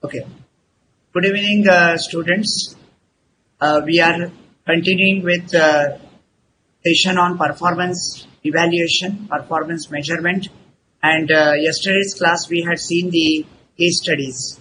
Okay. Good evening, students. We are continuing with session on performance evaluation, performance measurement. And yesterday's class, we had seen the case studies.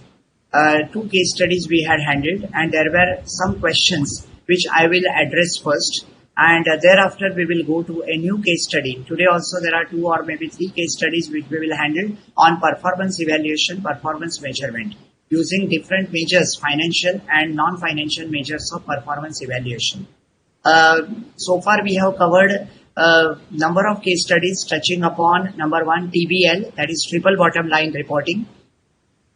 Two case studies we had handled, and there were some questions which I will address first. And thereafter, we will go to a new case study. Today also, there are two or maybe three case studies which we will handle on performance evaluation, performance measurement, using different measures, financial and non-financial measures of performance evaluation. So far, we have covered a number of case studies touching upon number one, TBL, that is triple bottom line reporting.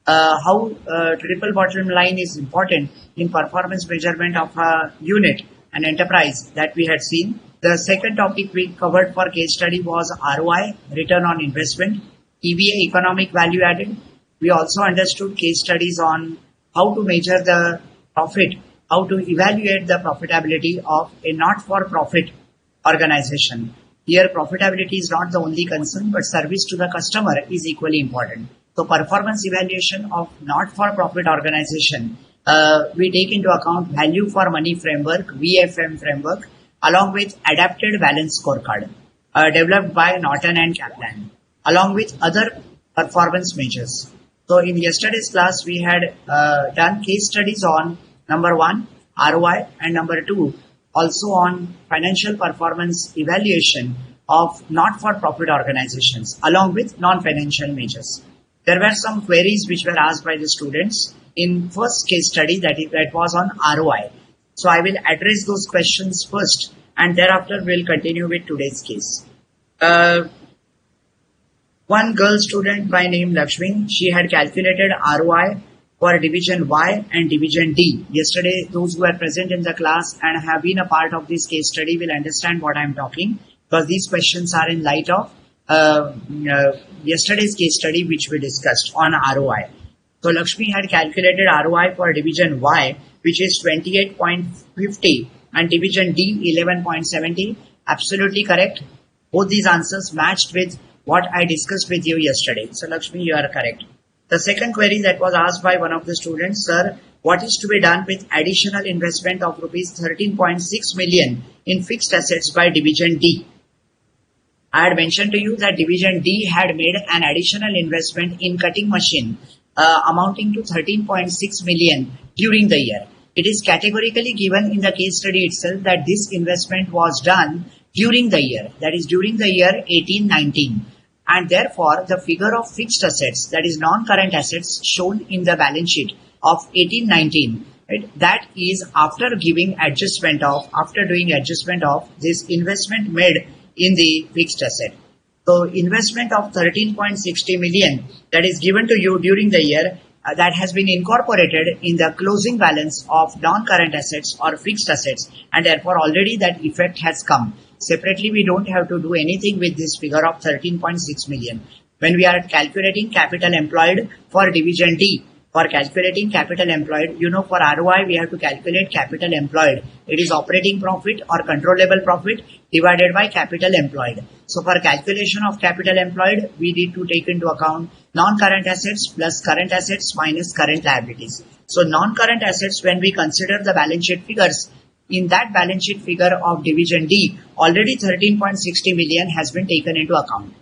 How triple bottom line is important in performance measurement of a unit, an enterprise, that we had seen. The second topic we covered for case study was ROI, return on investment, EVA, economic value added. We also understood case studies on how to measure the profit, how to evaluate the profitability of a not-for-profit organization. Here, profitability is not the only concern, but service to the customer is equally important. So, performance evaluation of not-for-profit organization, we take into account value for money framework, VFM framework, along with adapted balance scorecard, developed by Norton and Kaplan, along with other performance measures. So in yesterday's class, we had done case studies on number one, ROI, and number two, also on financial performance evaluation of not-for-profit organizations, along with non-financial measures. There were some queries which were asked by the students in first case study that was on ROI. So I will address those questions first, and thereafter we'll continue with today's case. One girl student by name Lakshmi, she had calculated ROI for division Y and division D. Yesterday, those who are present in the class and have been a part of this case study will understand what I am talking, because these questions are in light of yesterday's case study which we discussed on ROI. So Lakshmi had calculated ROI for division Y, which is 28.50, and division D 11.70. Absolutely correct. Both these answers matched with what I discussed with you yesterday. So Lakshmi, you are correct. The second query that was asked by one of the students, sir, what is to be done with additional investment of rupees 13.6 million in fixed assets by division D? I had mentioned to you that division D had made an additional investment in cutting machine amounting to 13.6 million during the year. It is categorically given in the case study itself that this investment was done during the year, that is during the year 18-19. And therefore, the figure of fixed assets, that is non-current assets shown in the balance sheet of 18-19, right, that is after doing adjustment of this investment made in the fixed asset. So investment of 13.60 million that is given to you during the year, that has been incorporated in the closing balance of non-current assets or fixed assets, and therefore already that effect has come. Separately, we don't have to do anything with this figure of 13.6 million. When we are calculating capital employed for division D, for calculating capital employed, you know, for ROI, we have to calculate capital employed. It is operating profit or controllable profit divided by capital employed. So for calculation of capital employed, we need to take into account non-current assets plus current assets minus current liabilities. So non-current assets, when we consider the balance sheet figures, in that balance sheet figure of division D, already 13.60 million has been taken into account.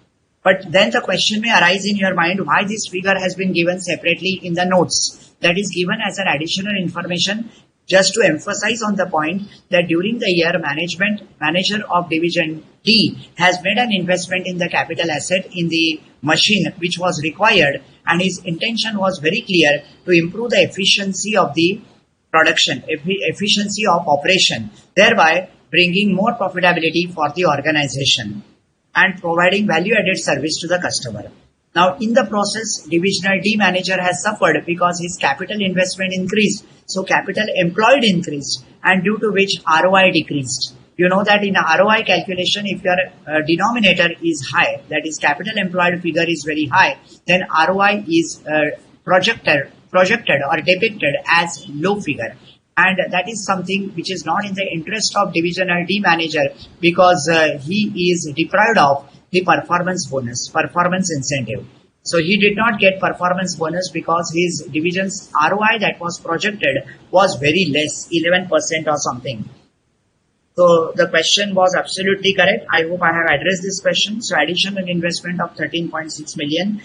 But then the question may arise in your mind, why this figure has been given separately in the notes? That is given as an additional information just to emphasize on the point that during the year, manager of division D has made an investment in the capital asset in the machine which was required, and his intention was very clear to improve the efficiency of the production, efficiency of operation, thereby bringing more profitability for the organization and providing value-added service to the customer. Now, in the process, divisional D manager has suffered because his capital investment increased, so capital employed increased, and due to which ROI decreased. You know that in a ROI calculation, if your denominator is high, that is capital employed figure is very high, then ROI is projected or depicted as low figure. And that is something which is not in the interest of divisional D manager, because he is deprived of the performance bonus, performance incentive. So he did not get performance bonus because his division's ROI that was projected was very less, 11% or something. So the question was absolutely correct. I hope I have addressed this question. So additional investment of 13.6 million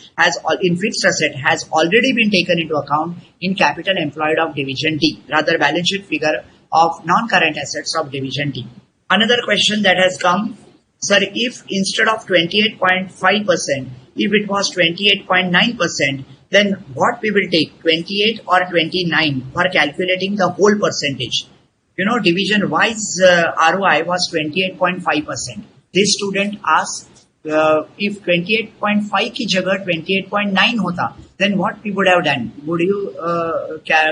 in fixed asset has already been taken into account in capital employed of division D, rather balance sheet figure of non-current assets of division D. Another question that has come, sir, if instead of 28.5%, if it was 28.9%, then what we will take, 28 or 29 for calculating the whole percentage? You know, division wise ROI was 28.5%. This student asked if 28.5 ki jagah 28.9 hota, then what we would have done? Would you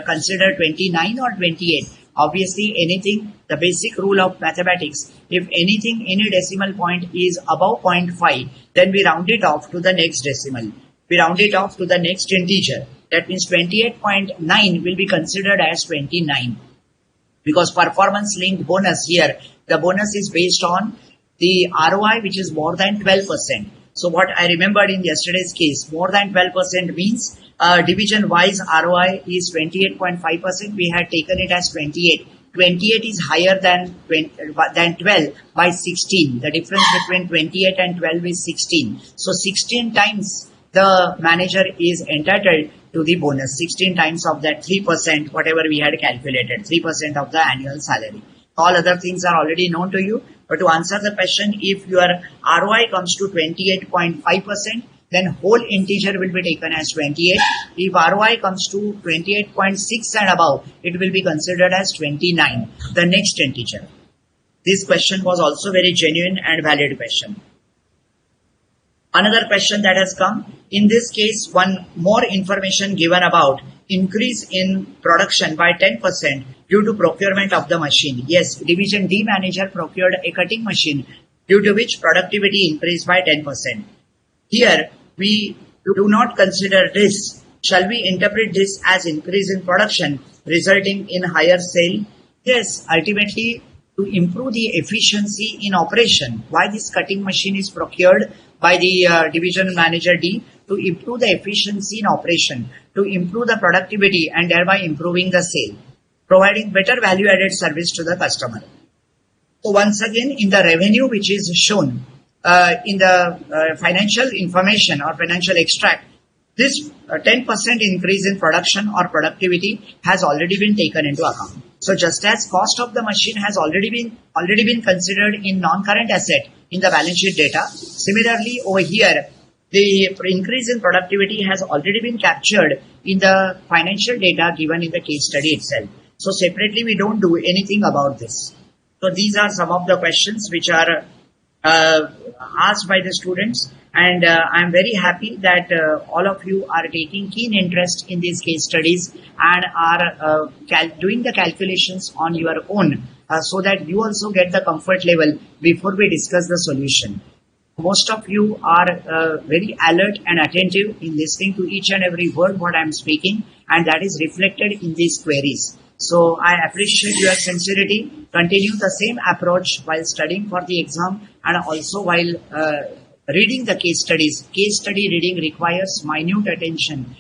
consider 29 or 28? Obviously, anything, the basic rule of mathematics, if anything, any decimal point is above 0.5, then we round it off to the next decimal. We round it off to the next integer. That means 28.9 will be considered as 29. Because performance linked bonus here, the bonus is based on the ROI which is more than 12%. So what I remembered in yesterday's case, more than 12% means division wise ROI is 28.5%. We had taken it as 28. 28 is higher than 12 by 16. The difference between 28 and 12 is 16. So 16 times the manager is entitled to the bonus, 16 times of that 3%, whatever we had calculated, 3% of the annual salary. All other things are already known to you. But to answer the question, if your ROI comes to 28.5%, then whole integer will be taken as 28. If ROI comes to 28.6 and above, it will be considered as 29, the next integer. This question was also very genuine and valid question. Another question that has come, in this case, one more information given about increase in production by 10% due to procurement of the machine. Yes, division D manager procured a cutting machine due to which productivity increased by 10%. Here, we do not consider this. Shall we interpret this as increase in production resulting in higher sale? Yes, ultimately to improve the efficiency in operation. Why this cutting machine is procured by the division manager D? To improve the efficiency in operation, to improve the productivity and thereby improving the sale, providing better value added service to the customer. So once again, in the revenue which is shown in the financial information or financial extract, this 10% increase in production or productivity has already been taken into account. So just as cost of the machine has already been considered in non-current asset in the balance sheet data, similarly over here, the increase in productivity has already been captured in the financial data given in the case study itself. So separately, we don't do anything about this. So these are some of the questions which are asked by the students, and I'm very happy that all of you are taking keen interest in these case studies and are doing the calculations on your own so that you also get the comfort level before we discuss the solution. Most of you are very alert and attentive in listening to each and every word what I'm speaking, and that is reflected in these queries. So I appreciate your sincerity. Continue the same approach while studying for the exam and also while reading the case studies. Case study reading requires minute attention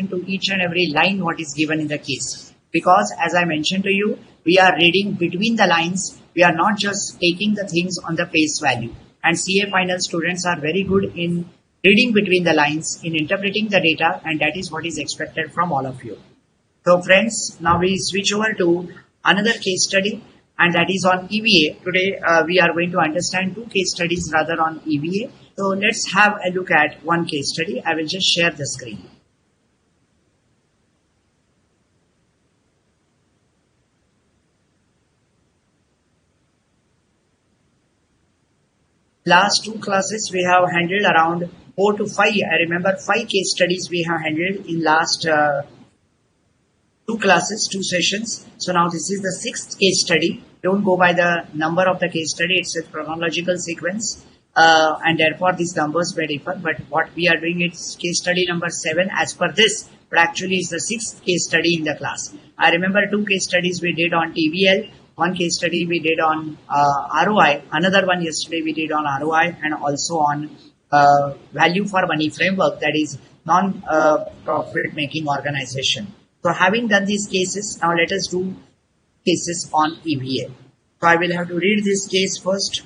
to each and every line what is given in the case. Because as I mentioned to you, we are reading between the lines. We are not just taking the things on the face value. And CA final students are very good in reading between the lines, in interpreting the data, and that is what is expected from all of you. So friends, now we switch over to another case study, and that is on EVA. Today we are going to understand two case studies rather on EVA. So let's have a look at one case study. I will just share the screen. Last two classes we have handled around 4 to 5. I remember 5 case studies we have handled in last 2 classes, 2 sessions. So now this is the 6th case study. Don't go by the number of the case study. It's a chronological sequence. And therefore these numbers may differ. But what we are doing is case study number 7 as per this. But actually it's the 6th case study in the class. I remember 2 case studies we did on TVL. 1 case study we did on ROI. Another one yesterday we did on ROI and also on value for money framework, that is non-profit making organization. So having done these cases, now let us do cases on EVA. So I will have to read this case first,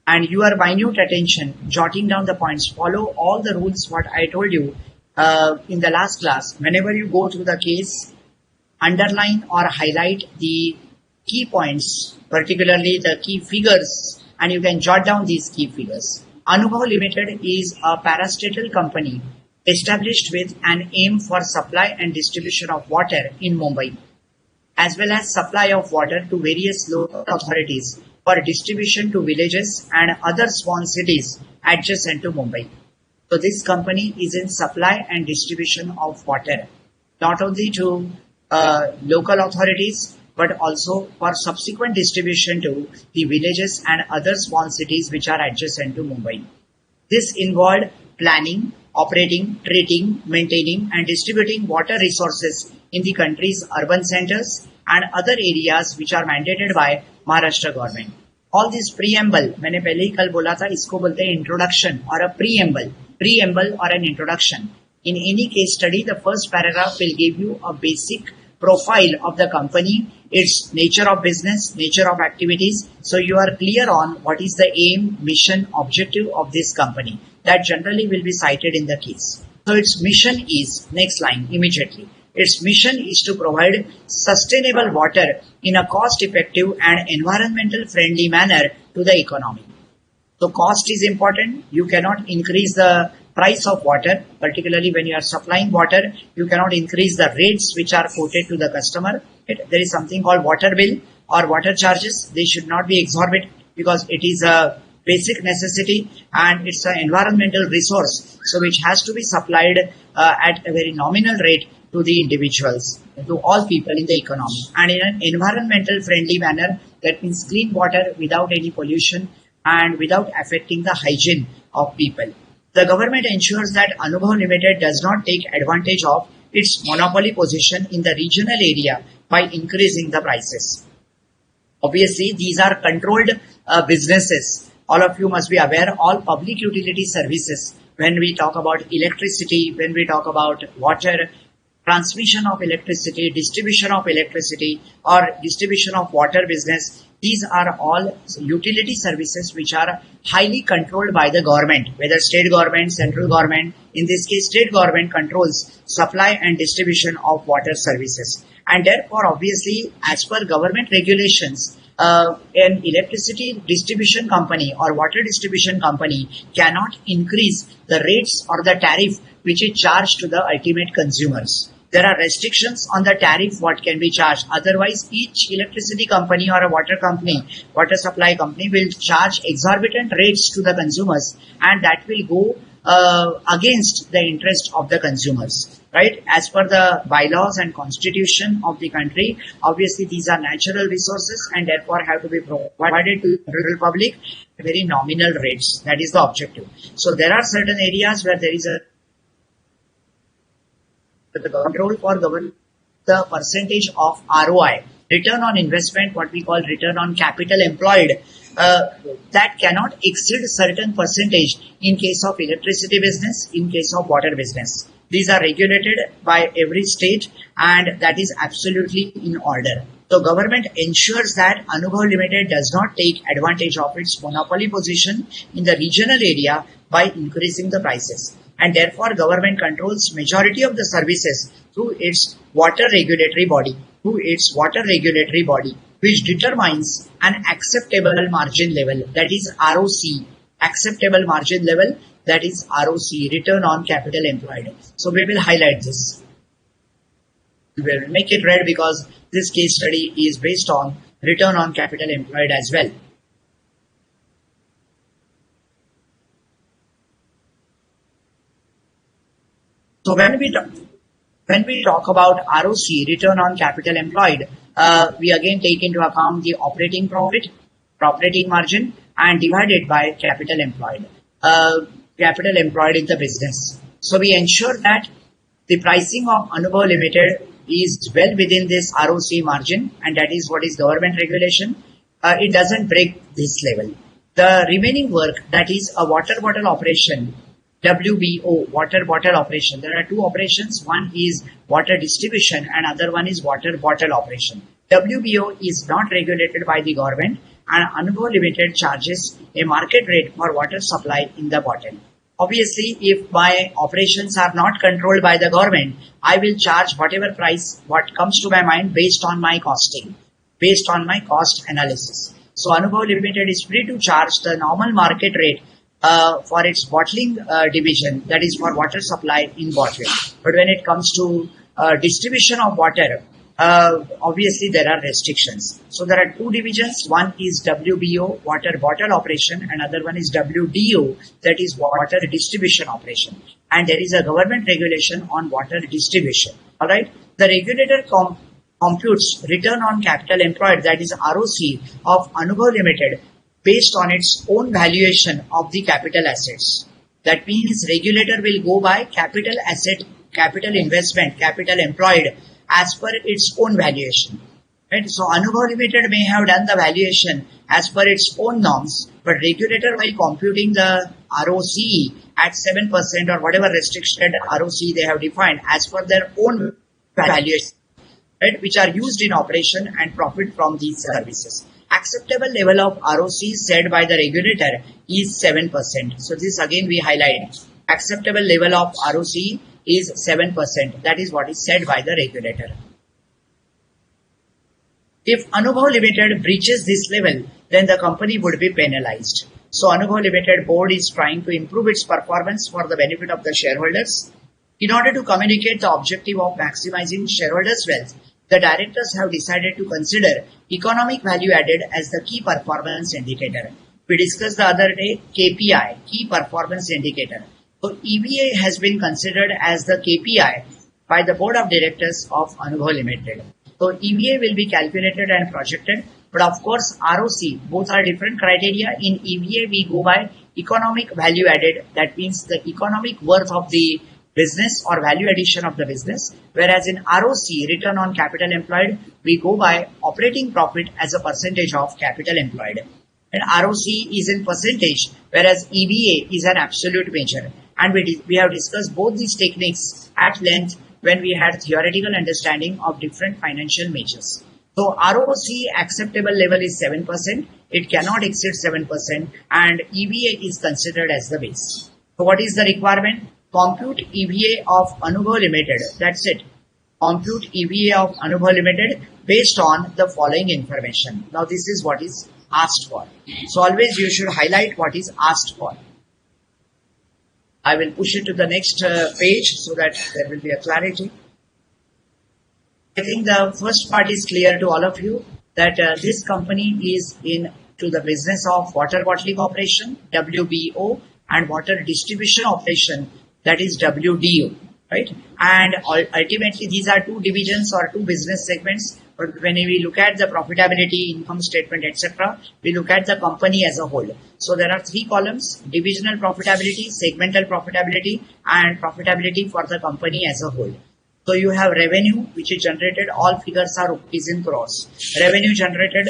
and your minute attention, jotting down the points, follow all the rules what I told you in the last class. Whenever you go through the case, underline or highlight the key points, particularly the key figures, and you can jot down these key figures. Anubhav Ltd is a parastatal company established with an aim for supply and distribution of water in Mumbai, as well as supply of water to various local authorities for distribution to villages and other small cities adjacent to Mumbai. So this company is in supply and distribution of water, not only to local authorities, but also for subsequent distribution to the villages and other small cities which are adjacent to Mumbai. This involved planning, operating, treating, maintaining and distributing water resources in the country's urban centers and other areas which are mandated by Maharashtra government. All this preamble, मैंने पहले ही कल बोला था, इसको बोलते हैं introduction or a preamble or an introduction. In any case study, the first paragraph will give you a basic profile of the company, its nature of business, nature of activities. So you are clear on what is the aim, mission, objective of this company. That generally will be cited in the case. So its mission is, next line immediately, its mission is to provide sustainable water in a cost-effective and environmental-friendly manner to the economy. So cost is important. You cannot increase the price of water, particularly when you are supplying water. You cannot increase the rates which are quoted to the customer. There is something called water bill or water charges. They should not be exorbitant because it is a basic necessity and it's an environmental resource, so which has to be supplied at a very nominal rate to the individuals, to all people in the economy, and in an environmental friendly manner. That means clean water without any pollution and without affecting the hygiene of people. The government ensures that Anubhav Ltd does not take advantage of its monopoly position in the regional area by increasing the prices. Obviously, these are controlled businesses. All of you must be aware, all public utility services, when we talk about electricity, when we talk about water, transmission of electricity, distribution of electricity, or distribution of water business, these are all utility services which are highly controlled by the government, whether state government, central government. In this case, state government controls supply and distribution of water services. And therefore, obviously, as per government regulations, an electricity distribution company or water distribution company cannot increase the rates or the tariff which is charged to the ultimate consumers. There are restrictions on the tariff what can be charged. Otherwise, each electricity company or a water company, water supply company will charge exorbitant rates to the consumers, and that will go against the interest of the consumers, right? As per the bylaws and constitution of the country, obviously these are natural resources and therefore have to be provided to the rural public at very nominal rates. That is the objective. So there are certain areas where there is a the control for government, the percentage of ROI, return on investment, what we call return on capital employed, that cannot exceed certain percentage in case of electricity business, in case of water business. These are regulated by every state and that is absolutely in order. So government ensures that Anubhav Ltd does not take advantage of its monopoly position in the regional area by increasing the prices. And therefore, government controls majority of the services through its water regulatory body, which determines an acceptable margin level, that is ROC, acceptable margin level, that is ROC, return on capital employed. So we will highlight this. We will make it red because this case study is based on return on capital employed as well. So when we talk about ROC, return on capital employed, we again take into account the operating profit, operating margin, and divided by capital employed in the business. So we ensure that the pricing of Anubhav Ltd is well within this ROC margin, and that is what is government regulation. It doesn't break this level. The remaining work, that is a water bottle operation, WBO, water bottle operation. There are two operations. One is water distribution and other one is water bottle operation. WBO is not regulated by the government and Anubhav Ltd charges a market rate for water supply in the bottle. Obviously, if my operations are not controlled by the government, I will charge whatever price, what comes to my mind based on my costing, based on my cost analysis. So Anubhav Ltd is free to charge the normal market rate for its bottling division, that is for water supply in bottle. But when it comes to distribution of water, obviously there are restrictions. So there are two divisions. One is WBO, water bottle operation, and other one is WDO, that is water distribution operation. And there is a government regulation on water distribution. Alright. The regulator computes return on capital employed, that is ROC, of Anubhav Ltd based on its own valuation of the capital assets. That means regulator will go by capital asset, capital investment, capital employed as per its own valuation. Right? So Anubhav Ltd may have done the valuation as per its own norms, but regulator, while computing the ROCE at 7% or whatever restricted ROCE they have defined as per their own valuation, right, which are used in operation and profit from these services. Acceptable level of ROC said by the regulator is 7%. So this again we highlight. Acceptable level of ROC is 7%. That is what is said by the regulator. If Anubhav Ltd breaches this level, then the company would be penalized. So Anubhav Ltd board is trying to improve its performance for the benefit of the shareholders. In order to communicate the objective of maximizing shareholders' wealth, the directors have decided to consider economic value added as the key performance indicator. We discussed the other day KPI, key performance indicator. So EVA has been considered as the KPI by the board of directors of Anubhav Ltd. So EVA will be calculated and projected, but of course ROC, both are different criteria. In EVA we go by economic value added, that means the economic worth of the business or value addition of the business, whereas in ROC, return on capital employed, we go by operating profit as a percentage of capital employed. And ROC is in percentage, whereas EVA is an absolute measure. And we have discussed both these techniques at length when we had theoretical understanding of different financial measures. So ROC acceptable level is 7%, it cannot exceed 7%, and EVA is considered as the base. So what is the requirement? Compute EVA of Anubhav Ltd. That's it. Compute EVA of Anubhav Ltd. Based on the following information. Now this is what is asked for. So always you should highlight what is asked for. I will push it to the next page so that there will be a clarity. I think the first part is clear to all of you that this company is into the business of water bottling operation, WBO, and water distribution operation, that is WDO, right? And ultimately these are two divisions or two business segments. But when we look at the profitability, income statement, etc., we look at the company as a whole. So there are three columns: divisional profitability, segmental profitability, and profitability for the company as a whole. So you have revenue, which is generated, all figures are rupees in crores. Revenue generated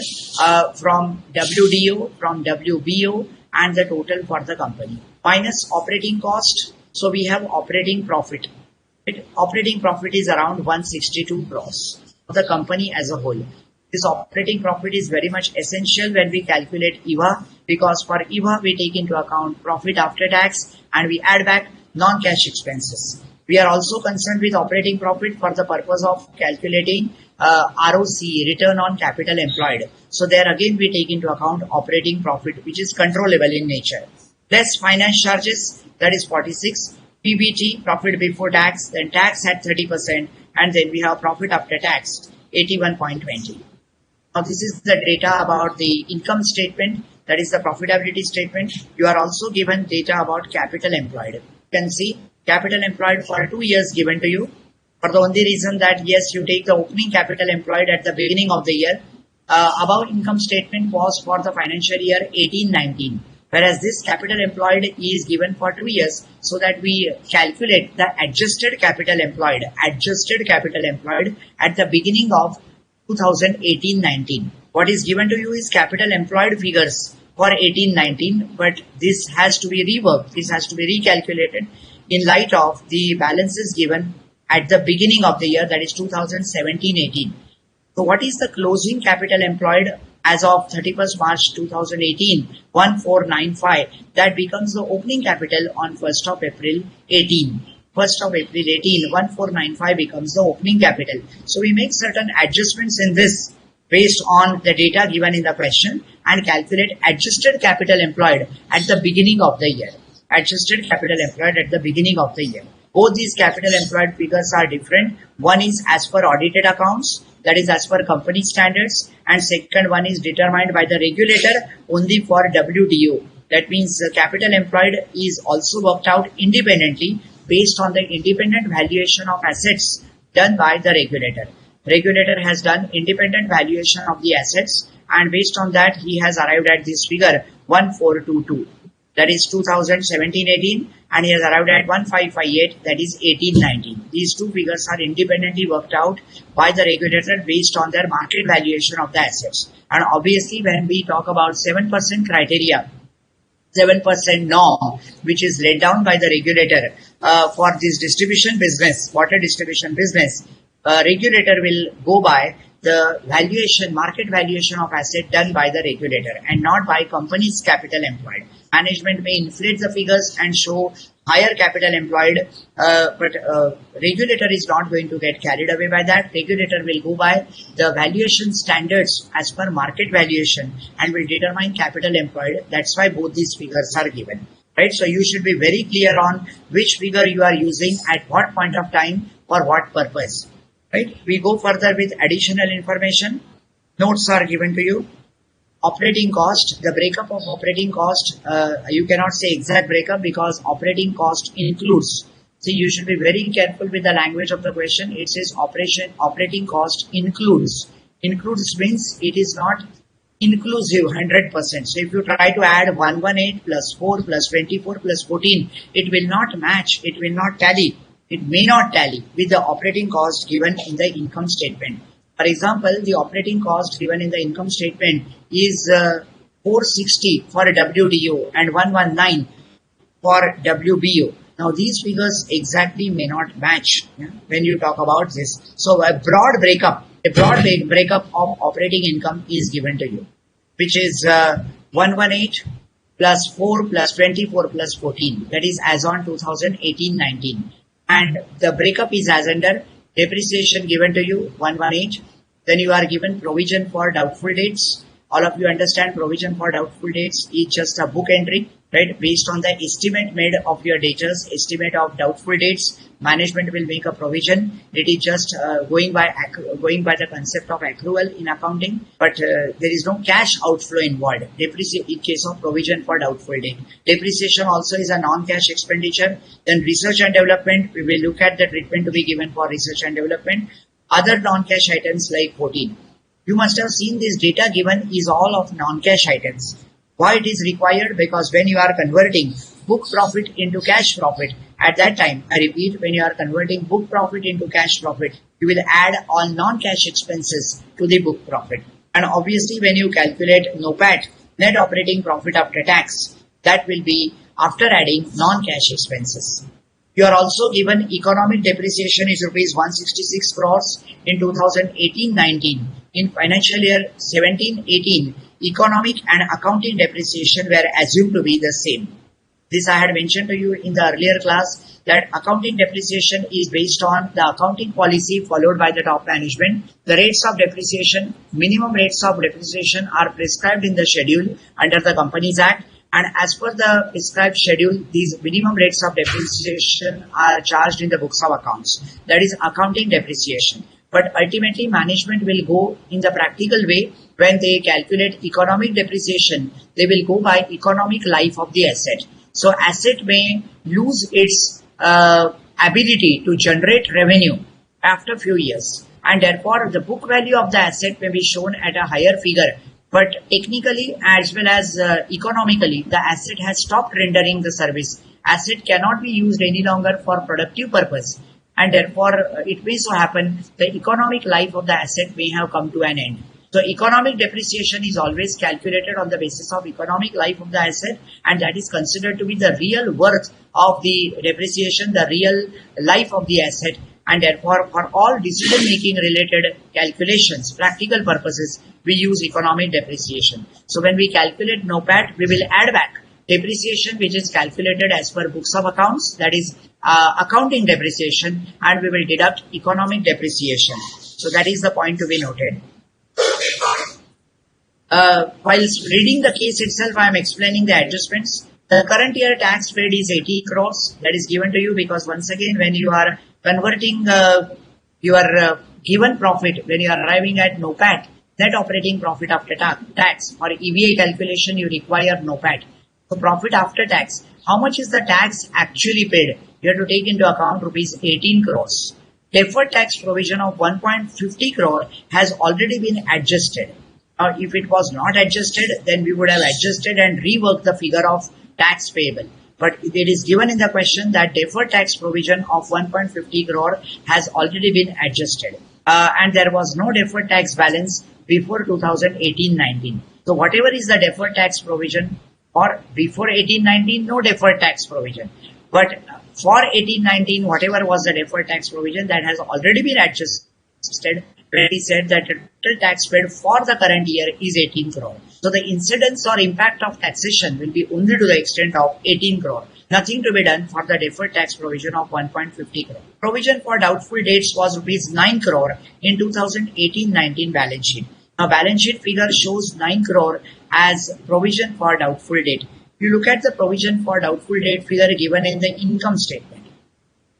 from WDO, from WBO, and the total for the company. Minus operating cost. So we have operating profit. Operating profit is around 162 crores for the company as a whole. This operating profit is very much essential when we calculate EVA, because for EVA we take into account profit after tax and we add back non-cash expenses. We are also concerned with operating profit for the purpose of calculating ROC, return on capital employed. So there again we take into account operating profit, which is controllable in nature. Less finance charges, that is 46. PBT, profit before tax, then tax at 30%, and then we have profit after tax, 81.20. Now this is the data about the income statement, that is the profitability statement. You are also given data about capital employed. You can see capital employed for 2 years given to you, for the only reason that yes, you take the opening capital employed at the beginning of the year. Above income statement was for the financial year 18-19. Whereas this capital employed is given for 2 years, so that we calculate the adjusted capital employed at the beginning of 2018-19. What is given to you is capital employed figures for 18-19, but this has to be reworked. This has to be recalculated in light of the balances given at the beginning of the year, that is 2017-18. So what is the closing capital employed as of 31st March 2018? 1495. That becomes the opening capital on 1st of April 18. 1st of April 18, 1495 becomes the opening capital. So we make certain adjustments in this based on the data given in the question and calculate adjusted capital employed at the beginning of the year. Adjusted capital employed at the beginning of the year. Both these capital employed figures are different. One is as per audited accounts, that is as per company standards, and second one is determined by the regulator only for WDO. That means the capital employed is also worked out independently based on the independent valuation of assets done by the regulator. Regulator has done independent valuation of the assets, and based on that he has arrived at this figure 1422. That is 2017-18, and he has arrived at 1558, that is 18-19. These two figures are independently worked out by the regulator based on their market valuation of the assets. And obviously when we talk about 7% criteria, 7% norm, which is laid down by the regulator for this distribution business, water distribution business, regulator will go by the valuation, market valuation of asset done by the regulator and not by company's capital employed. Management may inflate the figures and show higher capital employed, but regulator is not going to get carried away by that. Regulator will go by the valuation standards as per market valuation and will determine capital employed. That's why both these figures are given. Right? So you should be very clear on which figure you are using at what point of time for what purpose. Right? We go further with additional information. Notes are given to you. Operating cost, the breakup of operating cost, you cannot say exact breakup because operating cost includes. See, you should be very careful with the language of the question. It says operating cost includes. Includes means it is not inclusive 100%. So if you try to add 118 plus 4 plus 24 plus 14, it will not match, it will not tally. It may not tally with the operating cost given in the income statement. For example, the operating cost given in the income statement is 460 for a WDO and 119 for WBO. Now these figures exactly may not match when you talk about this. So a broad breakup of operating income is given to you, which is 118 plus 4 plus 24 plus 14. That is as on 2018-19. And the breakup is as under depreciation given to you 118. Then you are given provision for doubtful debts. All of you understand provision for doubtful debts is just a book entry, right? Based on the estimate made of your debtors, estimate of doubtful debts, management will make a provision. It is just going by the concept of accrual in accounting, but there is no cash outflow involved. In case of provision for doubtful debt, depreciation also is a non-cash expenditure. Then research and development, we will look at the treatment to be given for research and development. Other non-cash items like 14. You must have seen this data given is all of non-cash items. Why it is required? Because when you are converting book profit into cash profit, at that time, I repeat, when you are converting book profit into cash profit, you will add all non-cash expenses to the book profit. And obviously, when you calculate NOPAT, net operating profit after tax, that will be after adding non-cash expenses. You are also given economic depreciation is rupees 166 crores in 2018-19. In financial year 17-18, economic and accounting depreciation were assumed to be the same. This I had mentioned to you in the earlier class that accounting depreciation is based on the accounting policy followed by the top management. The rates of depreciation, minimum rates of depreciation are prescribed in the schedule under the Companies Act. And as per the prescribed schedule, these minimum rates of depreciation are charged in the books of accounts. That is accounting depreciation. But ultimately, management will go in the practical way when they calculate economic depreciation. They will go by economic life of the asset. So asset may lose its ability to generate revenue after few years. And therefore, the book value of the asset may be shown at a higher figure. But technically as well as economically, the asset has stopped rendering the service. Asset cannot be used any longer for productive purpose. And therefore, it may so happen the economic life of the asset may have come to an end. So economic depreciation is always calculated on the basis of economic life of the asset, and that is considered to be the real worth of the depreciation, the real life of the asset. And therefore, for all decision-making related calculations, practical purposes, we use economic depreciation. So when we calculate NOPAT, we will add back depreciation which is calculated as per books of accounts, that is accounting depreciation, and we will deduct economic depreciation. So that is the point to be noted. Whilst reading the case itself, I am explaining the adjustments. The current year tax paid is 80 crores. That is given to you because once again, when you are converting your given profit, when you are arriving at NOPAT, net operating profit after tax, for EVA calculation, you require NOPAT. So profit after tax, how much is the tax actually paid? You have to take into account rupees 18 crores. Deferred tax provision of 1.50 crore has already been adjusted. Now, if it was not adjusted, then we would have adjusted and reworked the figure of tax payable. But it is given in the question that deferred tax provision of 1.50 crore has already been adjusted. And there was no deferred tax balance before 2018-19. So whatever is the deferred tax provision for before 18-19, no deferred tax provision. But for 18-19, whatever was the deferred tax provision, that has already been adjusted. Already said that the total tax paid for the current year is 18 crore. So the incidence or impact of taxation will be only to the extent of 18 crore. Nothing to be done for the deferred tax provision of 1.50 crore. Provision for doubtful dates was rupees 9 crore in 2018-19 balance sheet. Now balance sheet figure shows 9 crore as provision for doubtful date. You look at the provision for doubtful date figure given in the income statement.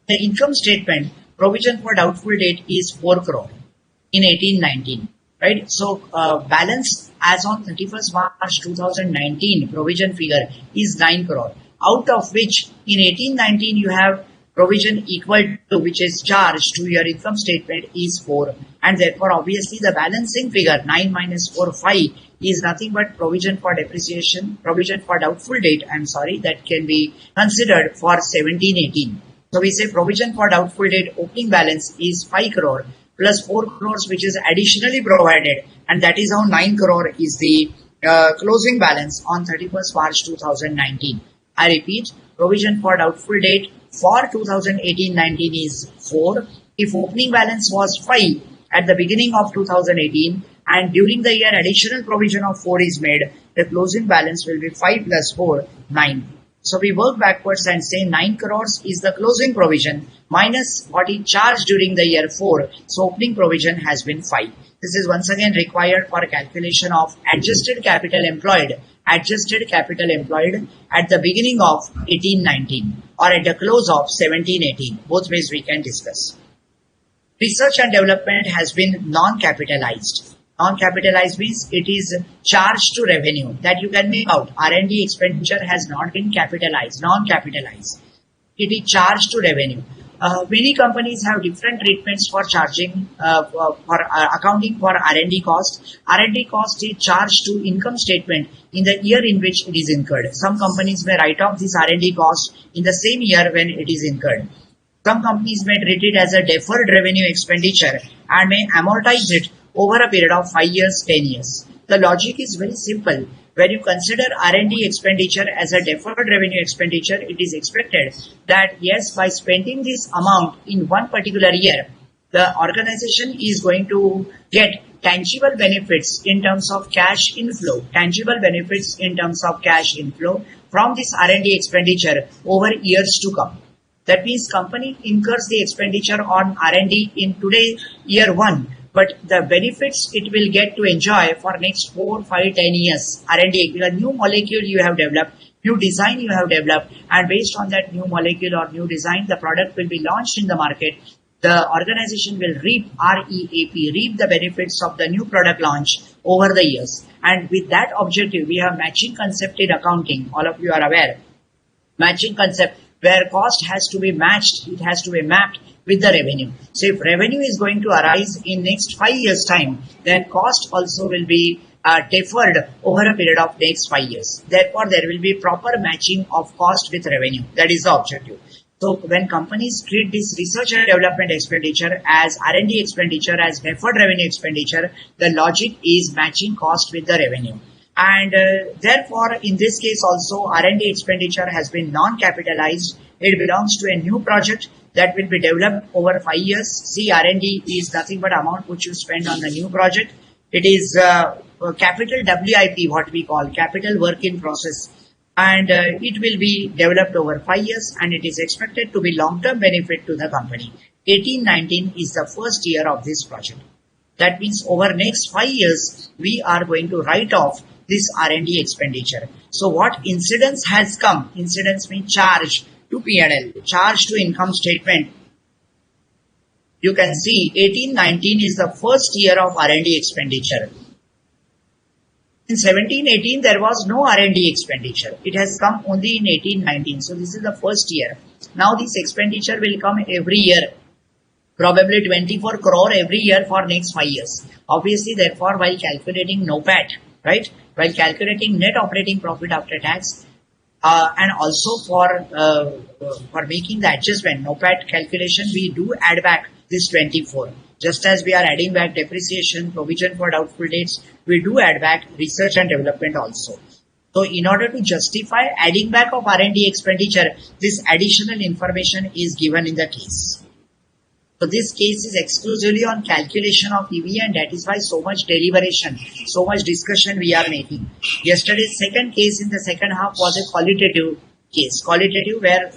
The income statement provision for doubtful date is 4 crore in 18-19, right? So balance as on 31st March 2019 provision figure is 9 crore, out of which in 18-19 you have provision equal to which is charged to your income statement is 4, and therefore obviously the balancing figure 9 minus 4, 5 is nothing but provision for depreciation, provision for doubtful date, that can be considered for 17-18. So we say provision for doubtful date opening balance is 5 crore plus 4 crores which is additionally provided, and that is how 9 crore is the closing balance on 31st March 2019. I repeat, provision for doubtful date for 2018-19 is 4. If opening balance was 5 at the beginning of 2018 and during the year additional provision of 4 is made, the closing balance will be 5 plus 4, 9. So we work backwards and say 9 crores is the closing provision minus what is charged during the year 4. So opening provision has been 5. This is once again required for calculation of adjusted capital employed at the beginning of 18-19 or at the close of 17-18. Both ways we can discuss. Research and development has been non-capitalized. Non-capitalized means it is charged to revenue, that you can make out. R&D expenditure has not been capitalized, non-capitalized. It is charged to revenue. Many companies have different treatments for charging, for accounting for R&D cost. R&D cost is charged to income statement in the year in which it is incurred. Some companies may write off this R&D cost in the same year when it is incurred. Some companies may treat it as a deferred revenue expenditure and may amortize it over a period of 5 years, 10 years. The logic is very simple. When you consider R&D expenditure as a deferred revenue expenditure, it is expected that yes, by spending this amount in one particular year, the organization is going to get tangible benefits in terms of cash inflow, from this R&D expenditure over years to come. That means company incurs the expenditure on R&D in today year 1. But the benefits it will get to enjoy for next 4, 5, 10 years. R&D, a new molecule you have developed, new design you have developed, and based on that new molecule or new design, the product will be launched in the market. The organization will reap the benefits of the new product launch over the years. And with that objective, we have matching concept in accounting. All of you are aware. Matching concept where cost has to be matched, it has to be mapped with the revenue. So if revenue is going to arise in next 5 years time, then cost also will be deferred over a period of next 5 years. Therefore, there will be proper matching of cost with revenue. That is the objective. So when companies treat this research and development expenditure as R&D expenditure, as deferred revenue expenditure, the logic is matching cost with the revenue. And therefore, in this case also, R&D expenditure has been non-capitalized. It belongs to a new project that will be developed over 5 years. See, R&D is nothing but amount which you spend on the new project. It is capital WIP, what we call capital work in process. And it will be developed over 5 years, and it is expected to be long-term benefit to the company. 18-19 is the first year of this project. That means over next 5 years, we are going to write off this R&D expenditure. So what incidence has come? Incidence means charge to P&L, charge to income statement. You can see 18-19 is the first year of R&D expenditure. In 17-18, there was no R&D expenditure. It has come only in 18-19. So this is the first year. Now this expenditure will come every year. Probably 24 crore every year for next 5 years. Obviously, therefore, while calculating NOPAT, right? While calculating net operating profit after tax, and also for making the adjustment, NOPAT calculation, we do add back this 24. Just as we are adding back depreciation, provision for doubtful debts, we do add back research and development also. So in order to justify adding back of R&D expenditure, this additional information is given in the case. So this case is exclusively on calculation of EVA, and that is why so much deliberation, so much discussion we are making. Yesterday's second case in the second half was a qualitative case. Qualitative where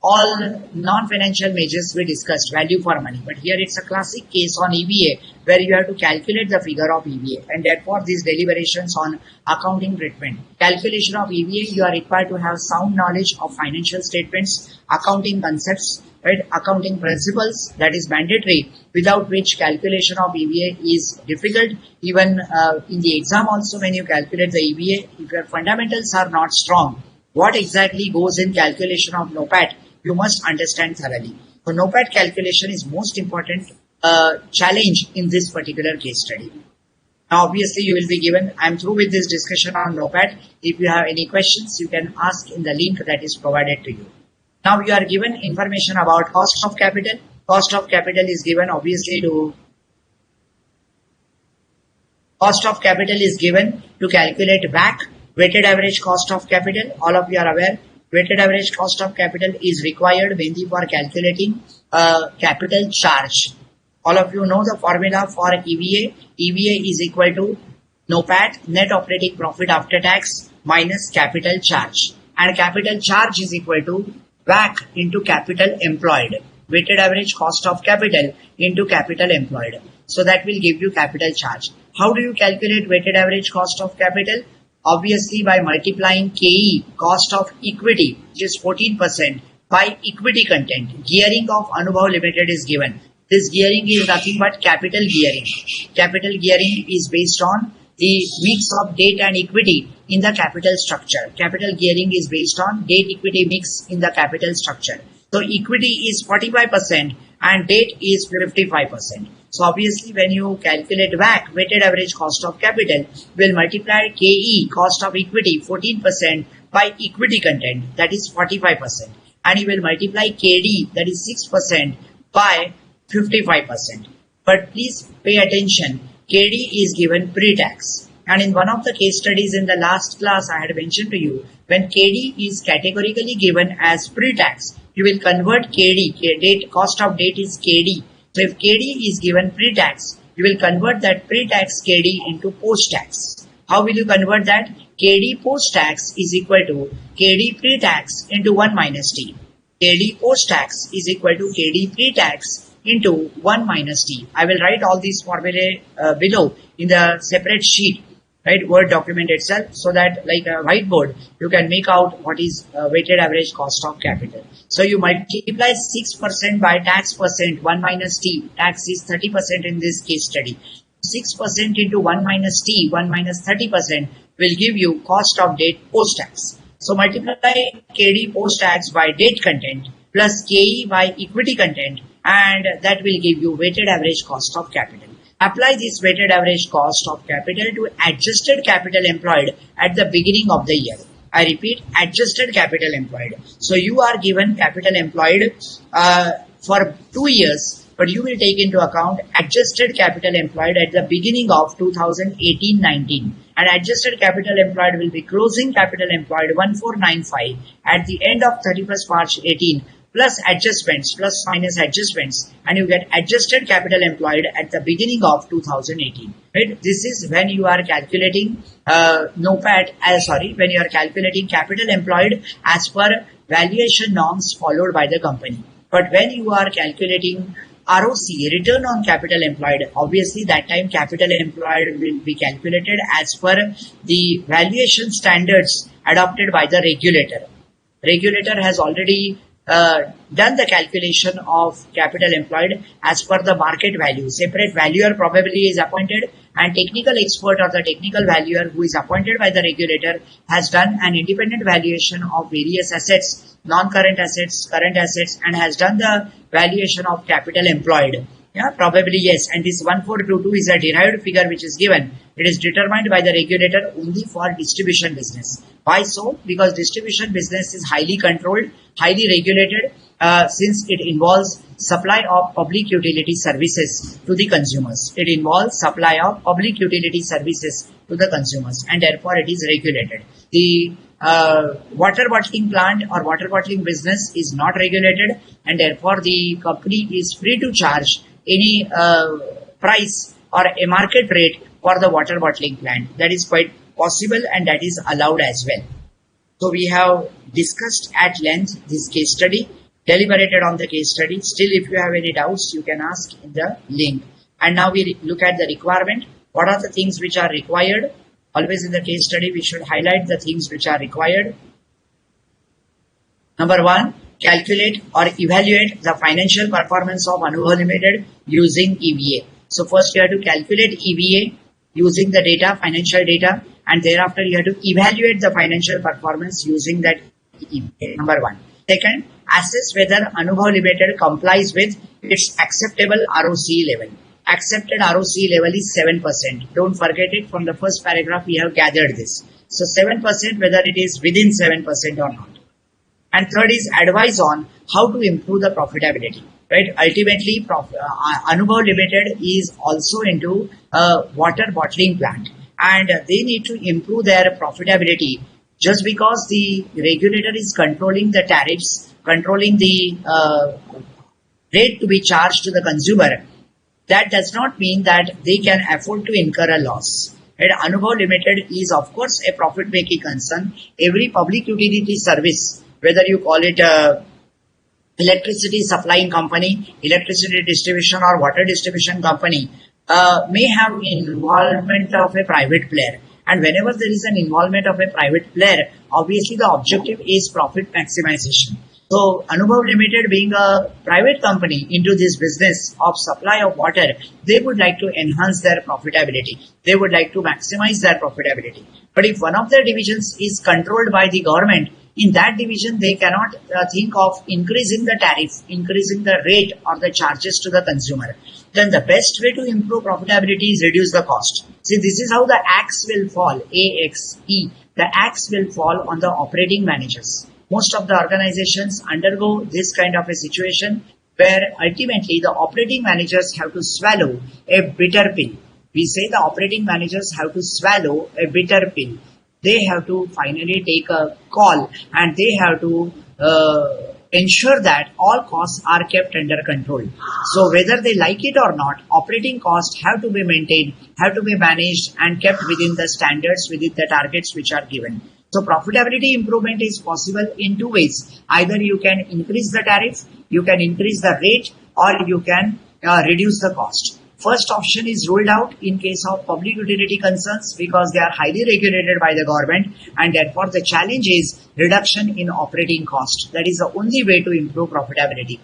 all non-financial measures we discussed, value for money. But here it's a classic case on EVA where you have to calculate the figure of EVA, and therefore these deliberations on accounting treatment. Calculation of EVA, you are required to have sound knowledge of financial statements, accounting concepts, right? Accounting principles, that is mandatory, without which calculation of EVA is difficult. Even in the exam also, when you calculate the EVA, if your fundamentals are not strong, what exactly goes in calculation of NOPAT, you must understand thoroughly. So NOPAT calculation is most important challenge in this particular case study. Now obviously you will be given, I am through with this discussion on NOPAT. If you have any questions, you can ask in the link that is provided to you. Now you are given information about cost of capital. Cost of capital is given obviously to calculate WACC, weighted average cost of capital. All of you are aware, weighted average cost of capital is required mainly for calculating capital charge. All of you know the formula for EVA. EVA is equal to NOPAT, net operating profit after tax, minus capital charge. And capital charge is equal to WACC into capital employed. Weighted average cost of capital into capital employed. So that will give you capital charge. How do you calculate weighted average cost of capital? Obviously by multiplying KE, cost of equity, which is 14%, by equity content. Gearing of Anubhav Ltd is given. This gearing is nothing but capital gearing. Capital gearing is based on the mix of debt and equity in the capital structure. Capital gearing is based on debt equity mix in the capital structure. So equity is 45% and debt is 55%. So obviously when you calculate WACC, weighted average cost of capital, will multiply KE, cost of equity, 14% by equity content, that is 45%. And you will multiply KD, that is 6%, by 55%. But please pay attention, KD is given pre-tax. And in one of the case studies in the last class, I had mentioned to you, when KD is categorically given as pre-tax, you will convert KD, cost of debt is KD. So if KD is given pre-tax, you will convert that pre-tax KD into post-tax. How will you convert that? KD post-tax is equal to KD pre-tax into 1 minus T. KD post-tax is equal to KD pre-tax into 1 minus T. I will write all these formulae below in the separate sheet, right, Word document itself, so that like a whiteboard, you can make out what is weighted average cost of capital. So you multiply 6% by tax percent, 1 minus T, tax is 30% in this case study. 6% into 1 minus T, 1 minus 30% will give you cost of debt post-tax. So multiply KD post-tax by debt content plus KE by equity content, and that will give you weighted average cost of capital. Apply this weighted average cost of capital to adjusted capital employed at the beginning of the year. I repeat, adjusted capital employed. So you are given capital employed for 2 years, but you will take into account adjusted capital employed at the beginning of 2018-19, and adjusted capital employed will be closing capital employed 1495 at the end of 31st March 18 plus adjustments, plus minus adjustments, and you get adjusted capital employed at the beginning of 2018. Right? This is when you are calculating when you are calculating capital employed as per valuation norms followed by the company. But when you are calculating ROC, return on capital employed, obviously that time capital employed will be calculated as per the valuation standards adopted by the regulator. Regulator has already done the calculation of capital employed as per the market value. Separate valuer probably is appointed, and technical expert or the technical valuer who is appointed by the regulator has done an independent valuation of various assets, non-current assets, current assets, and has done the valuation of capital employed. Yeah, probably yes. And this 1422 is a derived figure which is given. It is determined by the regulator only for distribution business. Why so? Because distribution business is highly controlled, highly regulated, since it involves supply of public utility services to the consumers. It involves supply of public utility services to the consumers, and therefore it is regulated. The water bottling plant or water bottling business is not regulated, and therefore the company is free to charge any price or a market rate for the water bottling plant. That is quite possible, and that is allowed as well. So we have discussed at length this case study, deliberated on the case study. Still, if you have any doubts, you can ask in the link. And now we look at the requirement. What are the things which are required? Always in the case study, we should highlight the things which are required. Number 1, calculate or evaluate the financial performance of Anubhav Ltd using EVA. So first you have to calculate EVA using the data, financial data, and thereafter you have to evaluate the financial performance using that EVA. Number 1. Second, assess whether Anubhav Ltd complies with its acceptable ROC level. Accepted ROC level is 7%. Don't forget it, from the first paragraph we have gathered this. So 7%, whether it is within 7% or not. And third is advice on how to improve the profitability. Right? Ultimately, Anubhav Ltd is also into a water bottling plant, and they need to improve their profitability. Just because the regulator is controlling the tariffs, controlling the rate to be charged to the consumer, that does not mean that they can afford to incur a loss. Right? Anubhav Ltd is of course a profit-making concern. Every public utility service, whether you call it a electricity supplying company, electricity distribution or water distribution company, may have involvement of a private player. And whenever there is an involvement of a private player, obviously the objective is profit maximization. So Anubhav Ltd being a private company into this business of supply of water, they would like to enhance their profitability. They would like to maximize their profitability. But if one of their divisions is controlled by the government, in that division they cannot think of increasing the tariff, increasing the rate or the charges to the consumer. Then the best way to improve profitability is reduce the cost. See, this is how the axe will fall, A-X-E. The axe will fall on the operating managers. Most of the organizations undergo this kind of a situation where ultimately the operating managers have to swallow a bitter pill. We say the operating managers have to swallow a bitter pill. They have to finally take a call, and they have to ensure that all costs are kept under control. So whether they like it or not, operating costs have to be maintained, have to be managed and kept within the standards, within the targets which are given. So profitability improvement is possible in 2 ways. Either you can increase the tariff, you can increase the rate, or you can reduce the cost. First option is ruled out in case of public utility concerns because they are highly regulated by the government, and therefore the challenge is reduction in operating cost. That is the only way to improve profitability.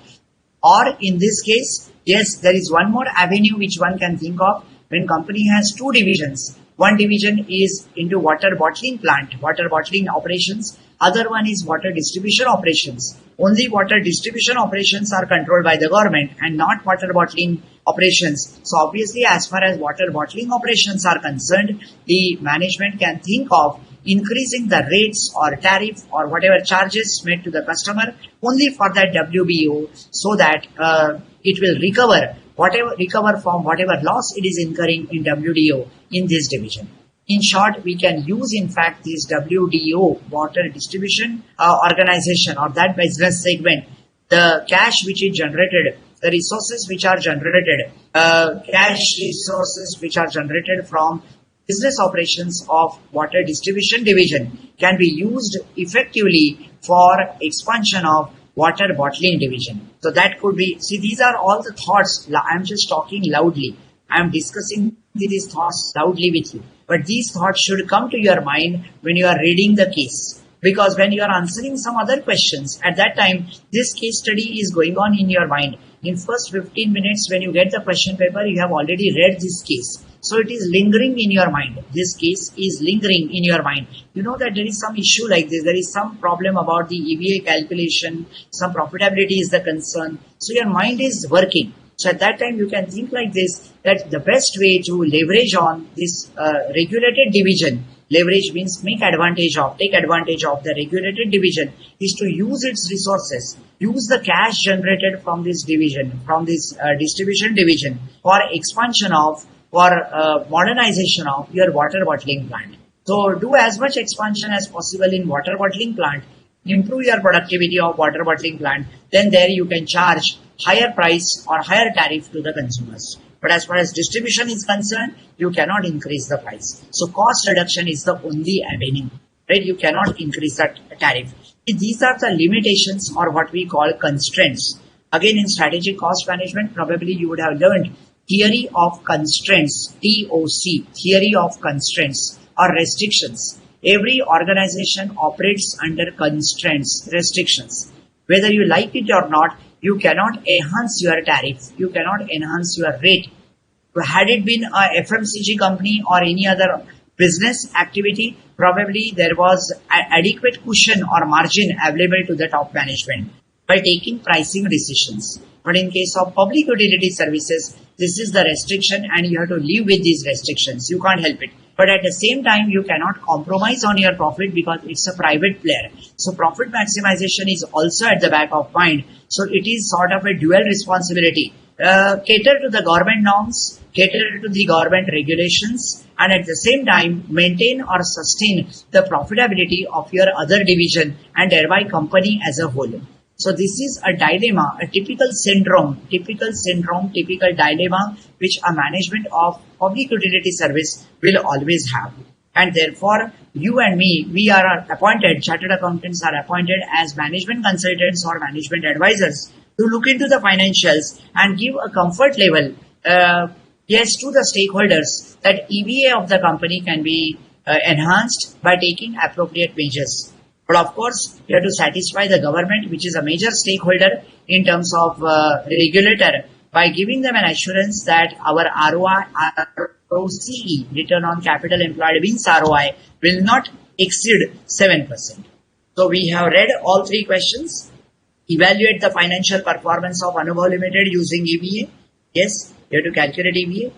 Or in this case, yes, there is one more avenue which one can think of. When company has 2 divisions, one division is into water bottling plant, water bottling operations. Other one is water distribution operations. Only water distribution operations are controlled by the government and not water bottling operations. So obviously, as far as water bottling operations are concerned, the management can think of increasing the rates or tariff or whatever charges made to the customer only for that WBO, so that it will recover from whatever loss it is incurring in WDO in this division. In short, we can use in fact this WDO, water distribution organization, or that business segment, the cash which is generated, the resources which are generated, cash resources which are generated from business operations of water distribution division can be used effectively for expansion of water bottling division. So that could be, see, these are all the thoughts. I'm just talking loudly. I'm discussing these thoughts loudly with you. But these thoughts should come to your mind when you are reading the case. Because when you are answering some other questions, at that time, this case study is going on in your mind. In first 15 minutes, when you get the question paper, you have already read this case. So it is lingering in your mind. This case is lingering in your mind. You know that there is some issue like this. There is some problem about the EVA calculation. Some profitability is the concern. So your mind is working. So at that time, you can think like this, that the best way to leverage on this regulated division, leverage means take advantage of the regulated division, is to use its resources, use the cash generated from this division, from this distribution division for expansion of, for modernization of your water bottling plant. So do as much expansion as possible in water bottling plant, improve your productivity of water bottling plant, then there you can charge higher price or higher tariff to the consumers. But as far as distribution is concerned, you cannot increase the price. So cost reduction is the only avenue, right? You cannot increase that tariff. These are the limitations, or what we call constraints. Again, in strategic cost management, probably you would have learned theory of constraints, TOC, theory of constraints or restrictions. Every organization operates under constraints, restrictions. Whether you like it or not, you cannot enhance your tariff. You cannot enhance your rate. Had it been a FMCG company or any other business activity, probably there was adequate cushion or margin available to the top management by taking pricing decisions. But in case of public utility services, this is the restriction and you have to live with these restrictions. You can't help it. But at the same time, you cannot compromise on your profit because it's a private player. So profit maximization is also at the back of mind. So it is sort of a dual responsibility. Cater to the government norms, cater to the government regulations, and at the same time maintain or sustain the profitability of your other division and thereby company as a whole. So this is a dilemma, a typical dilemma which a management of public utility service will always have. And therefore, you and me, we are appointed, chartered accountants are appointed as management consultants or management advisors to look into the financials and give a comfort level, yes, to the stakeholders that EVA of the company can be enhanced by taking appropriate measures. But of course, you have to satisfy the government, which is a major stakeholder in terms of regulator, by giving them an assurance that our ROCE, return on capital employed means ROI, will not exceed 7%. So we have read all three questions. Evaluate the financial performance of Anubhav Ltd using EVA. Yes, you have to calculate EVA.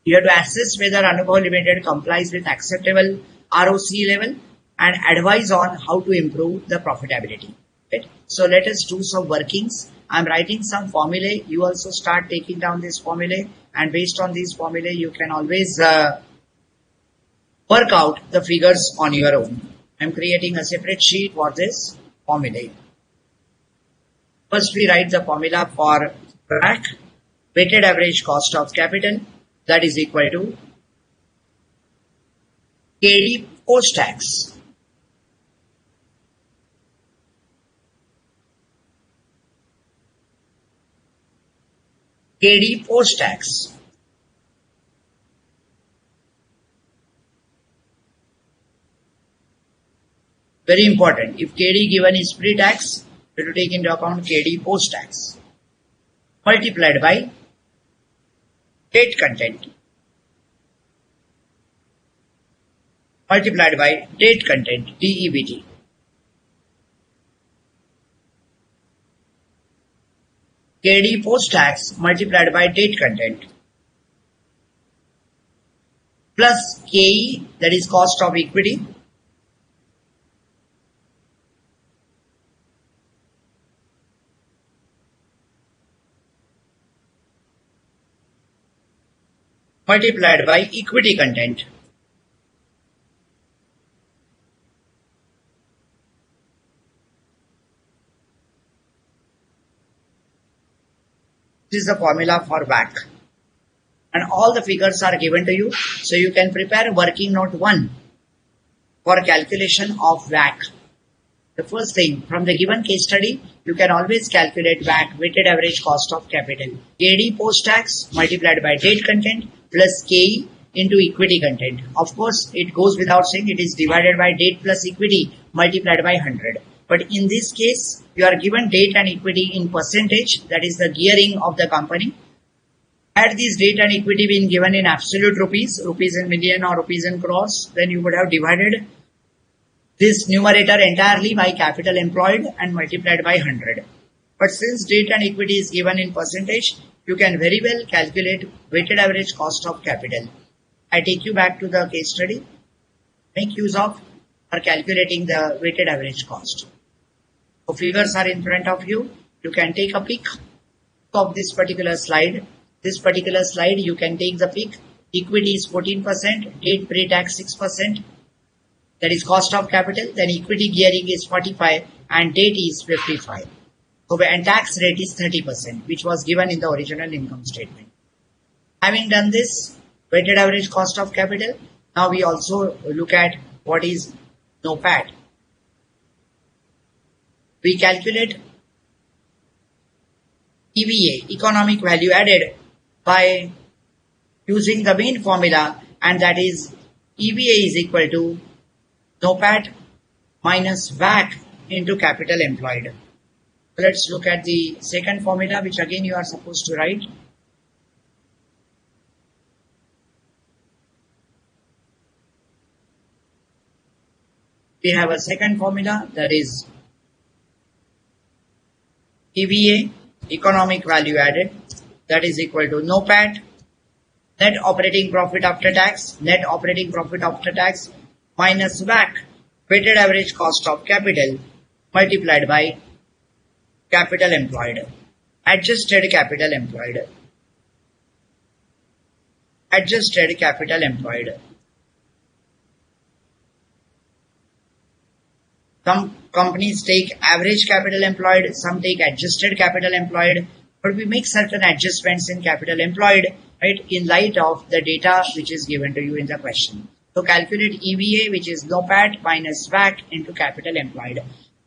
You have to assess whether Anubhav Ltd complies with acceptable ROC level and advise on how to improve the profitability. Right? So let us do some workings. I'm writing some formulae. You also start taking down this formulae, and based on these formulae, you can always work out the figures on your own. I'm creating a separate sheet for this formulae. First, we write the formula for WACC, weighted average cost of capital, that is equal to KD post-tax. KD post-tax. Very important. If KD given is pre-tax, you have to take into account KD post-tax multiplied by debt content. Multiplied by debt content, DEBT. KD post-tax multiplied by debt content plus KE, that is cost of equity, multiplied by equity content. This is the formula for WACC. And all the figures are given to you. So you can prepare working note 1 for calculation of WACC. The first thing, from the given case study, you can always calculate WACC, weighted average cost of capital. KD post-tax multiplied by debt content plus KE into equity content. Of course, it goes without saying it is divided by debt plus equity multiplied by 100. But in this case, you are given debt and equity in percentage, that is the gearing of the company. Had this debt and equity been given in absolute rupees, rupees in million or rupees in crores, then you would have divided this numerator entirely by capital employed and multiplied by 100. But since debt and equity is given in percentage, you can very well calculate weighted average cost of capital. I take you back to the case study. Make use of for calculating the weighted average cost. So figures are in front of you. You can take a pic of this particular slide. This particular slide, you can take the pic. Equity is 14%, debt pre-tax 6%. That is cost of capital. Then equity gearing is 45 and debt is 55. So and tax rate is 30%, which was given in the original income statement. Having done this, weighted average cost of capital, now we also look at what is NOPAT. We calculate EVA, economic value added, by using the main formula, and that is EVA is equal to NOPAT minus WACC into capital employed. So let's look at the second formula, which again you are supposed to write. We have a second formula, that is EVA, economic value added, that is equal to NOPAT, net operating profit after tax, minus WACC, weighted average cost of capital, multiplied by capital employed, adjusted capital employed. Some companies take average capital employed, some take adjusted capital employed, but we make certain adjustments in capital employed, right, in light of the data which is given to you in the question. So calculate EVA, which is NOPAT minus WACC into capital employed.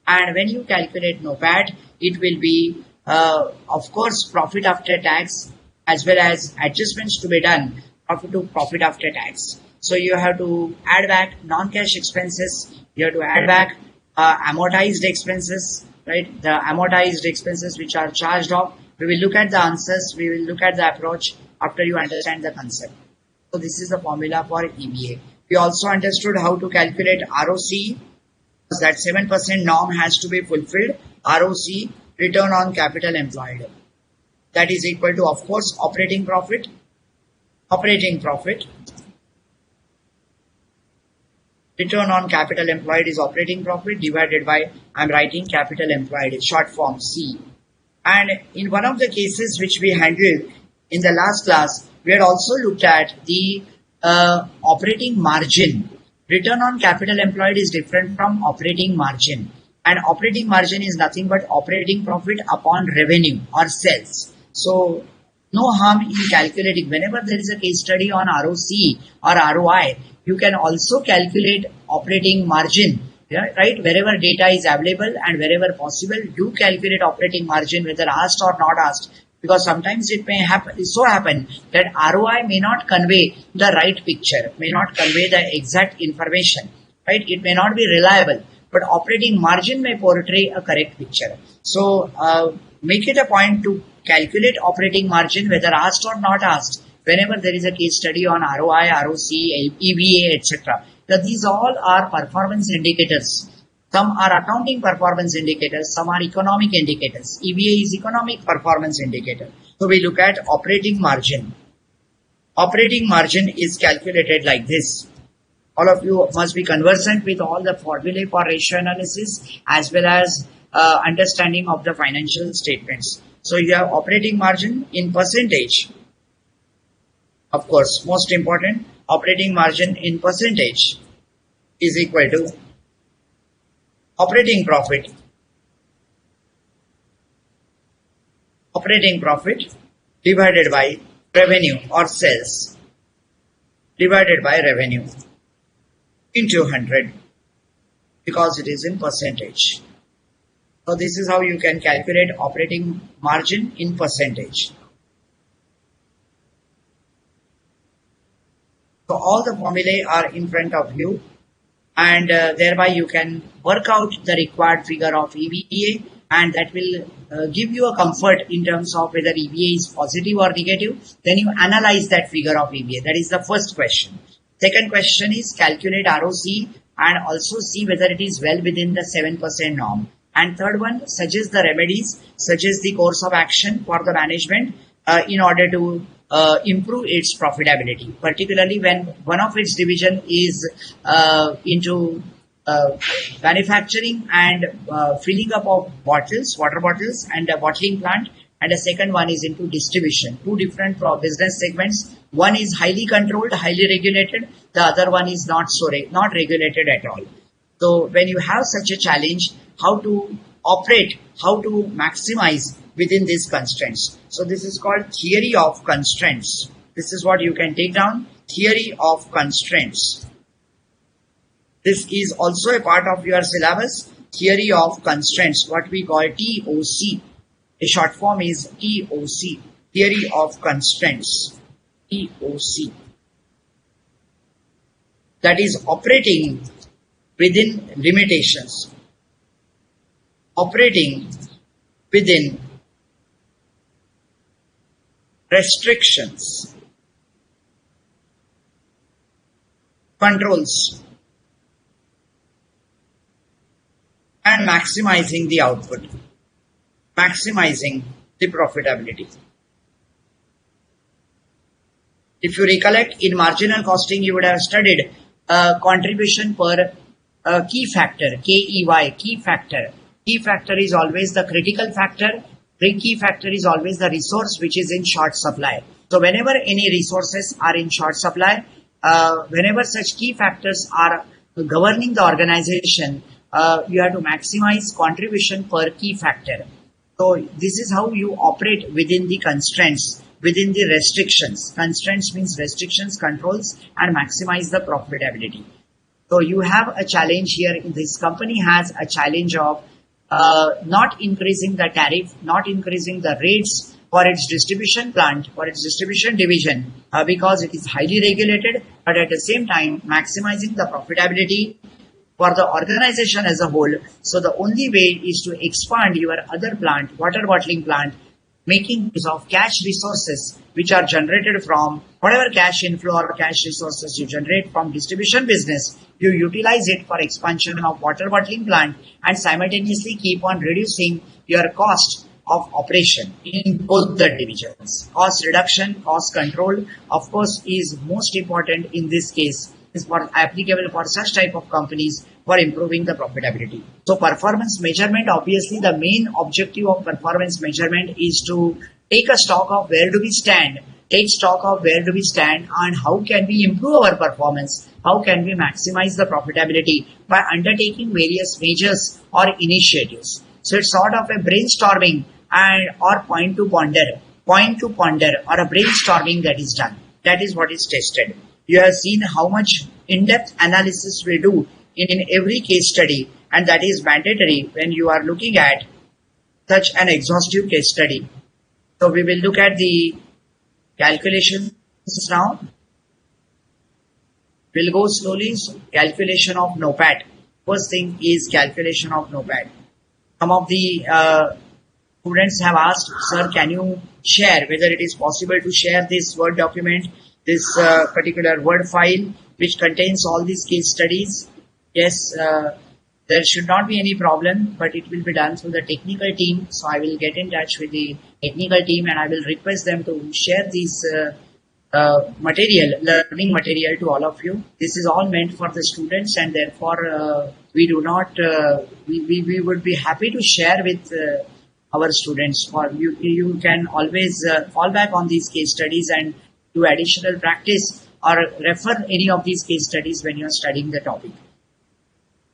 And when you calculate NOPAT, it will be, of course, profit after tax as well as adjustments to be done, profit to profit after tax. So you have to add back non-cash expenses, you have to add back amortized expenses, right? The amortized expenses which are charged off. We will look at the answers, we will look at the approach after you understand the concept. So this is the formula for EVA. We also understood how to calculate ROC, that 7% norm has to be fulfilled. ROC, return on capital employed. That is equal to, of course, operating profit. Return on capital employed is operating profit divided by, I'm writing capital employed, short form C. And in one of the cases which we handled in the last class, we had also looked at the operating margin. Return on capital employed is different from operating margin. And operating margin is nothing but operating profit upon revenue or sales. So no harm in calculating. Whenever there is a case study on ROC or ROI, you can also calculate operating margin, right? Wherever data is available and wherever possible, do calculate operating margin, whether asked or not asked. Because sometimes it may happen that ROI may not convey the right picture, may not convey the exact information, right? It may not be reliable, but operating margin may portray a correct picture. So make it a point to calculate operating margin, whether asked or not asked, whenever there is a case study on ROI, ROC, EVA, etc. Now, these all are performance indicators. Some are accounting performance indicators, some are economic indicators. EVA is economic performance indicator. So we look at operating margin. Operating margin is calculated like this. All of you must be conversant with all the formulae for ratio analysis as well as understanding of the financial statements. So you have operating margin in percentage. Of course, most important, operating margin in percentage is equal to operating profit divided by revenue or sales divided by revenue into 100 because it is in percentage. So this is how you can calculate operating margin in percentage. So all the formulae are in front of you, and thereby you can work out the required figure of EVA, and that will give you a comfort in terms of whether EVA is positive or negative. Then you analyze that figure of EVA. That is the first question. Second question is calculate ROC and also see whether it is well within the 7% norm. And third one, suggest the remedies, suggest the course of action for the management in order to improve its profitability, particularly when one of its division is into manufacturing and filling up of bottles, water bottles, and a bottling plant, and the second one is into distribution. Two different business segments. One is highly controlled, highly regulated. The other one is not regulated at all. So when you have such a challenge, how to operate, how to maximize within these constraints. So this is called theory of constraints. This is what you can take down, theory of constraints. This is also a part of your syllabus, theory of constraints, what we call TOC. A short form is TOC, theory of constraints, TOC. That is operating within limitations, operating within restrictions, controls, and maximizing the output, maximizing the profitability. If you recollect, in marginal costing, you would have studied contribution per key factor, KEY, key factor. Key factor is always the critical factor. Key factor is always the resource which is in short supply. So whenever any resources are in short supply, whenever such key factors are governing the organization, you have to maximize contribution per key factor. So this is how you operate within the constraints, within the restrictions. Constraints means restrictions, controls, and maximize the profitability. So you have a challenge here. This company has a challenge of not increasing the tariff, not increasing the rates for its distribution plant, for its distribution division, because it is highly regulated, but at the same time maximizing the profitability for the organization as a whole. So the only way is to expand your other plant, water bottling plant, making use of cash resources which are generated from whatever cash inflow or cash resources you generate from distribution business. You utilize it for expansion of water bottling plant and simultaneously keep on reducing your cost of operation in both the divisions. Cost reduction, cost control, of course, is most important in this case, is for applicable for such type of companies for improving the profitability. So performance measurement, obviously the main objective of performance measurement is to take a stock of where do we stand, and how can we improve our performance, how can we maximize the profitability by undertaking various measures or initiatives. So it's sort of a brainstorming or point to ponder or a brainstorming that is done. That is what is tested. You have seen how much in-depth analysis we do in every case study, and that is mandatory when you are looking at such an exhaustive case study. So we will look at the calculations now. We'll go slowly. So calculation of NOPAT. First thing is calculation of NOPAT. Some of the students have asked, sir, can you share whether it is possible to share this Word document, this particular Word file which contains all these case studies? Yes, there should not be any problem, but it will be done through the technical team. So I will get in touch with the technical team and I will request them to share this learning material to all of you. This is all meant for the students, and therefore we do not, we would be happy to share with our students. For you can always fall back on these case studies and do additional practice or refer any of these case studies when you are studying the topic.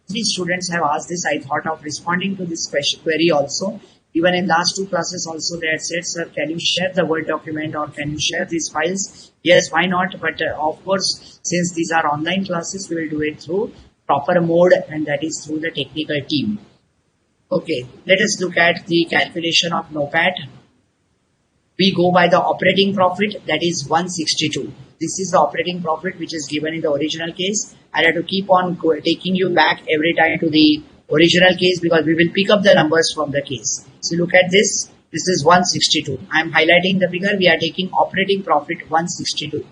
These students have asked this. I thought of responding to this query also. Even in last two classes also they had said, sir, can you share the Word document or can you share these files? Yes, why not? But of course, since these are online classes, we will do it through proper mode, and that is through the technical team. Okay, let us look at the calculation of NOPAT. We go by the operating profit, that is 162. This is the operating profit which is given in the original case. I have to keep on taking you back every time to the original case because we will pick up the numbers from the case. So look at this. This is 162. I am highlighting the figure. We are taking operating profit 162.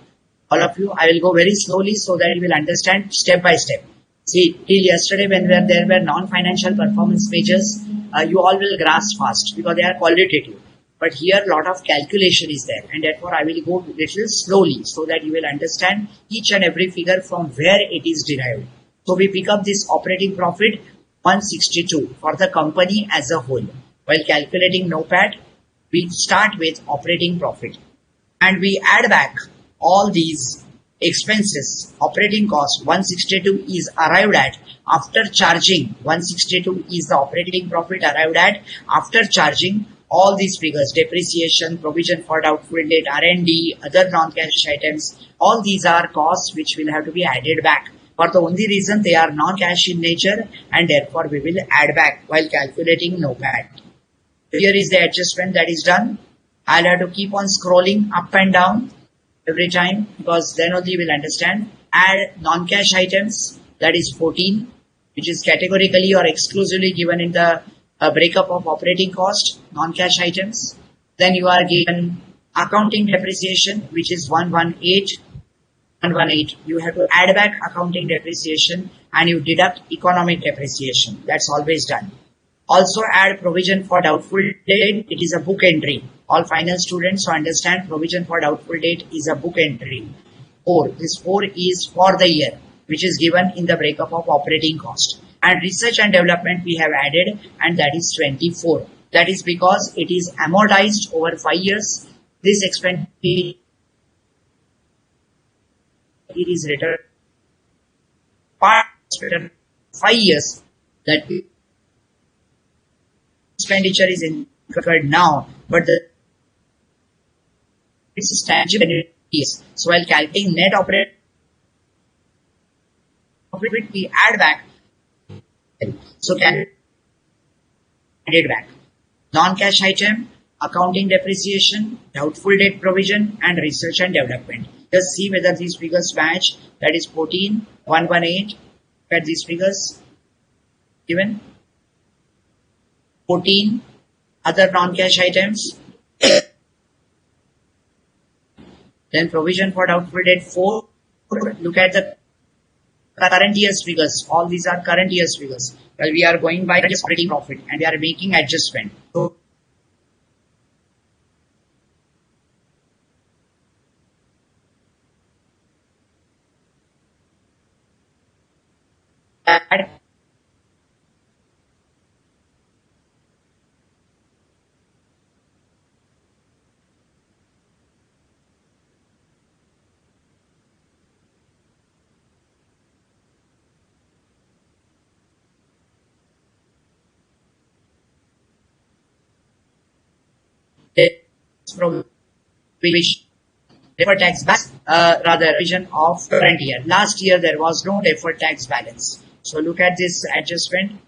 All of you, I will go very slowly so that you will understand step by step. See, till yesterday when there were non-financial performance measures, you all will grasp fast because they are qualitative. But here a lot of calculation is there, and therefore I will go little slowly so that you will understand each and every figure from where it is derived. So we pick up this operating profit 162 for the company as a whole. While calculating NOPAT, we start with operating profit and we add back all these expenses. Operating cost 162 is arrived at after charging. 162 is the operating profit arrived at after charging all these figures: depreciation, provision for doubtful debt, R&D, other non-cash items. All these are costs which will have to be added back for the only reason they are non-cash in nature, and therefore we will add back while calculating NOPAT. Here is the adjustment that is done. I'll have to keep on scrolling up and down every time because then only you will understand. Add non-cash items, that is 14, which is categorically or exclusively given in the breakup of operating cost, non-cash items. Then you are given accounting depreciation, which is 118. You have to add back accounting depreciation and you deduct economic depreciation. That's always done. Also add provision for doubtful debt. It is a book entry. All finance students who understand provision for doubtful debt is a book entry. 4. This 4 is for the year, which is given in the breakup of operating cost. And research and development we have added, and that is 24. That is because it is amortized over 5 years. This expense it is returned 5 years. That expenditure is incurred now, but it's tangible. So while calculating net operating profit, we add back. So can added back non-cash item, accounting depreciation, doubtful debt provision, and research and development. Just see whether these figures match. That is 14, 118. Look at these figures given. 14 other non-cash items. Then provision for doubtful debt 4. Look at the current year's figures. All these are current year's figures. Well, we are going by operating profit and we are making adjustment. So deferred tax balance, rather revision of current year. Last year there was no deferred tax balance. So look at this adjustment.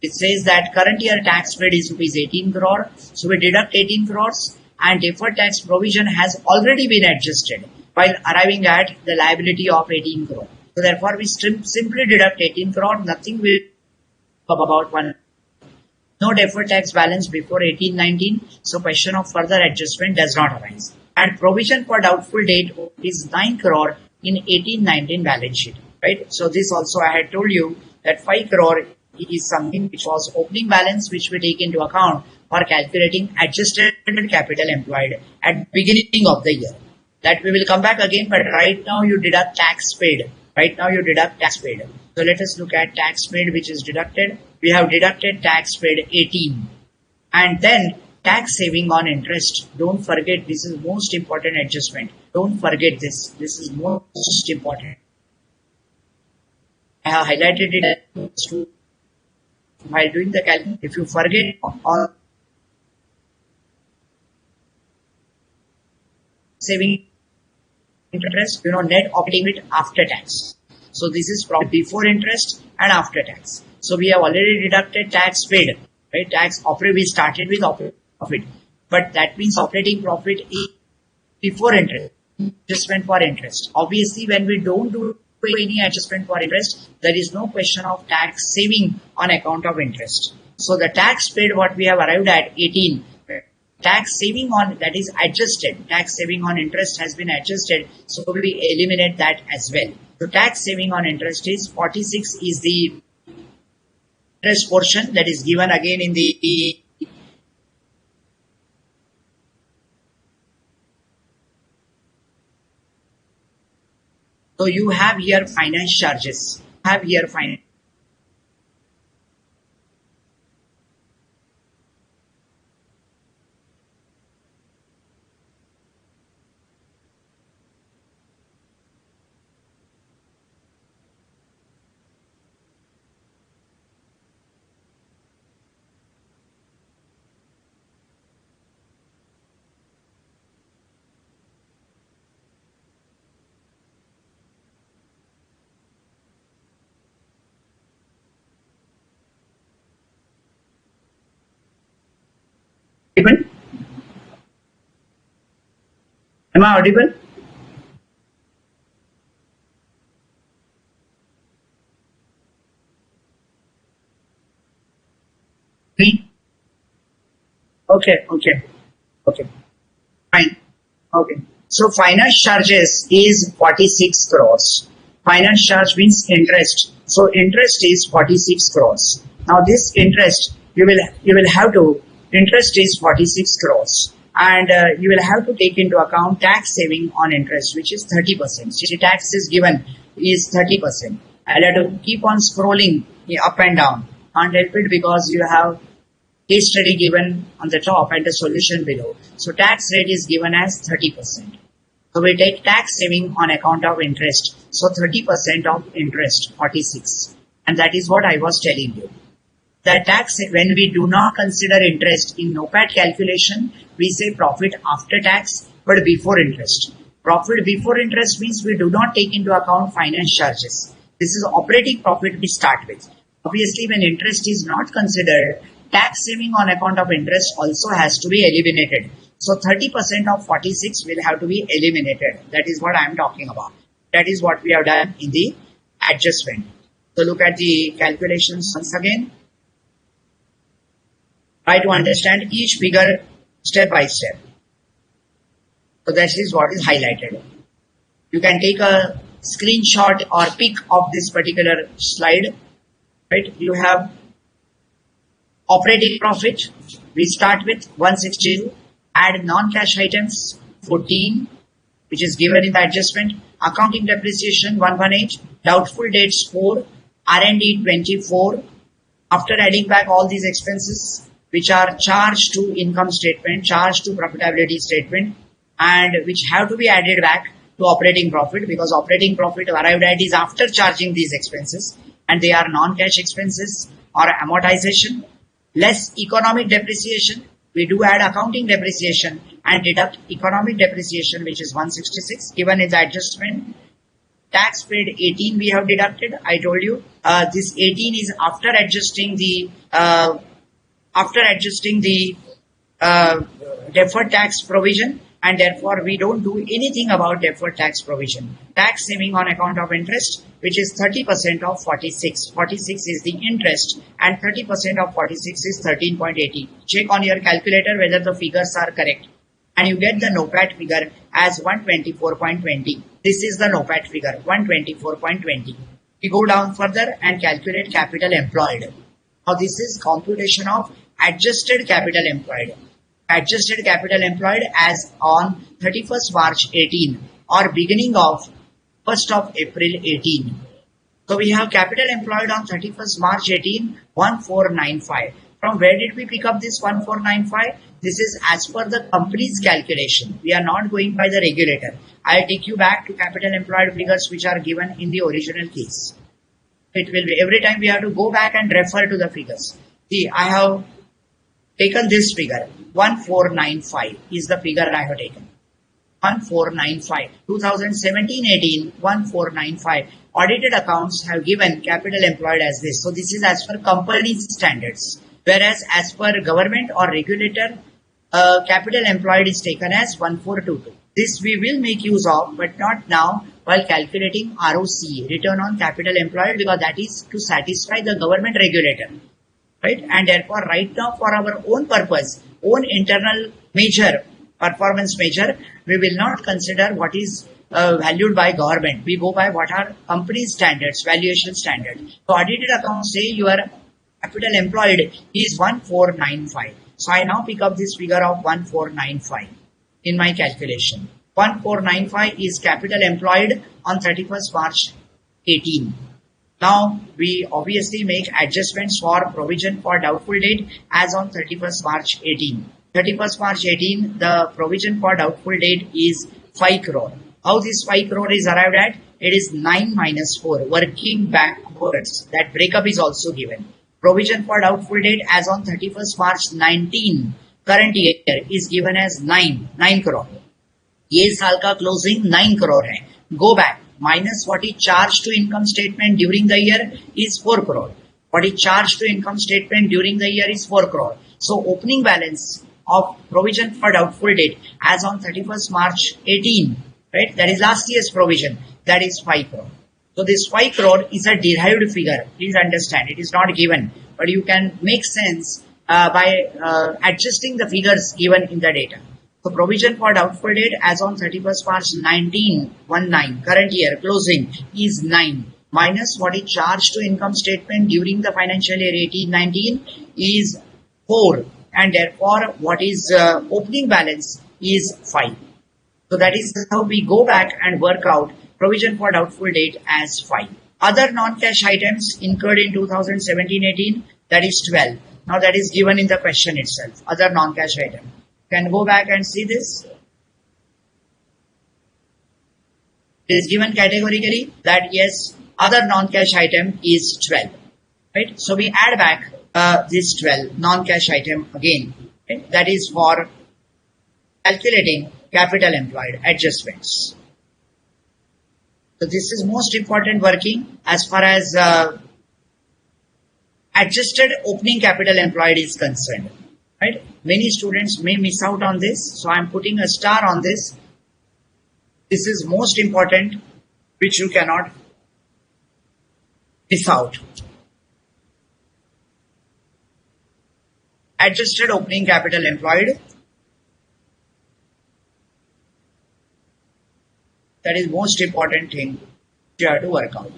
It says that current year tax paid is rupees 18 crore. So we deduct 18 crores and deferred tax provision has already been adjusted while arriving at the liability of 18 crore. So therefore we simply deduct 18 crore. Nothing will about one. No deferred tax balance before 1819, so question of further adjustment does not arise. And provision for doubtful debt is 9 crore in 1819 balance sheet, right? So this also I had told you that 5 crore is something which was opening balance which we take into account for calculating adjusted capital employed at beginning of the year. That we will come back again, but right now you deduct tax paid. Right now you deduct tax paid. So let us look at tax paid which is deducted. We have deducted tax paid 18 and then tax saving on interest. Don't forget, this is most important adjustment. Don't forget this. This is most important. I have highlighted it while doing the calculation. If you forget all saving interest, net operating it after tax. So this is from before interest and after tax. So we have already deducted tax paid, right? Tax operating, we started with operating profit, but that means operating profit is before interest, adjustment for interest. Obviously, when we don't do any adjustment for interest, there is no question of tax saving on account of interest. So the tax paid, what we have arrived at 18, tax saving on, that is adjusted, tax saving on interest has been adjusted, so we eliminate that as well. So tax saving on interest is 46 is the interest portion that is given again in the so you have here finance charges, have here finance. Am I audible? Okay. Fine. Okay. So finance charges is 46 crores. Finance charge means interest. So interest is 46 crores. Now this interest, you will have to, interest is 46 crores. And you will have to take into account tax saving on interest, which is 30%. The tax is given is 30%. I'll have to keep on scrolling up and down. Can't help it because you have case study given on the top and the solution below. So tax rate is given as 30%. So we take tax saving on account of interest. So 30% of interest, 46. And that is what I was telling you. The tax, when we do not consider interest in NOPAT calculation, we say profit after tax, but before interest. Profit before interest means we do not take into account finance charges. This is operating profit we start with. Obviously, when interest is not considered, tax saving on account of interest also has to be eliminated. So 30% of 46 will have to be eliminated. That is what I am talking about. That is what we have done in the adjustment. So look at the calculations once again. Try to understand each figure step by step. So that is what is highlighted. You can take a screenshot or pic of this particular slide. Right? You have operating profit. We start with 162. Add non-cash items 14, which is given in the adjustment. Accounting depreciation 118. Doubtful debts 4. R&D 24. After adding back all these expenses, which are charged to income statement, charged to profitability statement, and which have to be added back to operating profit, because operating profit arrived at is after charging these expenses, and they are non-cash expenses or amortization, less economic depreciation. We do add accounting depreciation and deduct economic depreciation, which is 166, given in the adjustment. Tax paid 18 we have deducted. I told you this 18 is after adjusting the deferred tax provision, and therefore we don't do anything about deferred tax provision. Tax saving on account of interest, which is 30% of 46. 46 is the interest and 30% of 46 is 13.80. Check on your calculator whether the figures are correct, and you get the NOPAT figure as 124.20. This is the NOPAT figure, 124.20. We go down further and calculate capital employed. Now this is computation of adjusted capital employed. Adjusted capital employed as on 31st March 18 or beginning of 1st of April 18. So we have capital employed on 31st March 18, 1495. From where did we pick up this 1495? this is as per the company's calculation. We are not going by the regulator. I'll take you back to capital employed figures which are given in the original case. It will be every time we have to go back and refer to the figures. See, I have taken this figure. 1495 is the figure I have taken. 1495. 2017-18, 1495. Audited accounts have given capital employed as this. So this is as per company's standards. Whereas as per government or regulator, capital employed is taken as 1422. This we will make use of, but not now while calculating ROC, return on capital employed, because that is to satisfy the government regulator. Right? And therefore, right now for our own purpose, own internal measure, performance measure, we will not consider what is valued by government. We go by what are company standards, valuation standards. So audited accounts say your capital employed is 1495. So I now pick up this figure of 1495 in my calculation. 1495 is capital employed on 31st March 18. Now we obviously make adjustments for provision for doubtful debt as on 31st March 18. 31st March 18, the provision for doubtful debt is 5 crore. How this 5 crore is arrived at? It is 9 minus 4, working backwards. That breakup is also given. Provision for doubtful debt as on 31st March 19, current year, is given as 9 crore. ये साल का closing 9 crore है. Go back. Minus what is charged to income statement during the year is 4 crore. What is charged to income statement during the year is 4 crore. So opening balance of provision for doubtful debt as on 31st March 18, right? That is last year's provision. That is 5 crore. So this 5 crore is a derived figure. Please understand, it is not given, but you can make sense by adjusting the figures given in the data. So provision for doubtful debt as on 31st March 19, current year closing is 9, minus what is charged to income statement during the financial year 18-19 is 4, and therefore what is opening balance is 5. So that is how we go back and work out provision for doubtful debt as 5. Other non-cash items incurred in 2017-18, that is 12. Now that is given in the question itself, other non-cash item. Can go back and see this. It is given categorically that yes, other non-cash item is 12. Right? So we add back this 12 non-cash item again. Right? That is for calculating capital employed adjustments. So this is most important working as far as adjusted opening capital employed is concerned. Right? Many students may miss out on this, so I am putting a star on this. This is most important, which you cannot miss out. Adjusted opening capital employed. That is most important thing you have to work out.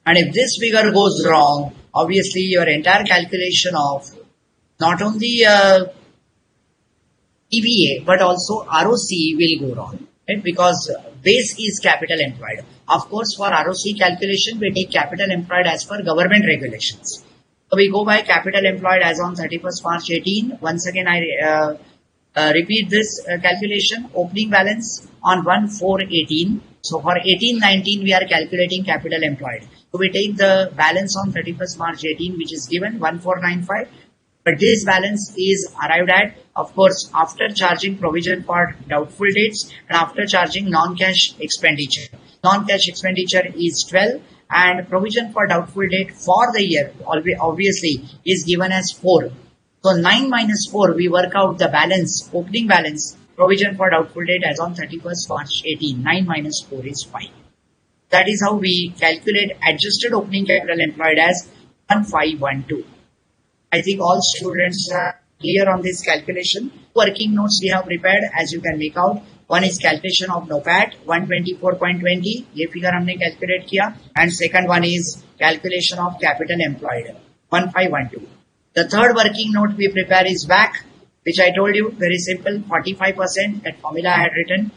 And if this figure goes wrong, obviously your entire calculation of not only EVA but also ROC will go wrong, right? Because base is capital employed. Of course, for ROC calculation, we take capital employed as per government regulations. So we go by capital employed as on 31st March 18. Once again, I repeat this calculation. Opening balance on 1/4/18. So for 18-19, we are calculating capital employed. So we take the balance on 31st March 18, which is given 1495. But this balance is arrived at, of course, after charging provision for doubtful debts and after charging non-cash expenditure. Non-cash expenditure is 12 and provision for doubtful debt for the year obviously is given as 4. So 9 minus 4, we work out the balance, opening balance, provision for doubtful debt as on 31st March 18. 9 minus 4 is 5. That is how we calculate adjusted opening capital employed as 1512. I think all students are clear on this calculation. Working notes we have prepared, as you can make out. One is calculation of NOPAT 124.20. ये figure हमने calculate किया. And second one is calculation of capital employed 1512. The third working note we prepare is WACC, which I told you, very simple, 45%, that formula I had written.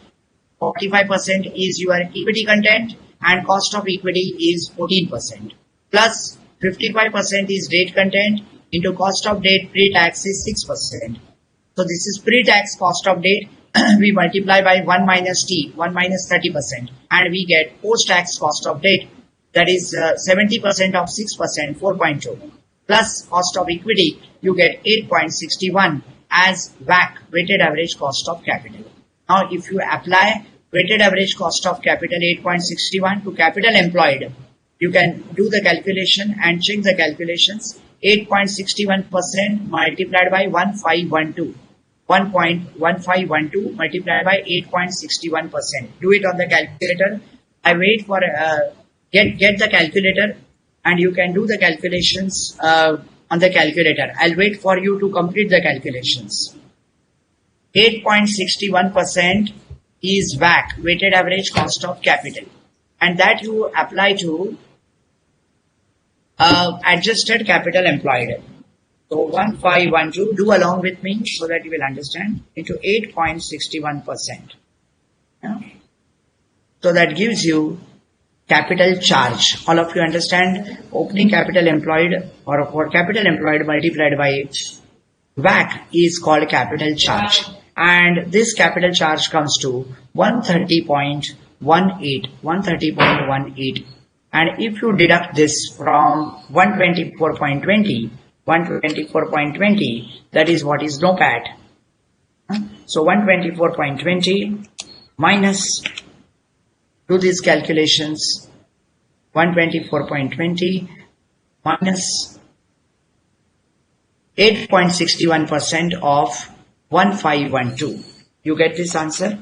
45% is your equity content and cost of equity is 14%. Plus 55% is debt content, into cost of debt pre-tax is 6%. So this is pre-tax cost of debt. We multiply by 1 minus T, 1 minus 30%, and we get post-tax cost of debt, that is 70% of 6%, 4.2, plus cost of equity, you get 8.61 as WACC, weighted average cost of capital. Now, if you apply weighted average cost of capital 8.61 to capital employed, you can do the calculation and check the calculations. 8.61% multiplied by 1512. 1.1512 multiplied by 8.61%. Do it on the calculator. I wait for get the calculator, and you can do the calculations on the calculator. I'll wait for you to complete the calculations. 8.61% is WACC, weighted average cost of capital, and that you apply to adjusted capital employed. So 1512, do along with me so that you will understand, into 8.61%. Yeah. So that gives you capital charge. All of you understand, opening capital employed or capital employed multiplied by WACC is called capital charge. And this capital charge comes to 130.18. And if you deduct this from 124.20, that is what is NOPAT. So 124.20 minus, do these calculations, 124.20 minus 8.61% of 1512. You get this answer?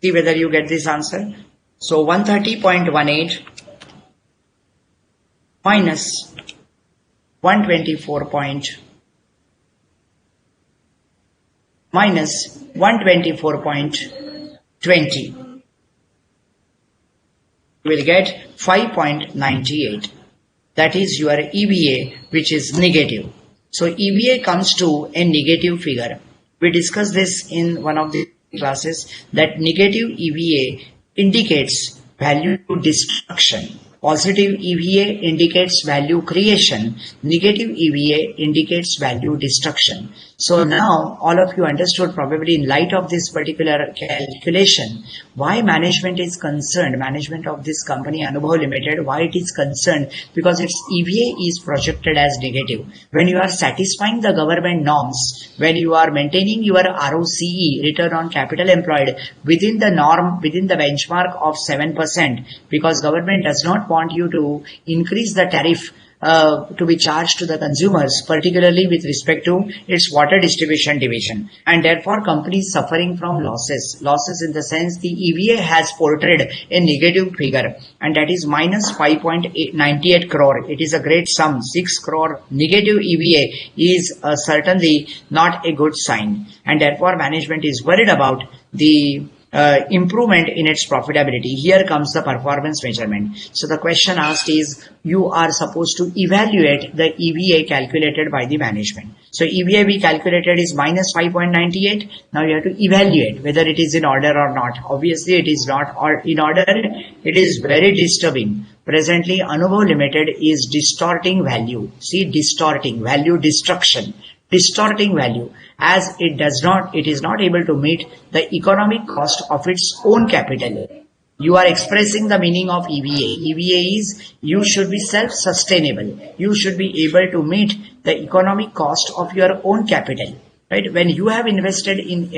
See whether you get this answer. So 130.18 minus 124.20 you will get 5.98. That is your EVA, which is negative. So EVA comes to a negative figure. We discussed this in one of the classes, that negative EVA indicates value destruction. Positive EVA indicates value creation. Negative EVA indicates value destruction. So now all of you understood, probably in light of this particular calculation, why management is concerned, management of this company Anubhav Ltd, why it is concerned, because its EVA is projected as negative. When you are satisfying the government norms, when you are maintaining your ROCE, return on capital employed, within the norm, within the benchmark of 7%, because government does not want you to increase the tariff to be charged to the consumers, particularly with respect to its water distribution division, and therefore companies suffering from losses in the sense the EVA has portrayed a negative figure, and that is minus 5.98 crore. It is a great sum. 6 crore negative EVA is certainly not a good sign, and therefore management is worried about the improvement in its profitability. Here comes the performance measurement. So the question asked is, you are supposed to evaluate the EVA calculated by the management. So EVA we calculated is minus 5.98. Now you have to evaluate whether it is in order or not. Obviously it is not in order. It is very disturbing. Presently Anubhav Ltd is distorting value. See, distorting value destruction. Distorting value, as it is not able to meet the economic cost of its own capital. You are expressing the meaning of EVA. EVA is, you should be self-sustainable. You should be able to meet the economic cost of your own capital. Right? When you have invested in,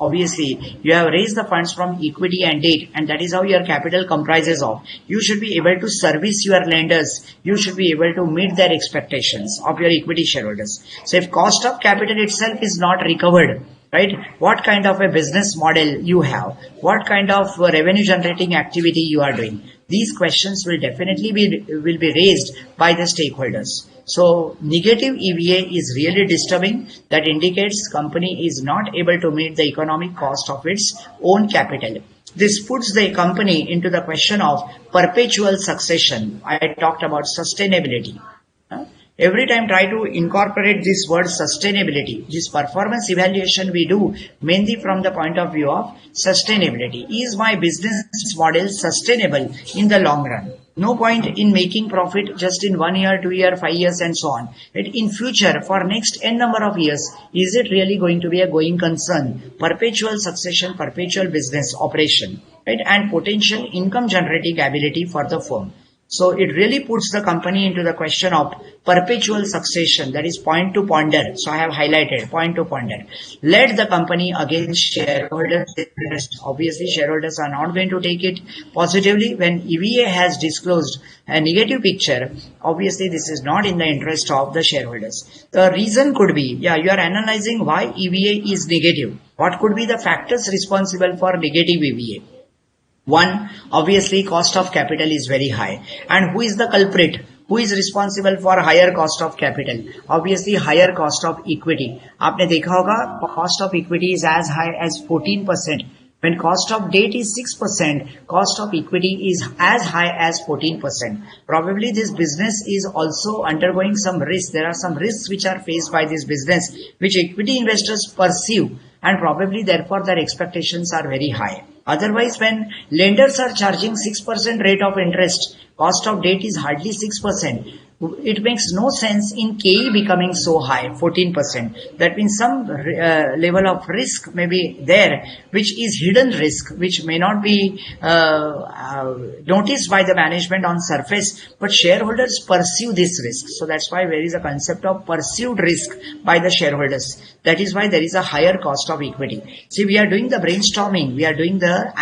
obviously, you have raised the funds from equity and debt, and that is how your capital comprises of. You should be able to service your lenders. You should be able to meet their expectations of your equity shareholders. So if cost of capital itself is not recovered, right, what kind of a business model you have, what kind of revenue generating activity you are doing, these questions will definitely be raised by the stakeholders. So negative EVA is really disturbing. That indicates company is not able to meet the economic cost of its own capital. This puts the company into the question of perpetual succession. I talked about sustainability. Every time try to incorporate this word sustainability. This performance evaluation we do mainly from the point of view of sustainability. Is my business model sustainable in the long run? No point in making profit just in 1 year, 2 year, 5 years and so on. In future, for next n number of years, is it really going to be a going concern? Perpetual succession, perpetual business operation, right? And potential income generating ability for the firm. So it really puts the company into the question of perpetual succession. That is point to ponder. So I have highlighted point to ponder. Let the company against shareholders' interest. Obviously, shareholders are not going to take it positively when EVA has disclosed a negative picture. Obviously, this is not in the interest of the shareholders. The reason could be, you are analyzing why EVA is negative. What could be the factors responsible for negative EVA? One, obviously cost of capital is very high. And who is the culprit? Who is responsible for higher cost of capital? Obviously higher cost of equity. आपने देखा होगा cost of equity is as high as 14%. When cost of debt is 6%, cost of equity is as high as 14%. Probably this business is also undergoing some risks. There are some risks which are faced by this business, which equity investors perceive, and probably therefore their expectations are very high. Otherwise, when lenders are charging 6% rate of interest, cost of debt is hardly 6%. It makes no sense in KE becoming so high, 14%. That means some level of risk may be there, which is hidden risk, which may not be noticed by the management on surface, but shareholders pursue this risk. So that's why there is a concept of perceived risk by the shareholders. That is why there is a higher cost of equity. See, we are doing the brainstorming, we are doing the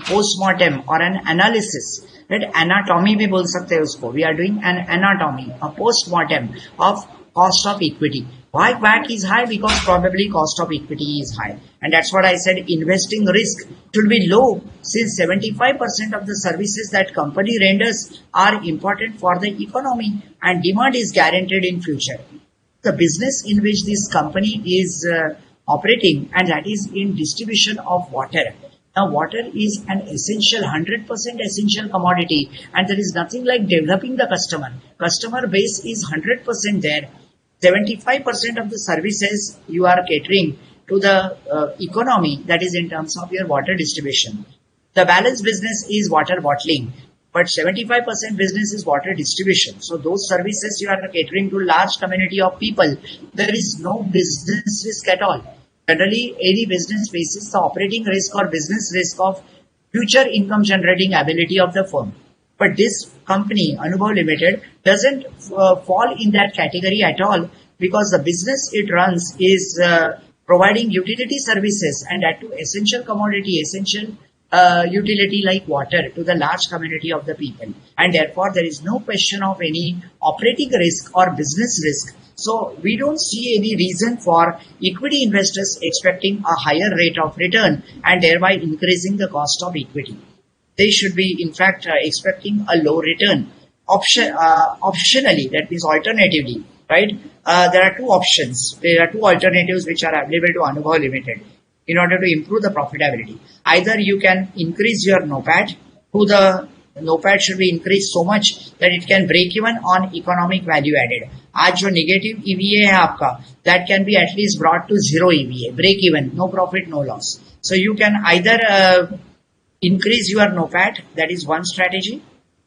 post-mortem or an analysis. Right? Anatomy भी बोल सकते हैं उसको. We are doing an anatomy, a post-mortem of cost of equity. Why WACC is high? Because probably cost of equity is high. And that's what I said, investing risk should be low, since 75% of the services that company renders are important for the economy and demand is guaranteed in future. The business in which this company is operating, and that is in distribution of water. Now, water is an essential, 100% essential commodity, and there is nothing like developing the customer. Customer base is 100% there. 75% of the services you are catering to the economy, that is in terms of your water distribution. The balance business is water bottling, but 75% business is water distribution. So those services you are catering to large community of people, there is no business risk at all. Generally, any business faces the operating risk or business risk of future income generating ability of the firm. But this company, Anubhav Ltd, doesn't fall in that category at all, because the business it runs is providing utility services, and that to essential commodity, essential utility like water to the large community of the people. And therefore, there is no question of any operating risk or business risk. So we don't see any reason for equity investors expecting a higher rate of return and thereby increasing the cost of equity. They should be, in fact, expecting a low return. Optionally, that means alternatively, right? There are two options. There are two alternatives which are available to Anubhav Ltd in order to improve the profitability. Either you can increase your NOPAT to the NOPAT should be increased so much that it can break even on economic value added. आज जो negative EVA है आपका, that can be at least brought to zero EVA, break even, no profit, no loss. So you can either increase your NOPAT, that is one strategy.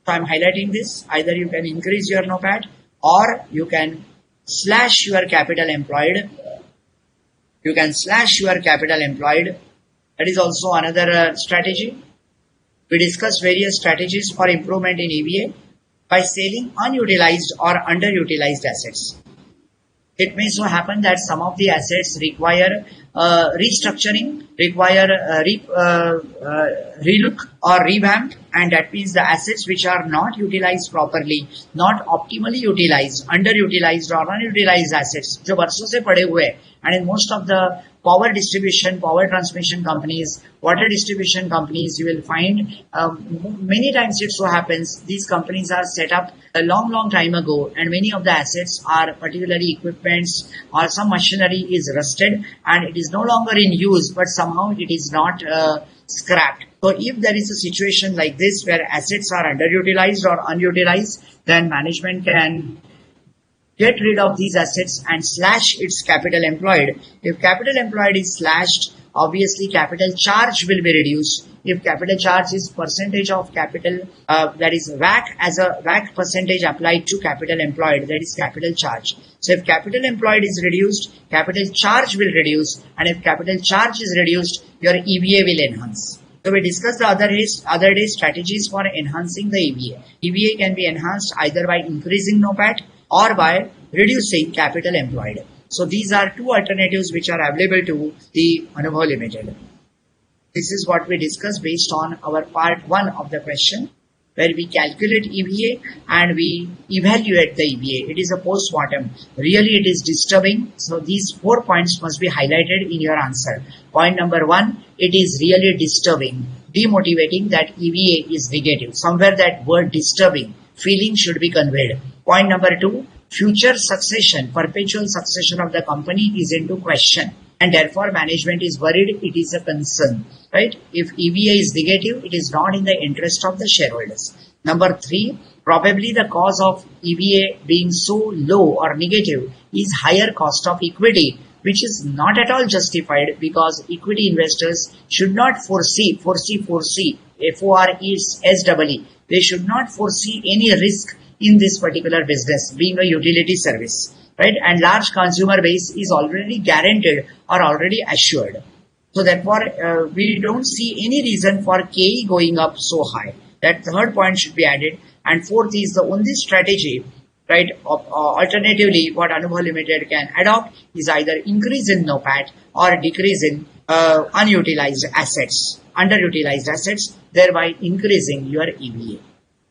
So I'm highlighting this. Either you can increase your NOPAT or you can slash your capital employed. You can slash your capital employed. That is also another strategy. We discussed various strategies for improvement in EVA by selling unutilized or underutilized assets. It may so happen that some of the assets require restructuring, require relook or revamp, and that means the assets which are not utilized properly, not optimally utilized, underutilized or unutilized assets, जो वर्षों से पड़े हुए, and in most of the power distribution, power transmission companies, water distribution companies, you will find many times it so happens these companies are set up a long time ago, and many of the assets are, particularly equipments or some machinery is rusted and it is no longer in use, but somehow it is not scrapped. So if there is a situation like this where assets are underutilized or unutilized, then management can get rid of these assets and slash its capital employed. If capital employed is slashed, obviously capital charge will be reduced. if capital charge is percentage of capital, that is WACC as a WACC percentage applied to capital employed, that is capital charge. So if capital employed is reduced, capital charge will reduce, and if capital charge is reduced, your EVA will enhance. So we discussed the other day strategies for enhancing the EVA. EVA can be enhanced either by increasing NOPAT or by reducing capital employed. So these are two alternatives which are available to the Anubhav Ltd. This is what we discussed based on our part 1 of the question, where we calculate EVA and we evaluate the EVA. It is a post-mortem. Really it is disturbing. So these 4 points must be highlighted in your answer. Point number 1, it is really disturbing, demotivating that EVA is negative. Somewhere that word disturbing, feeling should be conveyed. Point number 2, future succession, perpetual succession of the company is into question, and therefore management is worried, it is a concern, right? If EVA is negative, it is not in the interest of the shareholders. Number 3, probably the cause of EVA being so low or negative is higher cost of equity, which is not at all justified, because equity investors should not foresee, F-O-R-E-S-E-E, they should not foresee any risk in this particular business, being a utility service, right? And large consumer base is already guaranteed or already assured. So therefore, we don't see any reason for KE going up so high. That third point should be added. And fourth is the only strategy, right? Alternatively, what Anubhav Ltd can adopt is either increase in NOPAT or decrease in underutilized assets, thereby increasing your EVA.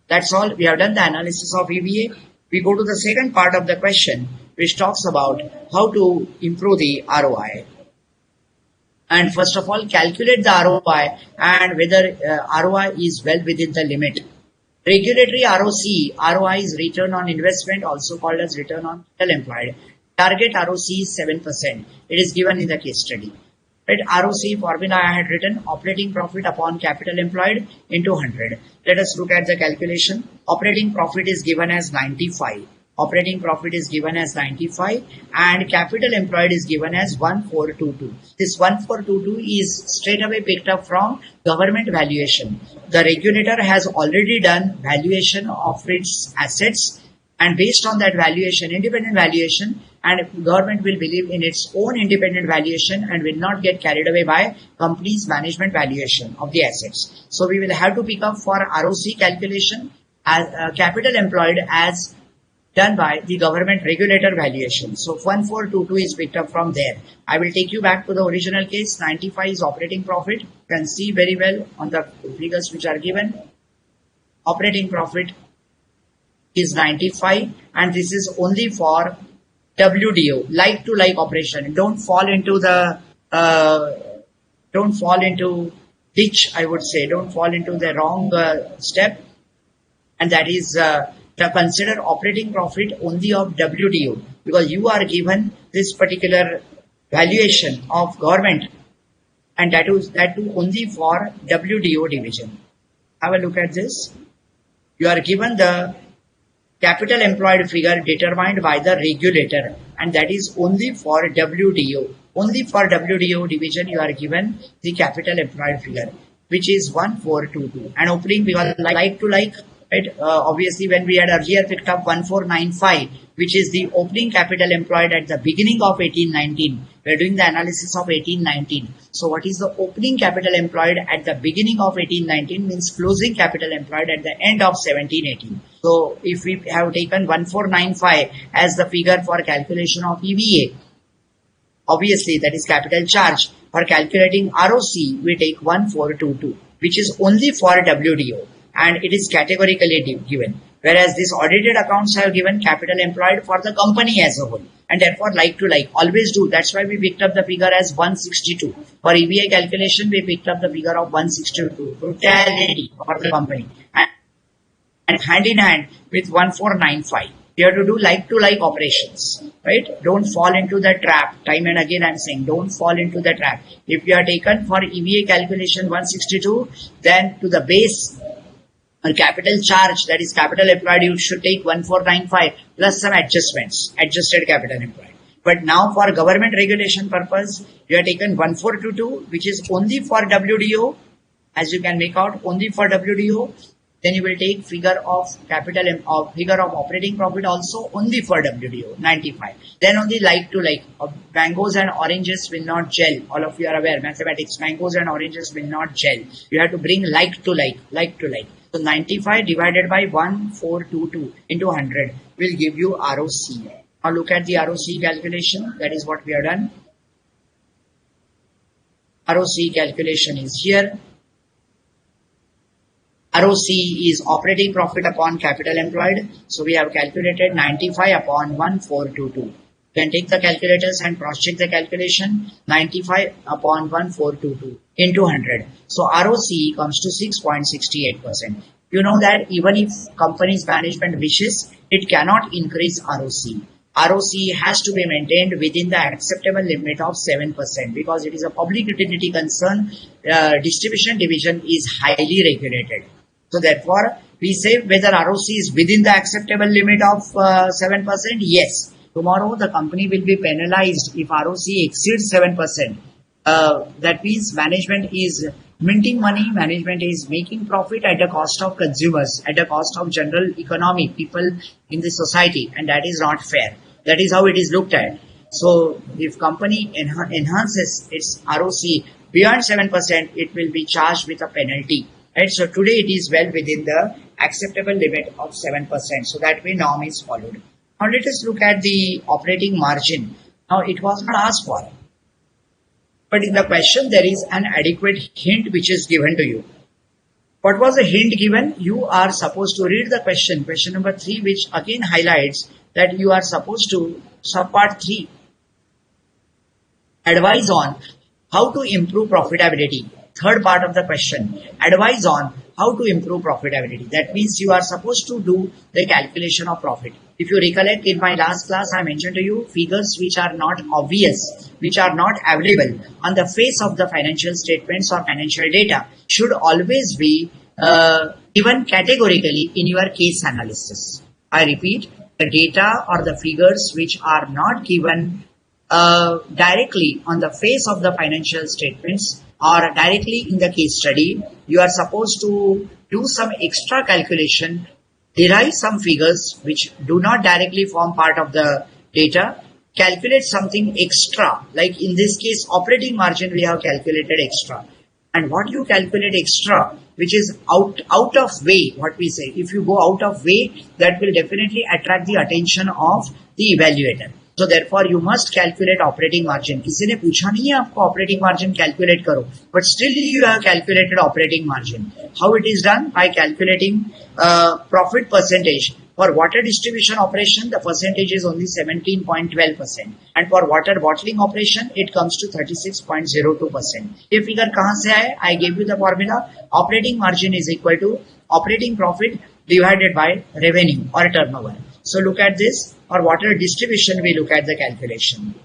That's all. We have done the analysis of EVA. We go to the second part of the question, which talks about how to improve the ROI. And first of all, calculate the ROI and whether ROI is well within the limit. Regulatory ROC, ROI is return on investment, also called as return on capital employed. Target ROC is 7%. It is given in the case study. Right, ROC formula I had written, operating profit upon capital employed into 100. Let us look at the calculation. Operating profit is given as 95. Operating profit is given as 95 and capital employed is given as 1422. This 1422 is straight away picked up from government valuation. The regulator has already done valuation of its assets, and based on that valuation, independent valuation, and government will believe in its own independent valuation and will not get carried away by company's management valuation of the assets. So we will have to pick up for ROC calculation as capital employed as done by the government regulator valuation. So 1422 is picked up from there. I will take you back to the original case. 95 is operating profit. You can see very well on the figures which are given. Operating profit is 95 and this is only for WDO, like to like operation. Don't fall into ditch, I would say. Don't fall into the wrong step, and that is to consider operating profit only of WDO, because you are given this particular valuation of government, and that too only for WDO division. Have a look at this. You are given the capital employed figure determined by the regulator, and that is only for WDO. Only for WDO division you are given the capital employed figure, which is 1422. And opening, because like to like, right? Obviously when we had earlier picked up 1495, which is the opening capital employed at the beginning of 1819. We are doing the analysis of 1819. So what is the opening capital employed at the beginning of 1819 means closing capital employed at the end of 1718. So if we have taken 1495 as the figure for calculation of EVA, obviously that is capital charge. For calculating ROC, we take 1422, which is only for WDO, and it is categorically given. Whereas these audited accounts have given capital employed for the company as a whole, and therefore like to like, always do. That's why we picked up the figure as 162. For EVA calculation, we picked up the figure of 162, totality for the company, and hand in hand with 1495. You have to do like to like operations, right? Don't fall into the trap. Time and again I'm saying, don't fall into the trap. If you are taken for EVA calculation 162, then to the base capital charge, that is capital employed, you should take 1495 plus some adjustments, adjusted capital employed. But now for government regulation purpose, you have taken 1422, which is only for WDO, as you can make out only for WDO. Then you will take figure of capital or figure of operating profit also only for WDO 95. Then only like to like. Mangoes and oranges will not gel. All of you are aware, mathematics, mangoes and oranges will not gel. You have to bring like to like, like to like. So 95 divided by 1422 into 100 will give you ROC. Now look at the ROC calculation. That is what we have done. ROC calculation is here. ROC is operating profit upon capital employed. So we have calculated 95 upon 1422. You can take the calculators and cross-check the calculation. 95 upon 1422 into 100. So ROC comes to 6.68%. You know that even if company's management wishes, it cannot increase ROC. ROC has to be maintained within the acceptable limit of 7% because it is a public utility concern. Distribution division is highly regulated. So therefore, we say whether ROC is within the acceptable limit of 7%. Yes. Tomorrow the company will be penalized if ROC exceeds 7%. That means management is minting money, management is making profit at the cost of consumers, at the cost of general economy, people in the society, and that is not fair. That is how it is looked at. So if company enhances its ROC beyond 7%, it will be charged with a penalty. Right? So today it is well within the acceptable limit of 7%. So that way norm is followed. Now let us look at the operating margin. Now it was not asked for, but in the question there is an adequate hint which is given to you. What was the hint given? You are supposed to read the question number 3, which again highlights that you are supposed to, subpart 3, advise on how to improve profitability. Third part of the question, advise on how to improve profitability. That means you are supposed to do the calculation of profit. If you recollect, in my last class, I mentioned to you figures which are not obvious, which are not available on the face of the financial statements or financial data should always be given categorically in your case analysis. I repeat, the data or the figures which are not given directly on the face of the financial statements or directly in the case study, you are supposed to do some extra calculation, derive some figures which do not directly form part of the data, calculate something extra, like in this case operating margin we have calculated extra. And what you calculate extra, which is out of way, what we say, if you go out of way, that will definitely attract the attention of the evaluator. So therefore you must calculate operating margin. किसी ने पूछा नहीं है आपको operating margin calculate करो, but still you have calculated operating margin. How it is done? By calculating profit percentage. For water distribution operation, the percentage is only 17.12%, and for water bottling operation, it comes to 36.02%. ये figure कहाँ से आए? I gave you the formula. Operating margin is equal to operating profit divided by revenue or turnover. So look at this. For water distribution, we look at the calculation.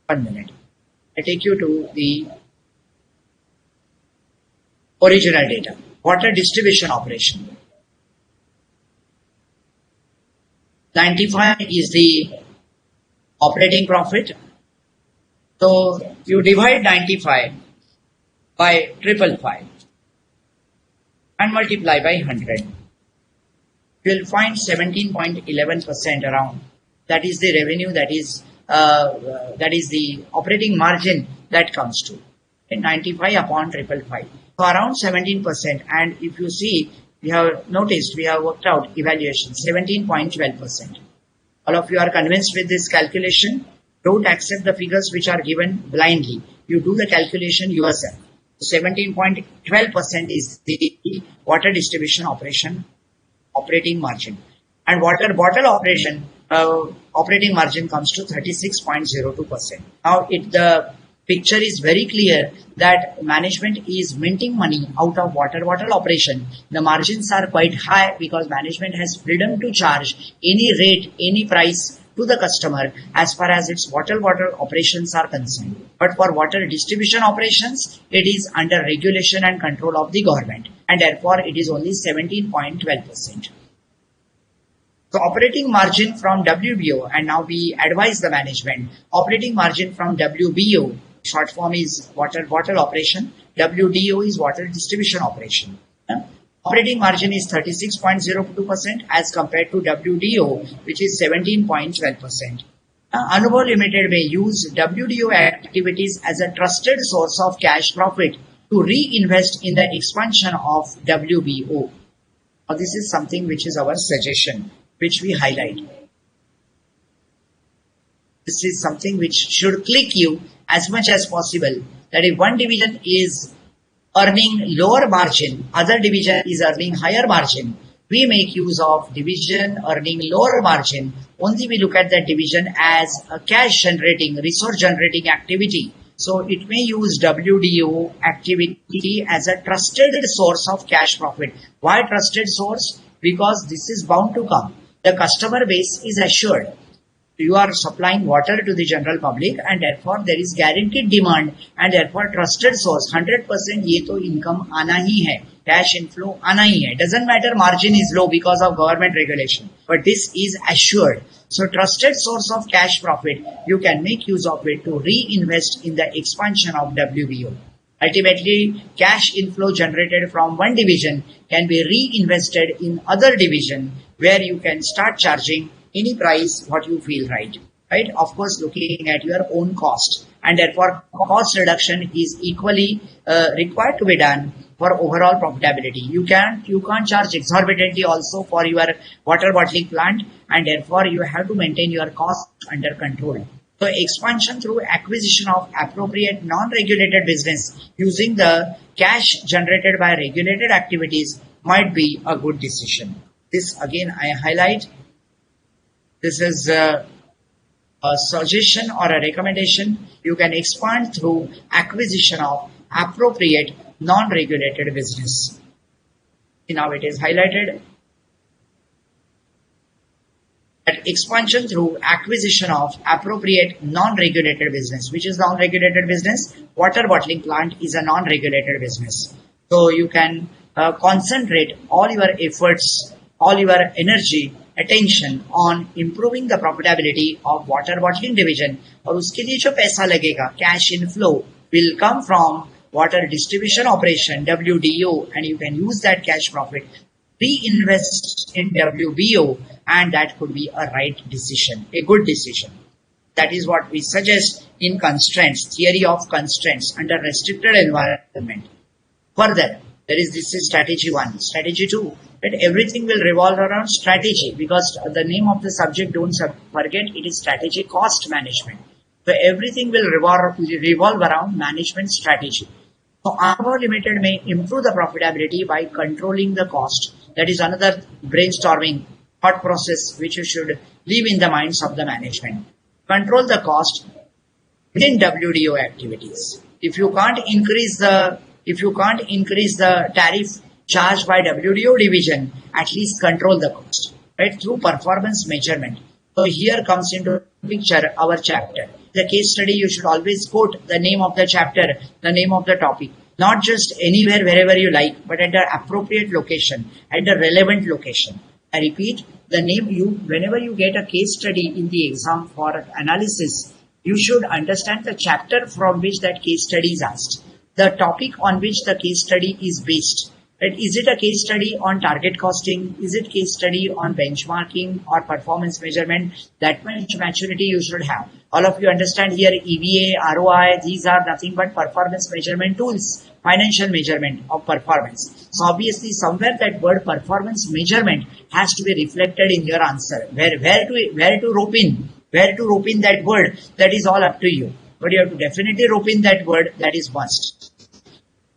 1 minute. I take you to the original data. Water distribution operation. 95 is the operating profit. So you divide 95 by 555 and multiply by 100. You will find 17.11% around. That is the revenue, that is the operating margin that comes to 95 upon 555. So around 17%. And if you see, we have noticed, we have worked out evaluation 17.12%. All of you are convinced with this calculation. Don't accept the figures which are given blindly. You do the calculation yourself. 17.12% is the water distribution operation operating margin, and water bottle operation operating margin comes to 36.02%. Now the picture is very clear that management is minting money out of water bottle operation. The margins are quite high because management has freedom to charge any rate, any price to the customer as far as its water bottle operations are concerned. But for water distribution operations, it is under regulation and control of the government, and therefore it is only 17.12%. So operating margin from WBO, and now we advise the management, operating margin from WBO short form is water bottle operation. WDO is water distribution operation. Operating margin is 36.02% as compared to WDO, which is 17.12%. Anubhav Ltd may use WDO activities as a trusted source of cash profit to reinvest in the expansion of WBO. Now, this is something which is our suggestion, which we highlight. This is something which should click you as much as possible, that if one division is earning lower margin, other division is earning higher margin, we make use of division earning lower margin. Only we look at that division as a cash generating, resource generating activity. So it may use WDO activity as a trusted source of cash profit. Why trusted source? Because this is bound to come. The customer base is assured. You are supplying water to the general public and therefore there is guaranteed demand and therefore trusted source 100% ये तो income आना ही है, cash inflow आना ही है. Doesn't matter margin is low because of government regulation, but this is assured. So trusted source of cash profit, you can make use of it to reinvest in the expansion of WBO. Ultimately, cash inflow generated from one division can be reinvested in other division where you can start charging any price what you feel right. Of course, looking at your own cost, and therefore cost reduction is equally required to be done for overall profitability. You can't charge exorbitantly also for your water bottling plant, and therefore you have to maintain your cost under control. So expansion through acquisition of appropriate non-regulated business using the cash generated by regulated activities might be a good decision. This again I highlight. This is a suggestion or a recommendation. You can expand through acquisition of appropriate non-regulated business. Now it is highlighted that expansion through acquisition of appropriate non-regulated business. Which is non-regulated business? Water bottling plant is a non-regulated business. So you can concentrate all your efforts, all your energy, attention on improving the profitability of water bottling division, और उसके लिए जो पैसा लगेगा, cash inflow will come from water distribution operation WDO, and you can use that cash profit, reinvest in WBO, and that could be a right decision, a good decision. That is what we suggest in constraints, theory of constraints under restricted environment. Further, this is strategy 1. Strategy 2, that everything will revolve around strategy, because the name of the subject, don't forget, it is strategy cost management. So everything will revolve around management strategy. So Anubhav Ltd may improve the profitability by controlling the cost. That is another brainstorming thought process which you should leave in the minds of the management. Control the cost within WDO activities. If you can't increase the tariff charged by WDO division, at least control the cost, right, through performance measurement. So here comes into picture our chapter. The case study, you should always quote the name of the chapter, the name of the topic, not just anywhere, wherever you like, but at the appropriate location, at the relevant location. I repeat, the name whenever you get a case study in the exam for analysis, you should understand the chapter from which that case study is asked, the topic on which the case study is based. Right? Is it a case study on target costing? Is it case study on benchmarking or performance measurement? That much maturity you should have. All of you understand here EVA, ROI, these are nothing but performance measurement tools, financial measurement of performance. So obviously somewhere that word performance measurement has to be reflected in your answer. Where to rope in that word, that is all up to you. But you have to definitely rope in that word, that is must.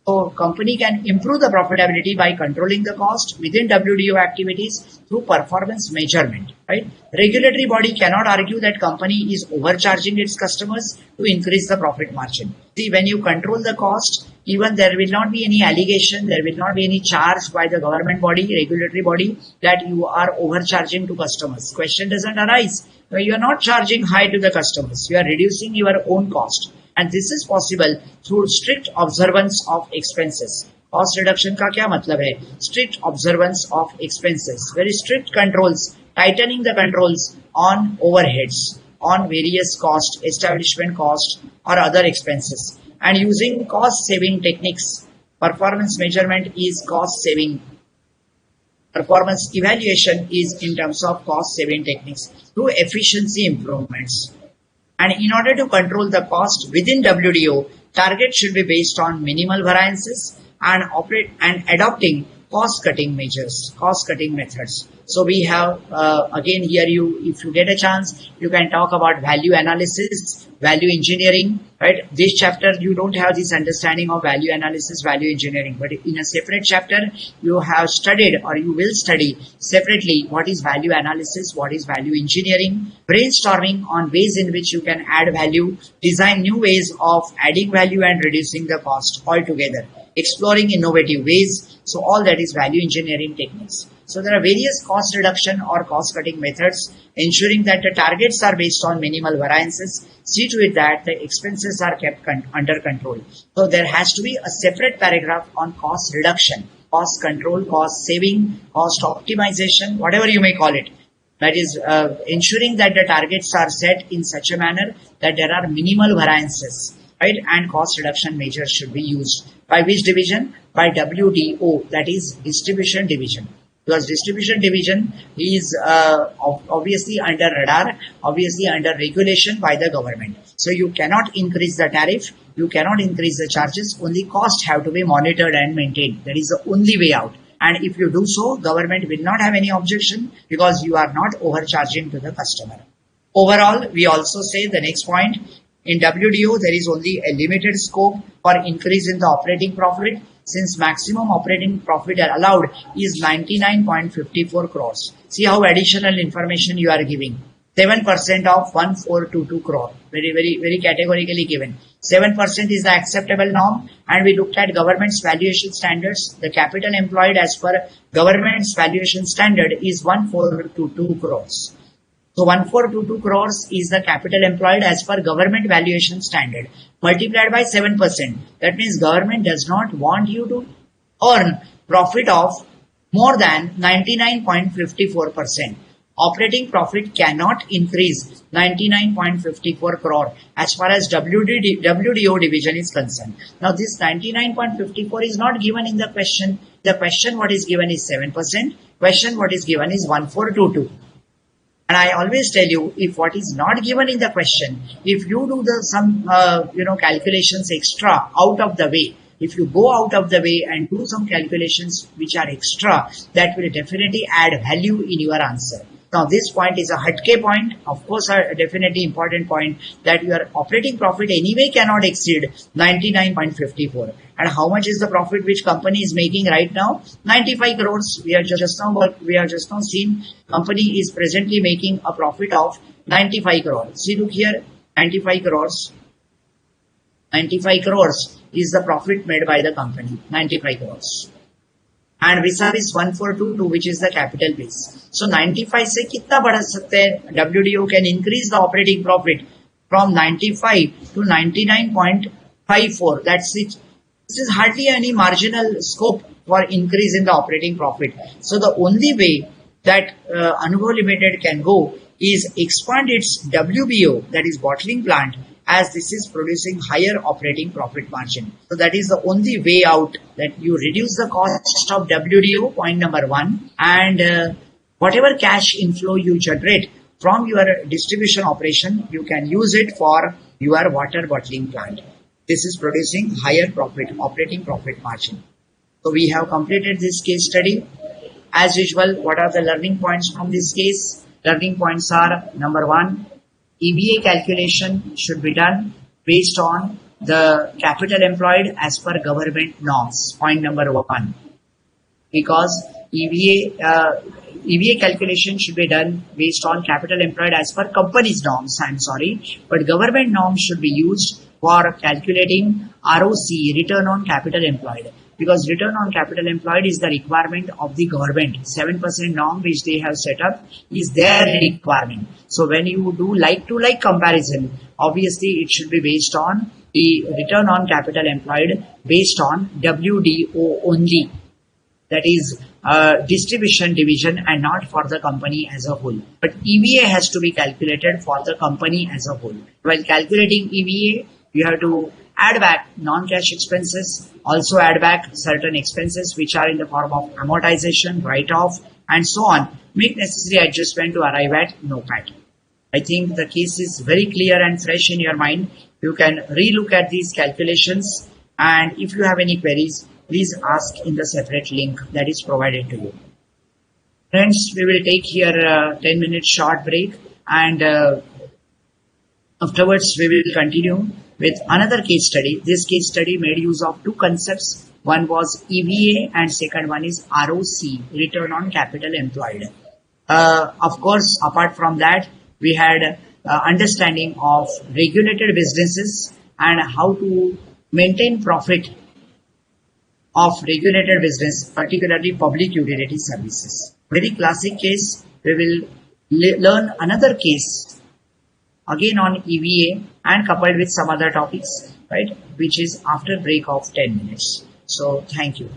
So company can improve the profitability by controlling the cost within WDO activities through performance measurement. Right? Regulatory body cannot argue that company is overcharging its customers to increase the profit margin. See, when you control the cost, even there will not be any allegation, there will not be any charge by the government body, regulatory body, that you are overcharging to customers. Question doesn't arise. You are not charging high to the customers. You are reducing your own cost. And this is possible through strict observance of expenses. Cost reduction का क्या मतलब है? Strict observance of expenses. Very strict controls, tightening the controls on overheads. on various cost, establishment cost or other expenses. And using cost saving techniques, performance measurement is cost saving. Performance evaluation is in terms of cost saving techniques through efficiency improvements. And in order to control the cost within WDO, target should be based on minimal variances and adopting cost cutting measures, cost cutting methods. So we have again here, if you get a chance, you can talk about value analysis, value engineering, right? This chapter you don't have this understanding of value analysis, value engineering, but in a separate chapter you have studied, or you will study separately, what is value analysis, what is value engineering, brainstorming on ways in which you can add value, design new ways of adding value and reducing the cost altogether, exploring innovative ways. So all that is value engineering techniques. So there are various cost reduction or cost cutting methods, ensuring that the targets are based on minimal variances. See to it that the expenses are kept under control. So there has to be a separate paragraph on cost reduction, cost control, cost saving, cost optimization, whatever you may call it. That is ensuring that the targets are set in such a manner that there are minimal variances, right? And cost reduction measures should be used. By which division? By WDO, that is distribution division. Because distribution division is obviously under radar, obviously under regulation by the government. So you cannot increase the tariff, you cannot increase the charges, only costs have to be monitored and maintained. That is the only way out. And if you do so, government will not have any objection because you are not overcharging to the customer. Overall, we also say the next point, in WDO there is only a limited scope for increase in the operating profit, since maximum operating profit allowed is 99.54 crores. See how additional information you are giving. 7% of 1422 crore. Very categorically given. 7% is the acceptable norm, and we looked at government's valuation standards. The capital employed as per government's valuation standard is 1422 crores. So 1422 crores is the capital employed as per government valuation standard, multiplied by 7%. That means government does not want you to earn profit of more than 99.54%. Operating profit cannot increase 99.54 crore as far as WDO division is concerned. Now this 99.54 is not given in the question. The question what is given is 7%. Question what is given is 1422. And I always tell you, if what is not given in the question, if you do some calculations extra out of the way, if you go out of the way and do some calculations which are extra, that will definitely add value in your answer. Now this point is a hatke point, of course a definitely important point, that your operating profit anyway cannot exceed 99.54. And how much is the profit which company is making right now? 95 crores. We are just now seen company is presently making a profit of 95 crores. See, look here, 95 crores. 95 crores is the profit made by the company. 95 crores. And vis-a-vis 1422, which is the capital base. So 95 से कितना बढ़ा सकते हैं? WDO can increase the operating profit from 95 to 99.54. That's it. This is hardly any marginal scope for increase in the operating profit. So the only way that Anubhav Ltd can go is expand its WBO, that is bottling plant, as this is producing higher operating profit margin. So that is the only way out, that you reduce the cost of WDO, point number one, and whatever cash inflow you generate from your distribution operation, you can use it for your water bottling plant. This is producing higher profit, operating profit margin. So we have completed this case study. As usual, what are the learning points from this case? Learning points are, number one, EVA calculation should be done based on the capital employed as per government norms. Point number one. Because EVA calculation should be done based on capital employed as per company's norms, but government norms should be used for calculating ROC, return on capital employed. Because return on capital employed is the requirement of the government. 7% norm which they have set up is their requirement. So when you do like-to-like comparison, obviously it should be based on the return on capital employed based on WDO only. that is distribution division and not for the company as a whole. But EVA has to be calculated for the company as a whole. While calculating EVA, you have to add back non-cash expenses, also add back certain expenses which are in the form of amortization, write-off, and so on. Make necessary adjustment to arrive at NOPAT. I think the case is very clear and fresh in your mind. You can relook at these calculations, and if you have any queries, please ask in the separate link that is provided to you. Friends, we will take here a 10-minute short break, and afterwards we will continue with another case study. This case study made use of two concepts. One was EVA and second one is ROC, return on capital employed. Of course, apart from that, we had understanding of regulated businesses and how to maintain profit of regulated business, particularly public utility services. Very classic case. We will learn another case again on EVA and coupled with some other topics, right, which is after break of 10 minutes. So thank you.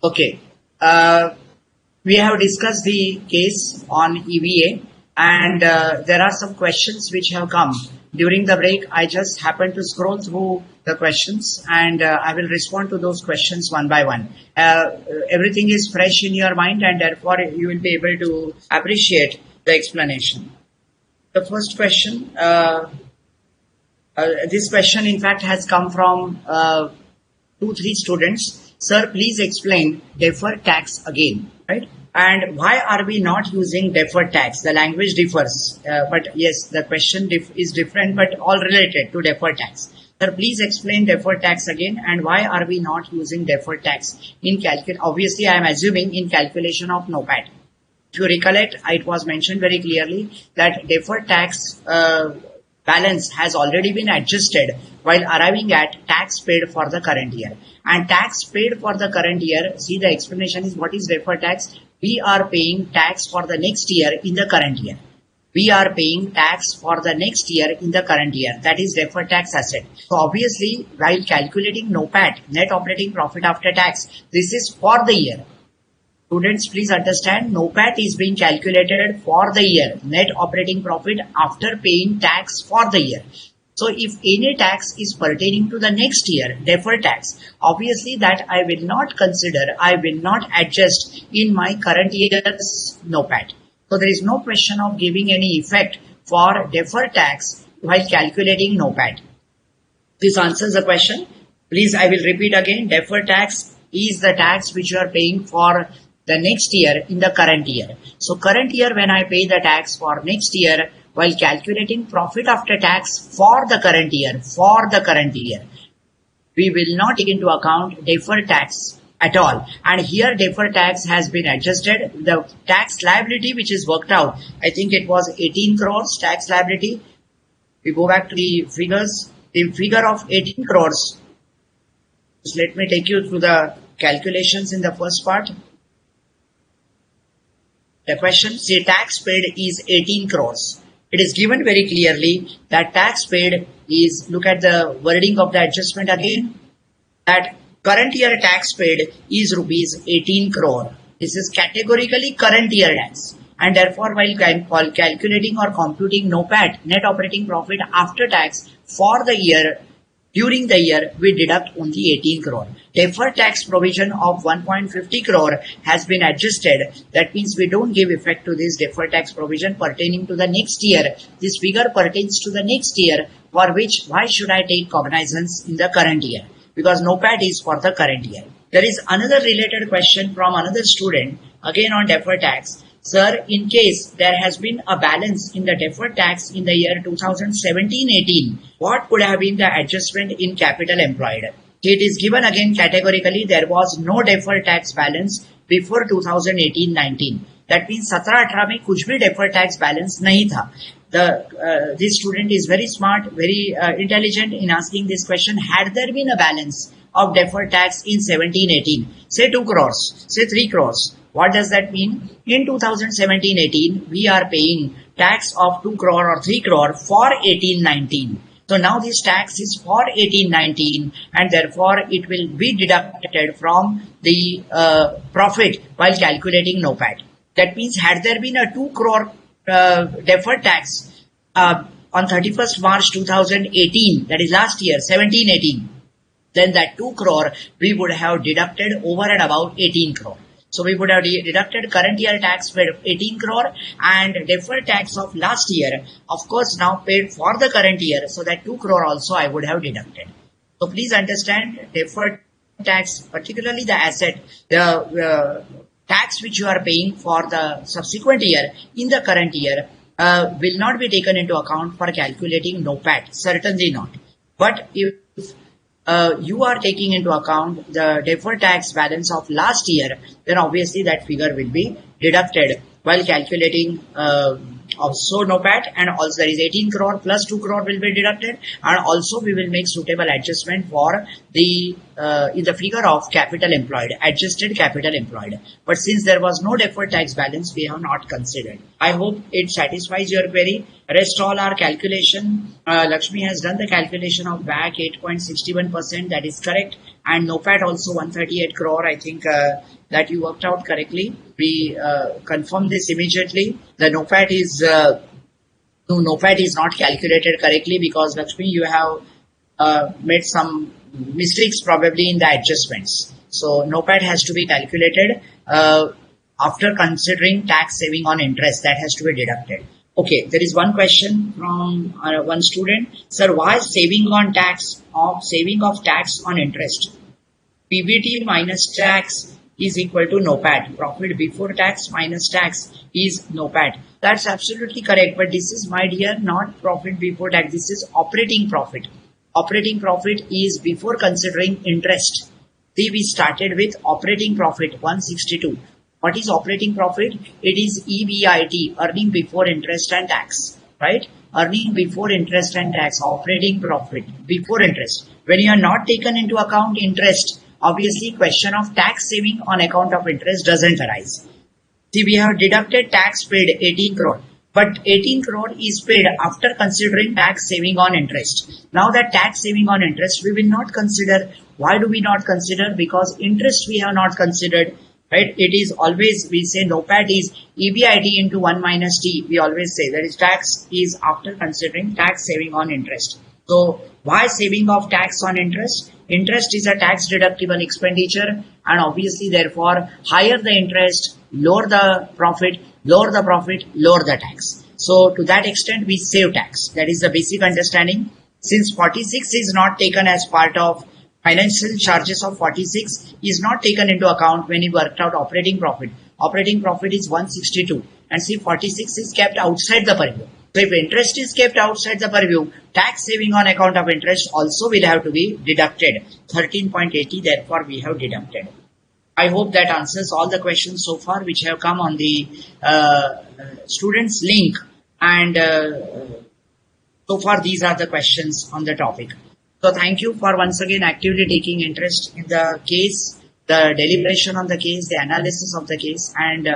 Okay. We have discussed the case on EVA, and there are some questions which have come during the break. I just happened to scroll through the questions, and I will respond to those questions one by one. Everything is fresh in your mind, and therefore you will be able to appreciate the explanation. The first question, this question in fact has come from 2-3 students. Sir, please explain deferred tax again, right? And why are we not using deferred tax? The language differs, but yes, the question is different, but all related to deferred tax. Sir, please explain deferred tax again, and why are we not using deferred tax in obviously, I am assuming in calculation of NOPAT. If you recollect, it was mentioned very clearly that deferred tax balance has already been adjusted while arriving at tax paid for the current year. And tax paid for the current year, see, the explanation is what is deferred tax? We are paying tax for the next year in the current year. We are paying tax for the next year in the current year. That is deferred tax asset. So obviously, while calculating NOPAT, net operating profit after tax, this is for the year. Students, please understand, NOPAT is being calculated for the year, net operating profit after paying tax for the year. So if any tax is pertaining to the next year, deferred tax, obviously that I will not consider, I will not adjust in my current year's NOPAT. So there is no question of giving any effect for deferred tax while calculating NOPAT. This answers the question. Please, I will repeat again, deferred tax is the tax which you are paying for the next year in the current year. So current year, when I pay the tax for next year, while calculating profit after tax for the current year, we will not take into account deferred tax at all. And here deferred tax has been adjusted. The tax liability which is worked out, I think it was 18 crores tax liability. We go back to the figures. The figure of 18 crores. Just let me take you through the calculations in the first part. The question, say tax paid is 18 crores. It is given very clearly that tax paid is, look at the wording of the adjustment again, that current year tax paid is rupees 18 crore. This is categorically current year tax. And therefore, while calculating or computing NOPAT, net operating profit after tax for the year, during the year, we deduct only 18 crore. Deferred tax provision of 1.50 crore has been adjusted. That means we don't give effect to this deferred tax provision pertaining to the next year. This figure pertains to the next year, for which, why should I take cognizance in the current year? Because NOPAT is for the current year. There is another related question from another student, again on deferred tax. Sir, in case there has been a balance in the deferred tax in the year 2017-18, what would have been the adjustment in capital employed? It is given again categorically there was no deferred tax balance before 2018-19. That means 17-18 में कुछ भी deferred tax balance नहीं था. This student is very smart, very intelligent in asking this question. Had there been a balance of deferred tax in 17-18, say 2 crores, say 3 crores, what does that mean? In 2017-18, we are paying tax of 2 crore or 3 crore for 18-19. So now this tax is for 18-19 and therefore it will be deducted from the profit while calculating NOPAT. That means had there been a 2 crore deferred tax on 31st March 2018, that is last year, 17-18, then that 2 crore we would have deducted over and above 18 crore. So we would have deducted current year tax paid 18 crore and deferred tax of last year, of course now paid for the current year, so that 2 crore also I would have deducted. So please understand, deferred tax, particularly the asset, the tax which you are paying for the subsequent year in the current year will not be taken into account for calculating NOPAT, certainly not. But if you are taking into account the deferred tax balance of last year, then obviously that figure will be deducted while calculating Also NOPAT, and also there is 18 crore plus 2 crore will be deducted, and also we will make suitable adjustment for the in the figure of capital employed, adjusted capital employed. But since there was no deferred tax balance, we have not considered. I hope it satisfies your query. Rest all our calculation. Lakshmi has done the calculation of back 8.61%, that is correct, and NOPAT also 138 crore. I think that you worked out correctly. We confirm this immediately. The NOPAT is not calculated correctly because Lakshmi, you have made some mistakes probably in the adjustments. So NOPAT has to be calculated after considering tax saving on interest, that has to be deducted. Okay, there is one question from one student. Sir, why saving of tax on interest? PBT minus tax is equal to NOPAT. Profit before tax minus tax is NOPAT. That's absolutely correct. But this is, my dear, not profit before tax. This is operating profit. Operating profit is before considering interest. See, we started with operating profit 162. What is operating profit? It is EBIT, earning before interest and tax, right? Earning before interest and tax, operating profit before interest. When you are not taken into account interest, obviously question of tax saving on account of interest doesn't arise. See, we have deducted tax paid 18 crore, but 18 crore is paid after considering tax saving on interest. Now that tax saving on interest we will not consider. Why do we not consider? Because interest we have not considered. Right? It is always, we say NOPAT is EBIT into 1 minus T. We always say that is tax is after considering tax saving on interest. So why saving of tax on interest? Interest is a tax deductible expenditure, and obviously therefore higher the interest, lower the profit, lower the tax. So to that extent we save tax. That is the basic understanding. Since 46 is not taken as part of financial charges of 46 is not taken into account when you worked out operating profit. Operating profit is 162, and see 46 is kept outside the purview. So if interest is kept outside the purview, tax saving on account of interest also will have to be deducted. 13.80, therefore we have deducted. I hope that answers all the questions so far which have come on the students link, and so far these are the questions on the topic. So thank you for once again actively taking interest in the case, the deliberation on the case, the analysis of the case, and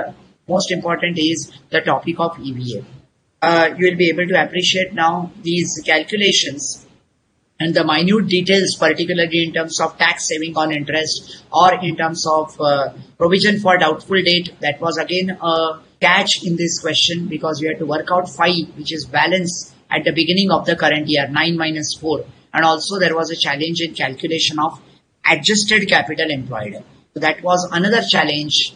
most important is the topic of EVA. You will be able to appreciate now these calculations and the minute details, particularly in terms of tax saving on interest or in terms of provision for doubtful debt. That was again a catch in this question because we had to work out phi, which is balance at the beginning of the current year, 9 minus 4. And also there was a challenge in calculation of adjusted capital employed. So that was another challenge,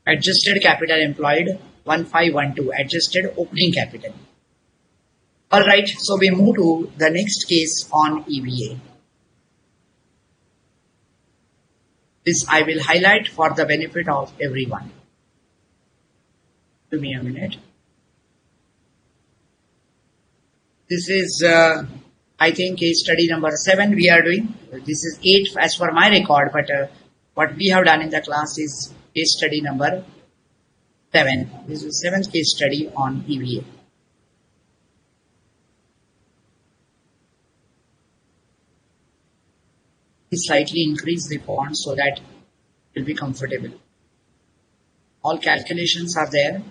adjusted capital employed 1512, adjusted opening capital. Alright, so we move to the next case on EVA. This I will highlight for the benefit of everyone. Give me a minute. This is I think case study number 7 we are doing. This is 8 as per my record, but what we have done in the class is case study number 7. This is 7th case study on EVA. Slightly increase the font so that it will be comfortable. All calculations are there.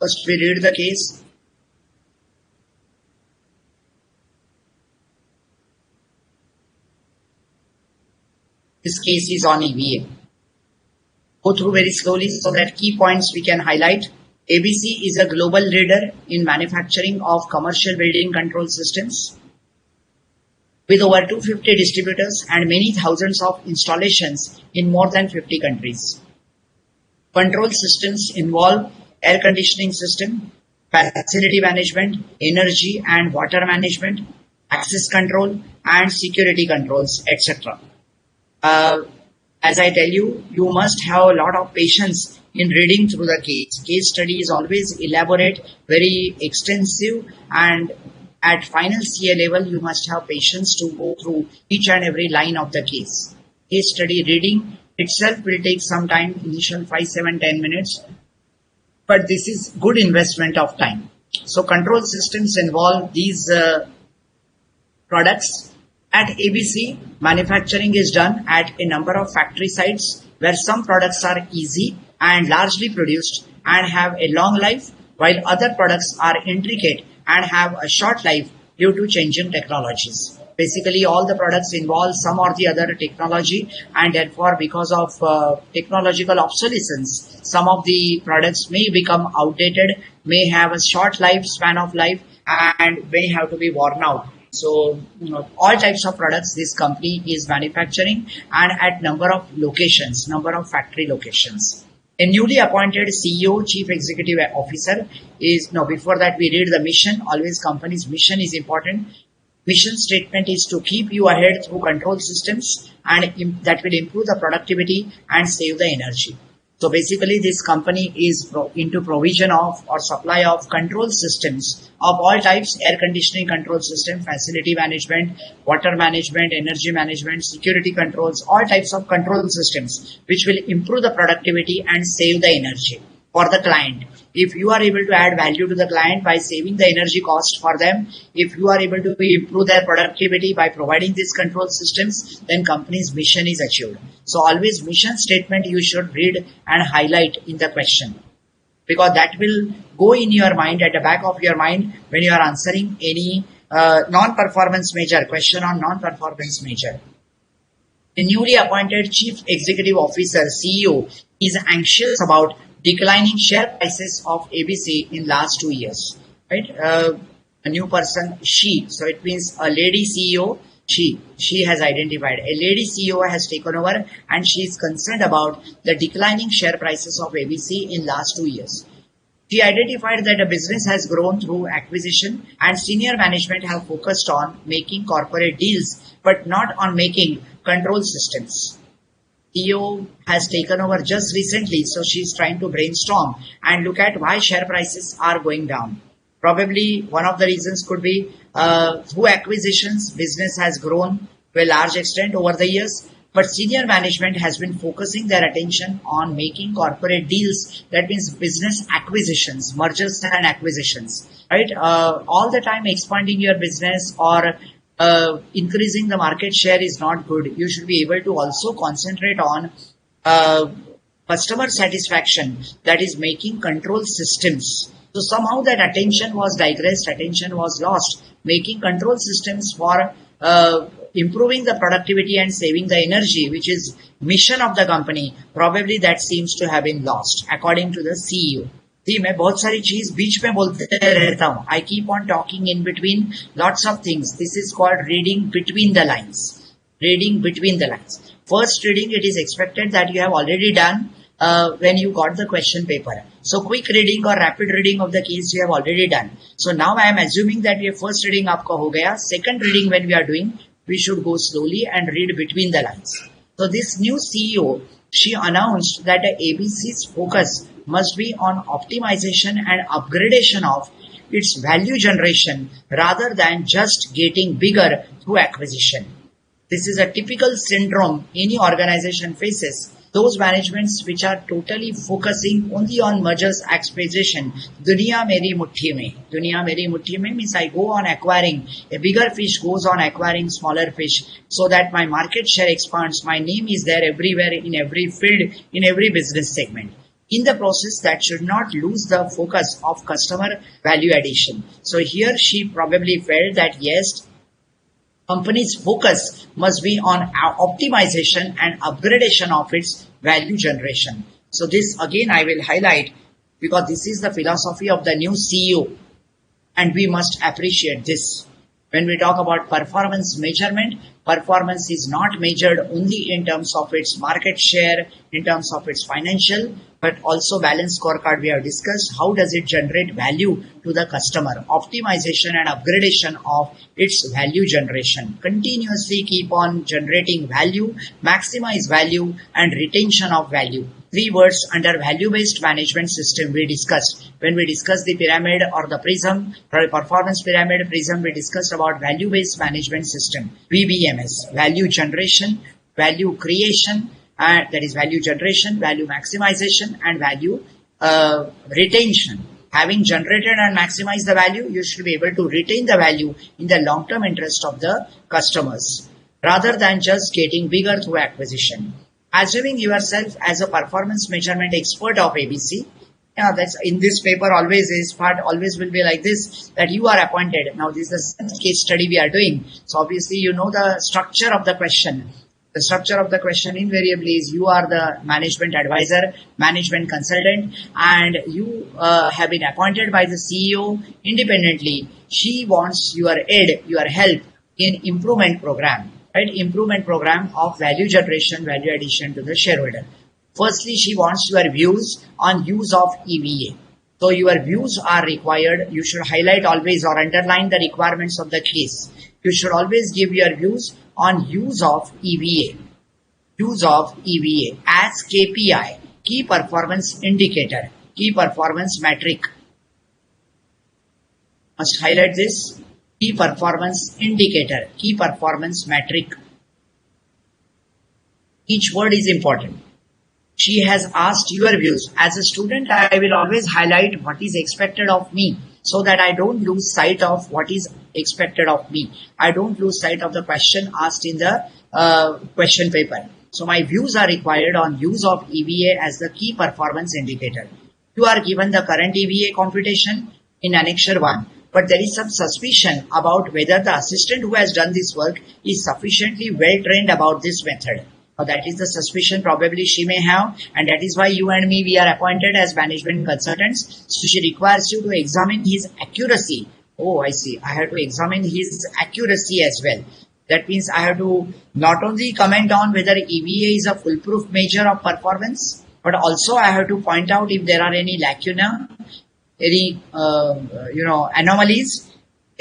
First we read the case. This case is on EVA. Go through very slowly so that key points we can highlight. ABC is a global leader in manufacturing of commercial building control systems with over 250 distributors and many thousands of installations in more than 50 countries. Control systems involve air conditioning system, facility management, energy and water management, access control and security controls, etc. As I tell you, you must have a lot of patience in reading through the case. Case study is always elaborate, very extensive, and at final CA level, you must have patience to go through each and every line of the case. Case study reading itself will take some time, initial 5, 7, 10 minutes, but this is good investment of time. So control systems involve these products. At ABC, manufacturing is done at a number of factory sites where some products are easy and largely produced and have a long life, while other products are intricate and have a short life due to changing technologies. Basically, all the products involve some or the other technology, and therefore, because of technological obsolescence, some of the products may become outdated, may have a short lifespan of life, and may have to be worn out. So, all types of products this company is manufacturing, and at number of locations, number of factory locations. A newly appointed CEO, Chief Executive Officer is, before that we read the mission. Always company's mission is important. Mission statement is to keep you ahead through control systems, and that will improve the productivity and save the energy. So basically this company is into provision of or supply of control systems of all types: air conditioning control system, facility management, water management, energy management, security controls, all types of control systems which will improve the productivity and save the energy for the client. If you are able to add value to the client by saving the energy cost for them, if you are able to improve their productivity by providing these control systems, then company's mission is achieved. So always mission statement you should read and highlight in the question, because that will go in your mind, at the back of your mind, when you are answering any non-performance measure, question on non-performance measure. A newly appointed Chief Executive Officer, CEO, is anxious about declining share prices of ABC in last 2 years, right? A new person, she, so it means a lady CEO, she has identified. A lady CEO has taken over and she is concerned about the declining share prices of ABC in last 2 years. She identified that the business has grown through acquisition and senior management have focused on making corporate deals, but not on making control systems. CEO has taken over just recently, so she's trying to brainstorm and look at why share prices are going down. Probably one of the reasons could be through acquisitions, business has grown to a large extent over the years, but senior management has been focusing their attention on making corporate deals. That means business acquisitions, mergers and acquisitions, right? All the time expanding your business or increasing the market share is not good. You should be able to also concentrate on customer satisfaction, that is making control systems. So somehow that attention was digressed, attention was lost. Making control systems for improving the productivity and saving the energy, which is mission of the company, probably that seems to have been lost, according to the CEO. See, मैं बहुत सारी चीज बीच में बोलते रहता हूँ. I keep on talking in between lots of things. This is called reading between the lines. Reading between the lines. First reading, it is expected that you have already done when you got the question paper. So quick reading or rapid reading of the case you have already done. So now I am assuming that your first reading आपका हो गया. Second reading when we are doing, we should go slowly and read between the lines. So this new CEO, she announced that the ABC's focus must be on optimization and upgradation of its value generation rather than just getting bigger through acquisition. This is a typical syndrome any organization faces. Those managements which are totally focusing only on mergers, acquisition. Duniya meri muthi mein. Duniya meri muthi mein means I go on acquiring. A bigger fish goes on acquiring smaller fish so that my market share expands. My name is there everywhere, in every field, in every business segment. In the process, that should not lose the focus of customer value addition. So here she probably felt that yes, company's focus must be on optimization and upgradation of its value generation. So this again I will highlight because this is the philosophy of the new CEO and we must appreciate this. When we talk about performance measurement, Performance is not measured only in terms of its market share, in terms of its financial, but also balance scorecard we have discussed. How does it generate value to the customer? Optimization and upgradation of its value generation. Continuously keep on generating value, maximize value and retention of value. 3 words under value-based management system we discussed. When we discussed the pyramid or the prism, performance pyramid prism, we discussed about value-based management system. VBMS, value generation, value creation, that is value generation, value maximization and value retention. Having generated and maximized the value, you should be able to retain the value in the long-term interest of the customers rather than just getting bigger through acquisition. Assuming yourself as a performance measurement expert of ABC, that's in this paper always is part always will be like this, that you are appointed. Now this is the case study we are doing. So obviously you know the structure of the question. The structure of the question invariably is you are the management advisor, management consultant, and you have been appointed by the CEO independently. She wants your aid, your help in improvement program. Right, improvement program of value generation, value addition to the shareholder. Firstly, she wants your views on use of EVA. So your views are required. You should highlight always or underline the requirements of the case. You should always give your views on use of EVA. Use of EVA as KPI, key performance indicator, key performance metric. Must highlight this. Key performance indicator, key performance metric. Each word is important. She has asked your views. As a student, I will always highlight what is expected of me so that I don't lose sight of what is expected of me. I don't lose sight of the question asked in the question paper. So my views are required on use of EVA as the key performance indicator. You are given the current EVA computation in Annexure 1. But there is some suspicion about whether the assistant who has done this work is sufficiently well trained about this method. Now that is the suspicion probably she may have, and that is why you and me, we are appointed as management consultants. So she requires you to examine his accuracy. Oh, I see. I have to examine his accuracy as well. That means I have to not only comment on whether EVA is a foolproof measure of performance, but also I have to point out if there are any lacuna, any anomalies,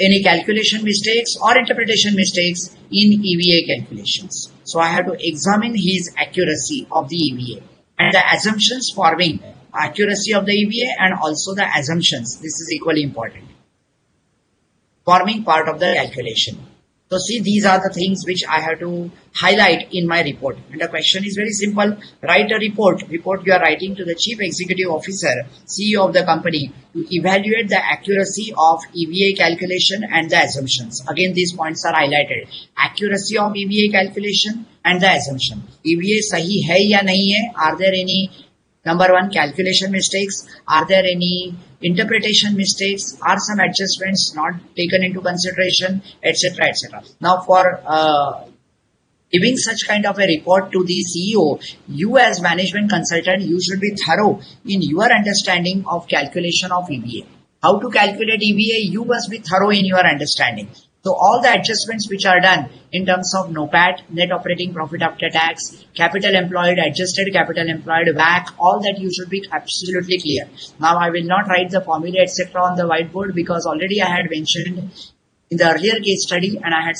any calculation mistakes or interpretation mistakes in EVA calculations. So I have to examine his accuracy of the EVA and the assumptions forming accuracy of the EVA and also the assumptions. This is equally important. Forming part of the calculation. So see, these are the things which I have to highlight in my report. And the question is very simple. Write a report you are writing to the Chief Executive Officer, CEO of the company, to evaluate the accuracy of EVA calculation and the assumptions. Again, these points are highlighted. Accuracy of EVA calculation and the assumption. EVA sahi hai ya nahi hai? Are there any number one, calculation mistakes? Are there any interpretation mistakes? Are some adjustments not taken into consideration, etc., etc. Now, for giving such kind of a report to the CEO, you as management consultant, you should be thorough in your understanding of calculation of EVA. How to calculate EVA, you must be thorough in your understanding. So all the adjustments which are done in terms of NOPAT, net operating profit after tax, capital employed, adjusted capital employed, WACC, all that you should be absolutely clear. Now I will not write the formula etc. on the whiteboard because already I had mentioned in the earlier case study and I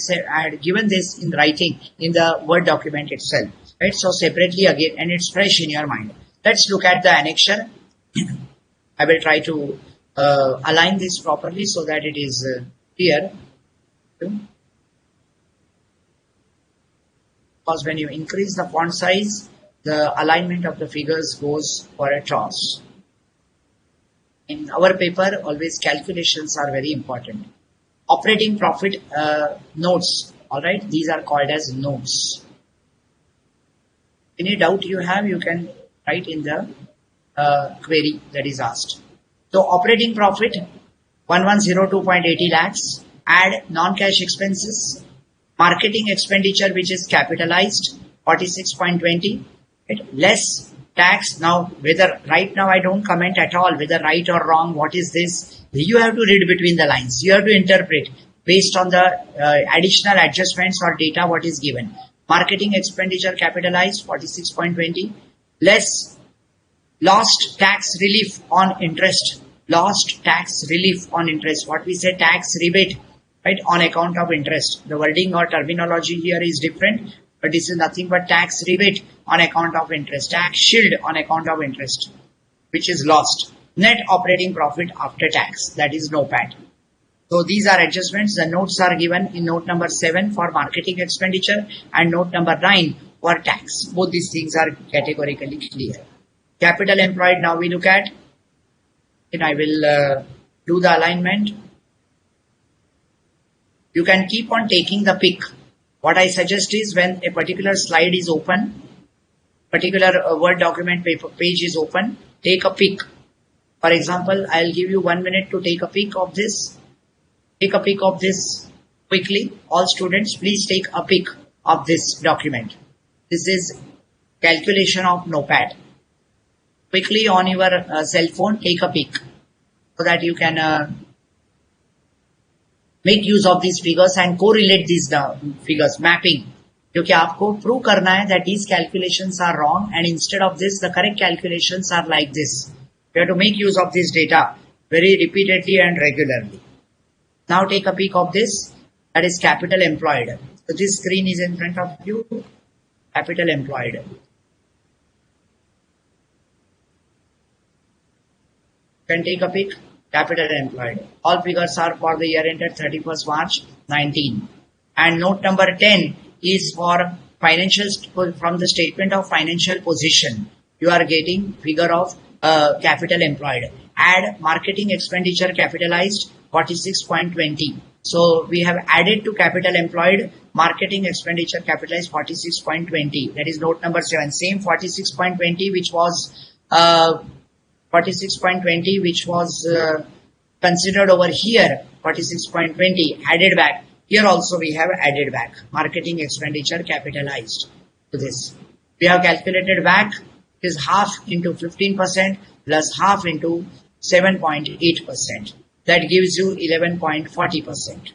had given this in writing in the Word document itself. Right? So separately again, and it's fresh in your mind. Let's look at the annexure. I will try to align this properly so that it is clear. Because when you increase the font size, the alignment of the figures goes for a toss. In our paper, always calculations are very important. Operating profit notes, alright, these are called as notes. Any doubt you have, you can write in the query that is asked. So operating profit, 1102.80 lakhs. Add non-cash expenses, marketing expenditure which is capitalized, 46.20, less tax. Now, whether right now I don't comment at all whether right or wrong, what is this? You have to read between the lines. You have to interpret. based on the additional adjustments or data what is given. Marketing expenditure capitalized 46.20, less lost tax relief on interest. Lost tax relief on interest. What we say tax rebate, right, on account of interest. The wording or terminology here is different, but this is nothing but tax rebate on account of interest. Tax shield on account of interest, which is lost. Net operating profit after tax, that is NOPAT. So these are adjustments. The notes are given in note number 7 for marketing expenditure and note number 9 for tax. Both these things are categorically clear. Capital employed, now we look at. And I will do the alignment. You can keep on taking the pick. What I suggest is when a particular slide is open, particular Word document page is open, take a pick. For example, I'll give you 1 minute to take a pick of this. Take a pick of this quickly. All students, please take a pick of this document. This is calculation of NOPAT. Quickly on your cell phone, take a pic so that you can make use of these figures and correlate these figures, mapping. क्योंकि आपको prove करना है that these calculations are wrong and instead of this, the correct calculations are like this. You have to make use of this data very repeatedly and regularly. Now take a peek of this, that is capital employed. So this screen is in front of you, capital employed. Can take a pick, capital employed. All figures are for the year ended 31st March 19. And note number 10 is for financials from the statement of financial position. You are getting figure of capital employed. Add marketing expenditure capitalized 46.20. So we have added to capital employed marketing expenditure capitalized 46.20. That is note number 7. Same 46.20 which was 46.20 which was considered over here, 46.20 added back. Here also we have added back marketing expenditure capitalized to this. We have calculated back is half into 15% plus half into 7.8%. That gives you 11.40%.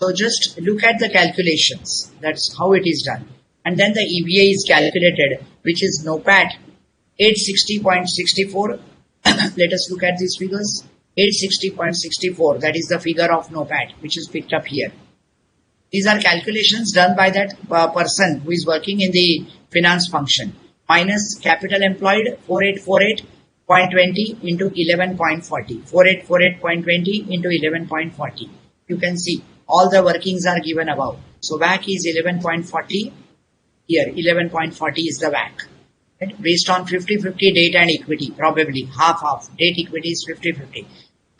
So just look at the calculations. That's how it is done. And then the EVA is calculated, which is NOPAT 860.64. Let us look at these figures. 860.64, that is the figure of NOPAT, which is picked up here. These are calculations done by that person who is working in the finance function. Minus capital employed 4848.20 into 11.40. 4848.20 into 11.40. You can see all the workings are given above. So WACC is 11.40. Here 11.40 is the WACC. Right? Based on 50-50 debt and equity, probably half-half. Debt equity is 50-50.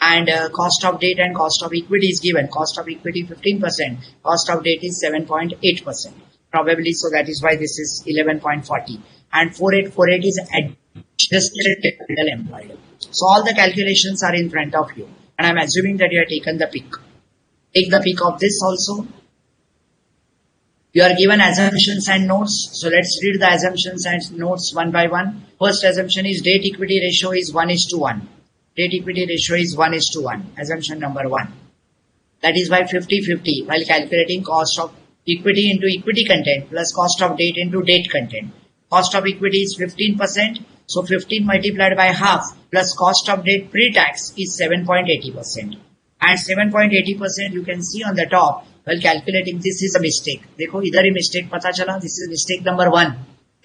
And cost of debt and cost of equity is given. Cost of equity 15%. Cost of debt is 7.8%. Probably, so that is why this is 11.40. And 4848 is adjusted capital employed. So all the calculations are in front of you. And I'm assuming that you have taken the pick. Take the pick of this also. You are given assumptions and notes. So let's read the assumptions and notes one by one. First assumption is debt equity ratio is 1:1. Debt equity ratio is 1:1. Assumption number 1. That is by 50-50 while calculating cost of equity into equity content plus cost of debt into debt content. Cost of equity is 15%. So 15 multiplied by half plus cost of debt pre-tax is 7.80%. And 7.80% you can see on the top. While calculating, this is a mistake. देखो इधर ही mistake पता चला. This is mistake number 1.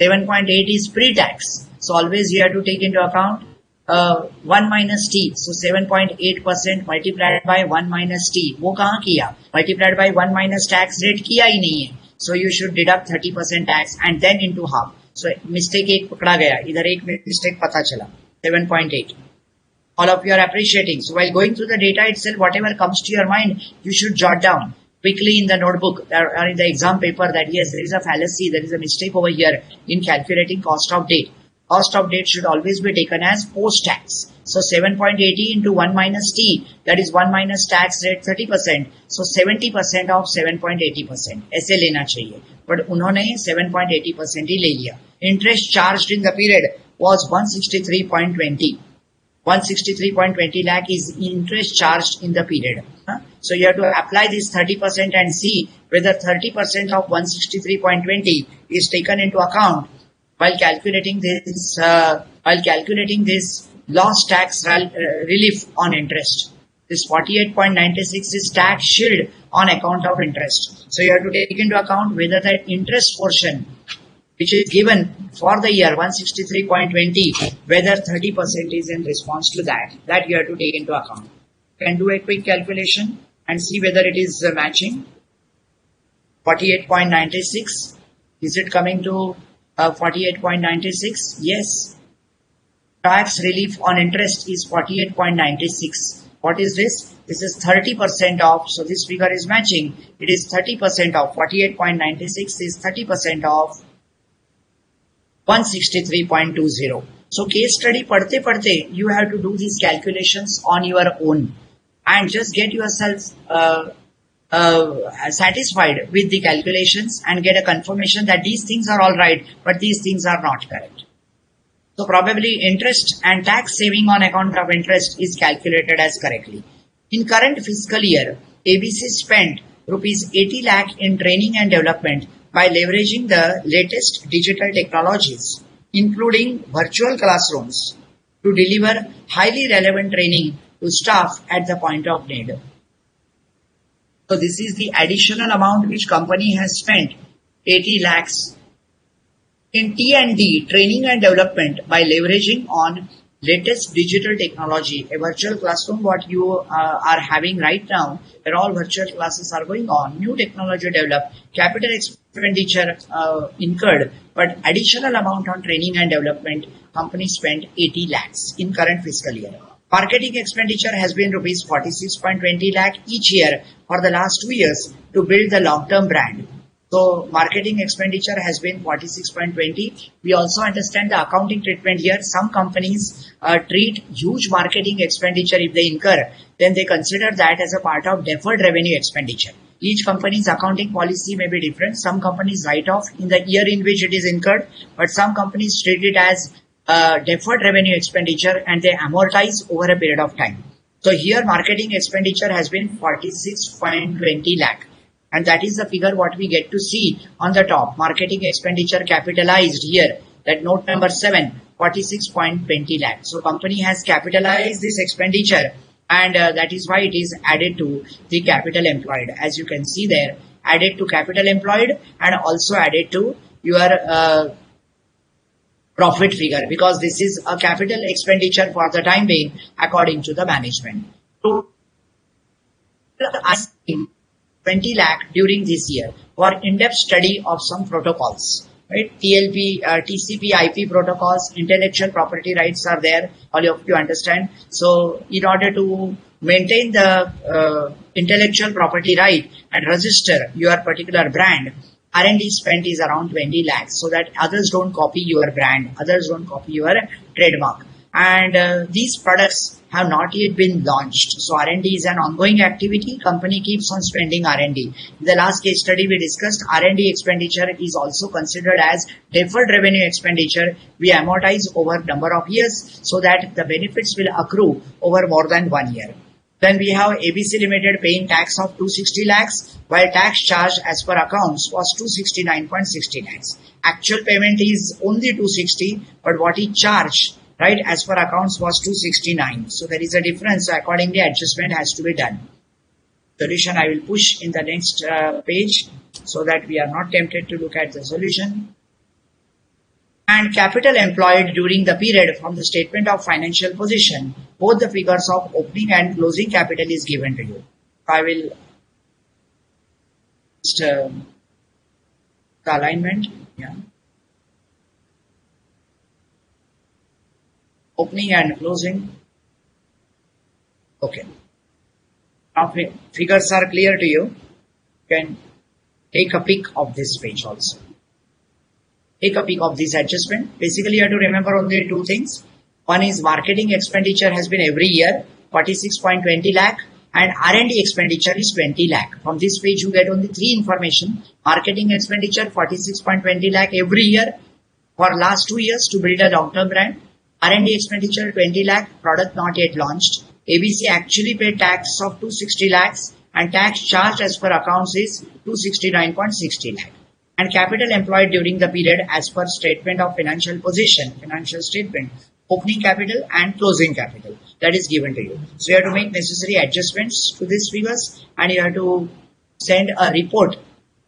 7.8 is pre-tax. So always you have to take into account 1 minus t. So 7.8% multiplied by 1 minus t. वो कहाँ किया? Multiplied by 1 minus tax rate किया ही नहीं है. So you should deduct 30% tax and then into half. So mistake एक पकड़ा गया. इधर एक mistake पता चला. 7.8. All of you are appreciating. So while going through the data itself, whatever comes to your mind, you should jot down quickly in the notebook or in the exam paper that yes, there is a fallacy, there is a mistake over here in calculating cost of debt. Cost of debt should always be taken as post-tax. So 7.80 into 1 minus t, that is 1 minus tax rate 30%. So 70% of 7.80%. ऐसे लेना चाहिए. But उन्होंने 7.80% ही ले लिया. Interest charged in the period was 163.20. 163.20 lakh is interest charged in the period. So you have to apply this 30% and see whether 30% of 163.20 is taken into account while calculating this loss tax relief on interest. This 48.96 is tax shield on account of interest. So you have to take into account whether the interest portion which is given for the year 163.20, whether 30% is in response to that. That you have to take into account. You can do a quick calculation and see whether it is matching. 48.96. Is it coming to 48.96? Yes. Tax relief on interest is 48.96. What is this? This is 30% off. So this figure is matching. It is 30% off. 48.96 is 30% off 163.20. So case study padte, you have to do these calculations on your own and just get yourself satisfied with the calculations and get a confirmation that these things are all right, but these things are not correct. So probably interest and tax saving on account of interest is calculated as correctly. In current fiscal year, ABC spent rupees 80 lakh in training and development by leveraging the latest digital technologies, including virtual classrooms, to deliver highly relevant training to staff at the point of need. So this is the additional amount which company has spent, 80 lakhs in T&D, training and development, by leveraging on latest digital technology. A virtual classroom, what you are having right now, where all virtual classes are going on, new technology developed, capital expenditure incurred, but additional amount on training and development, company spent 80 lakhs in current fiscal year. Marketing expenditure has been rupees 46.20 lakh each year for the last 2 years to build the long-term brand. So marketing expenditure has been 46.20. We also understand the accounting treatment here. Some companies treat huge marketing expenditure if they incur, then they consider that as a part of deferred revenue expenditure. Each company's accounting policy may be different. Some companies write off in the year in which it is incurred, but some companies treat it as deferred revenue expenditure and they amortize over a period of time. So here marketing expenditure has been 46.20 lakh. And that is the figure what we get to see on the top. Marketing expenditure capitalized here, that note number 7, 46.20 lakh. So company has capitalized this expenditure and that is why it is added to the capital employed. As you can see there, added to capital employed and also added to your profit figure, because this is a capital expenditure for the time being according to the management. So, 20 lakh during this year for in-depth study of some protocols, right? TLP, TCP, IP protocols, intellectual property rights are there, all of you understand. So in order to maintain the intellectual property right and register your particular brand, R&D spent is around 20 lakhs so that others don't copy your brand, others don't copy your trademark. And these products have not yet been launched. So R&D is an ongoing activity. Company keeps on spending R&D. In the last case study we discussed, R&D expenditure is also considered as deferred revenue expenditure. We amortize over number of years so that the benefits will accrue over more than 1 year. Then we have ABC Ltd paying tax of 260 lakhs, while tax charged as per accounts was 269.60 lakhs. Actual payment is only 260, but what he charged, right, as per accounts was 269. So there is a difference. So accordingly, adjustment has to be done. Solution I will push in the next page so that we are not tempted to look at the solution. And capital employed during the period from the statement of financial position, both the figures of opening and closing capital is given to you. I will just the alignment. Yeah. Opening and closing. Okay. Now figures are clear to you. You can take a pic of this page also. Take a pic of this adjustment. Basically, you have to remember only two things. One is marketing expenditure has been every year 46.20 lakh and R&D expenditure is 20 lakh. From this page, you get only three information. Marketing expenditure 46.20 lakh every year for last 2 years to build a long-term brand. R&D expenditure 20 lakh, product not yet launched. ABC actually paid tax of 260 lakhs and tax charged as per accounts is 269.60 lakh. And capital employed during the period as per statement of financial position, financial statement, opening capital and closing capital, that is given to you. So you have to make necessary adjustments to these figures, and you have to send a report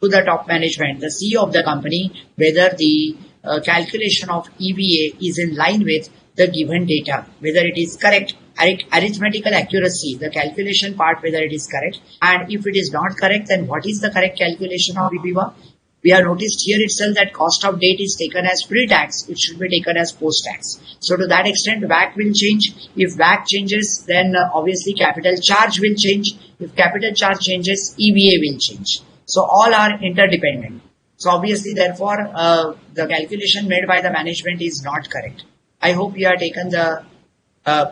to the top management, the CEO of the company, whether the calculation of EVA is in line with the given data, whether it is correct, arithmetical accuracy, the calculation part, whether it is correct, and if it is not correct, then what is the correct calculation of EVA. We have noticed here itself that cost of debt is taken as pre-tax. It should be taken as post-tax. So to that extent, WACC will change. If WACC changes, then obviously capital charge will change. If capital charge changes, EVA will change. So all are interdependent. So obviously, therefore, the calculation made by the management is not correct. I hope you have taken the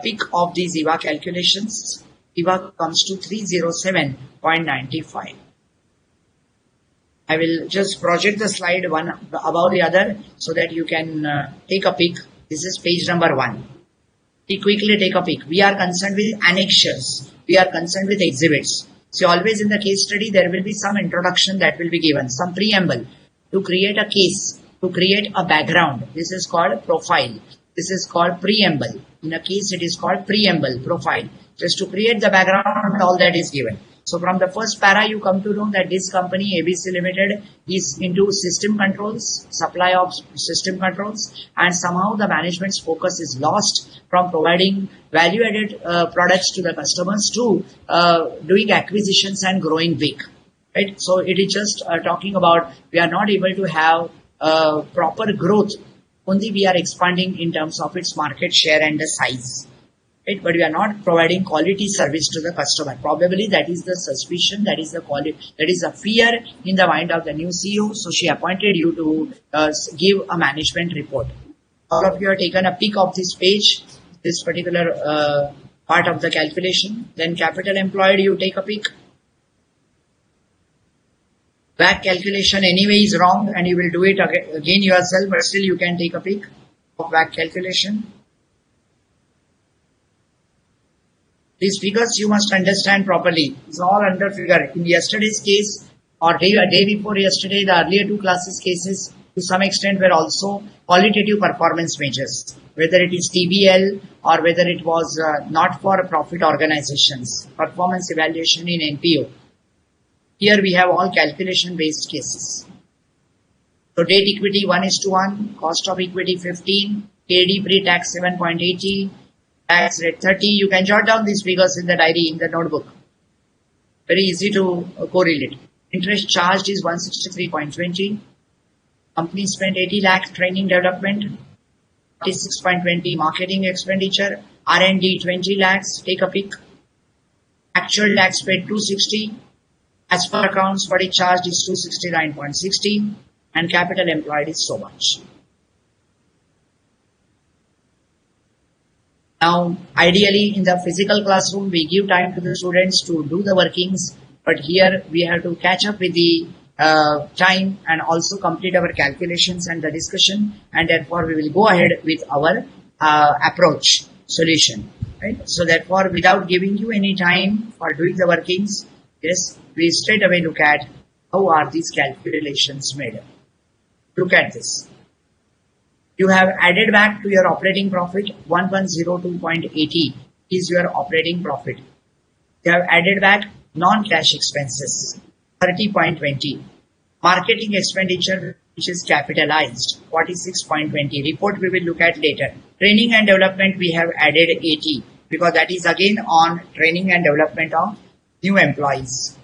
pick of these EVA calculations. EVA comes to 307.95. I will just project the slide one above the other so that you can take a peek. This is page number 1. We quickly take a peek. We are concerned with annexures. We are concerned with exhibits. So always in the case study, there will be some introduction that will be given, some preamble to create a case, to create a background. This is called profile. This is called preamble. In a case, it is called preamble, profile. Just to create the background, all that is given. So from the first para, you come to know that this company, ABC Ltd, is into system controls, supply of system controls, and somehow the management's focus is lost from providing value-added products to the customers to doing acquisitions and growing big. Right? So it is just talking about we are not able to have proper growth. Only we are expanding in terms of its market share and the size. Right? But we are not providing quality service to the customer. Probably that is the suspicion, that is the quality, that is the fear in the mind of the new CEO. So she appointed you to give a management report. All of you have taken a peek of this page, this particular part of the calculation. Then capital employed, you take a peek. WACC calculation anyway is wrong and you will do it again yourself, but still you can take a peek of WACC calculation. These figures you must understand properly. It's all under figure. In yesterday's case or day before yesterday, the earlier 2 classes cases to some extent were also qualitative performance measures, whether it is TBL or whether it was not for profit organizations, performance evaluation in NPO. Here we have all calculation based cases. So debt equity 1:1, cost of equity 15, KD pre-tax 7.80, tax rate 30. You can jot down these figures in the diary, in the notebook. Very easy to correlate. Interest charged is 163.20. Company spent 80 lakh training development, 46.20 marketing expenditure, R&D 20 lakhs. Take a peek. Actual tax paid 260. As per accounts, what is charged is 269.60, and capital employed is so much. Now, ideally, in the physical classroom, we give time to the students to do the workings, but here we have to catch up with the time and also complete our calculations and the discussion, and therefore we will go ahead with our approach solution. Right? So therefore, without giving you any time for doing the workings, yes, we straight away look at how are these calculations made. Look at this. You have added back to your operating profit 1102.80 is your operating profit. You have added back non-cash expenses 30.20. Marketing expenditure which is capitalized 46.20. Report we will look at later. Training and development we have added 80 because that is again on training and development of new employees.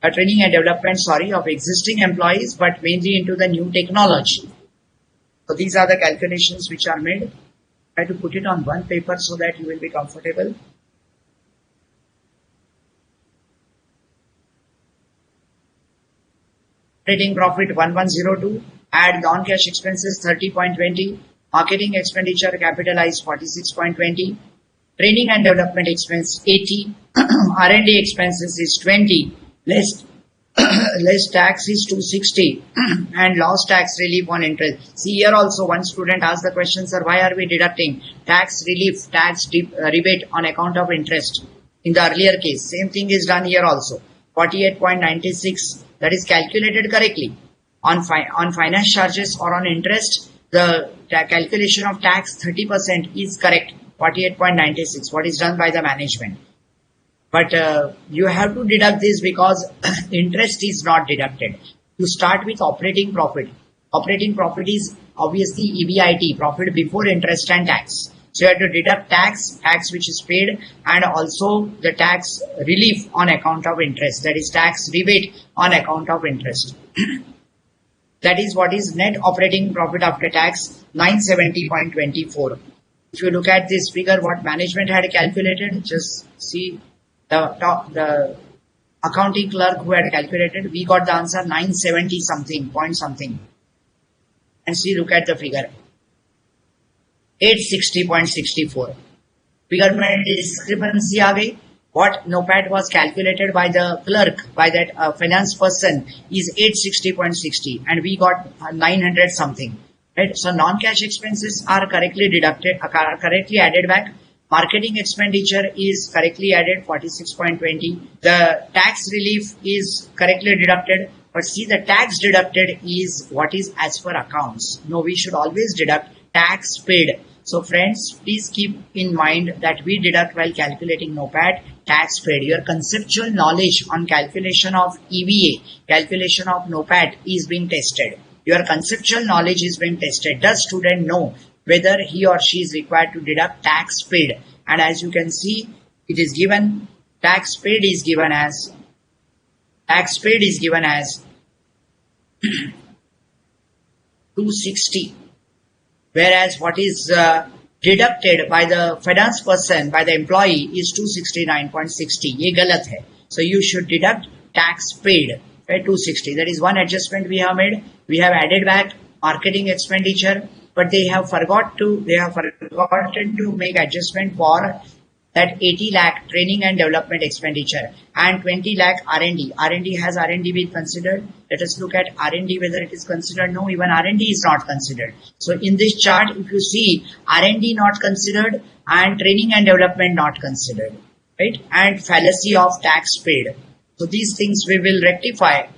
Training and development, of existing employees, but mainly into the new technology. So these are the calculations which are made. Try to put it on one paper so that you will be comfortable. Operating profit 1102, add non-cash expenses 30.20, marketing expenditure capitalized 46.20, training and development expense 80, R&D expenses is 20, less tax is 260 and loss tax relief on interest. See here also one student asked the question, sir, why are we deducting tax relief, rebate on account of interest? In the earlier case, same thing is done here also. 48.96, that is calculated correctly. On finance charges or on interest, the calculation of tax 30% is correct. 48.96, what is done by the management. But you have to deduct this because interest is not deducted. You start with operating profit. Operating profit is obviously EBIT, profit before interest and tax. So you have to deduct tax which is paid, and also the tax relief on account of interest, that is tax rebate on account of interest. That is what is net operating profit after tax, 970.24. If you look at this figure, what management had calculated, just see the accounting clerk who had calculated, we got the answer 970 something, point something. And see, look at the figure. 860.64. Figure में discrepancy आ गई. What NOPAT was calculated by the clerk, by that finance person, is 860.60, and we got 900 something. Right? So non-cash expenses are correctly deducted, correctly added back. Marketing expenditure is correctly added, 46.20. The tax relief is correctly deducted. But see, the tax deducted is what is as per accounts. No, we should always deduct tax paid. So friends, please keep in mind that we deduct while calculating NOPAT tax paid. Your conceptual knowledge on calculation of EVA, calculation of NOPAT is being tested. Your conceptual knowledge is being tested. Does student know whether he or she is required to deduct tax paid? And as you can see, it is given, tax paid is given as 260, whereas what is deducted by the finance person, by the employee, is 269.60. ये गलत है. So you should deduct tax paid, right? 260. That is one adjustment we have made. We have added back marketing expenditure, but they have forgotten to make adjustment for that 80 lakh training and development expenditure and 20 lakh R&D. Has R&D been considered? Let us look at R&D, whether it is considered. No, even R&D is not considered. So in this chart, if you see R&D not considered and training and development not considered, right? And fallacy of tax paid. So these things we will rectify,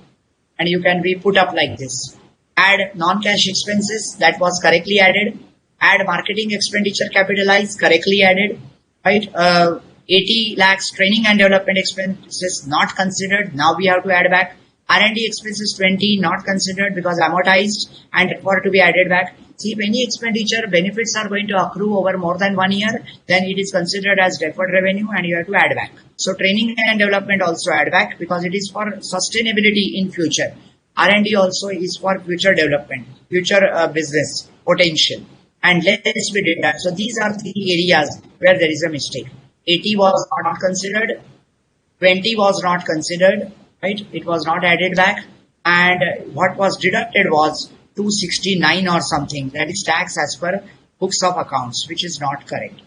and you can be put up like this. Add non-cash expenses, that was correctly added. Add marketing expenditure capitalized, correctly added. Right, 80 lakhs training and development expenses not considered. Now we have to add back. R&D expenses 20 not considered because amortized and required to be added back. See, if any expenditure benefits are going to accrue over more than 1 year, then it is considered as deferred revenue and you have to add back. So training and development also add back because it is for sustainability in future. R&D also is for future development, future business potential. And let's be data. So these are the areas where there is a mistake. 80 was not considered, 20 was not considered, right? It was not added back, and what was deducted was 269 or something. That is tax as per books of accounts, which is not correct.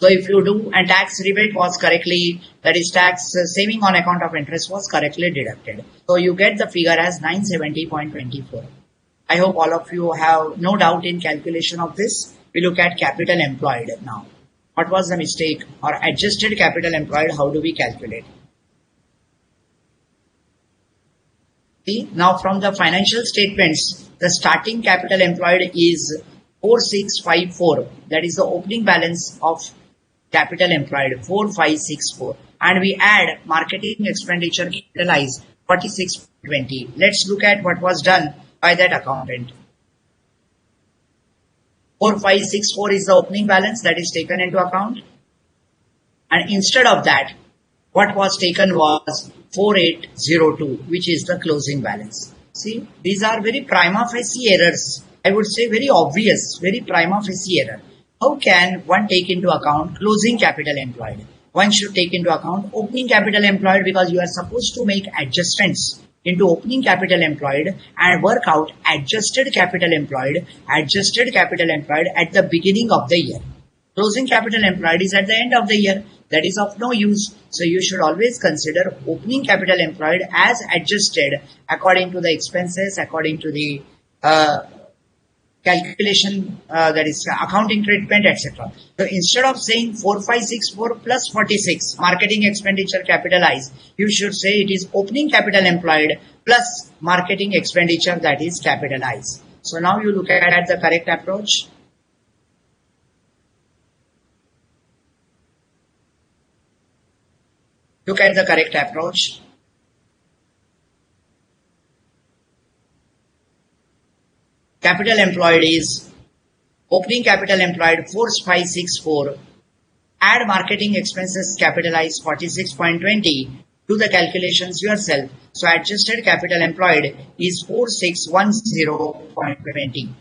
So if you do, and tax rebate was correctly, that is tax saving on account of interest was correctly deducted. So you get the figure as 970.24. I hope all of you have no doubt in calculation of this. We look at capital employed now. What was the mistake? Or adjusted capital employed, how do we calculate? See, now from the financial statements, the starting capital employed is 4654. That is the opening balance of capital employed, 4564. And we add marketing expenditure capitalized, 4620. Let's look at what was done by that accountant. 4564 is the opening balance that is taken into account. And instead of that, what was taken was 4802, which is the closing balance. See, these are very prima facie errors. I would say very obvious, very prima facie error. How can one take into account closing capital employed? One should take into account opening capital employed because you are supposed to make adjustments into opening capital employed and work out adjusted capital employed at the beginning of the year. Closing capital employed is at the end of the year. That is of no use. So you should always consider opening capital employed as adjusted according to the expenses, according to the calculation, that is accounting treatment, etc. So instead of saying 4564 plus 46 marketing expenditure capitalized, you should say it is opening capital employed plus marketing expenditure that is capitalized. So now you look at the correct approach. Look at the correct approach. Capital employed is opening capital employed 4564, add marketing expenses capitalized 46.20, do the calculations yourself. So adjusted capital employed is 4610.20.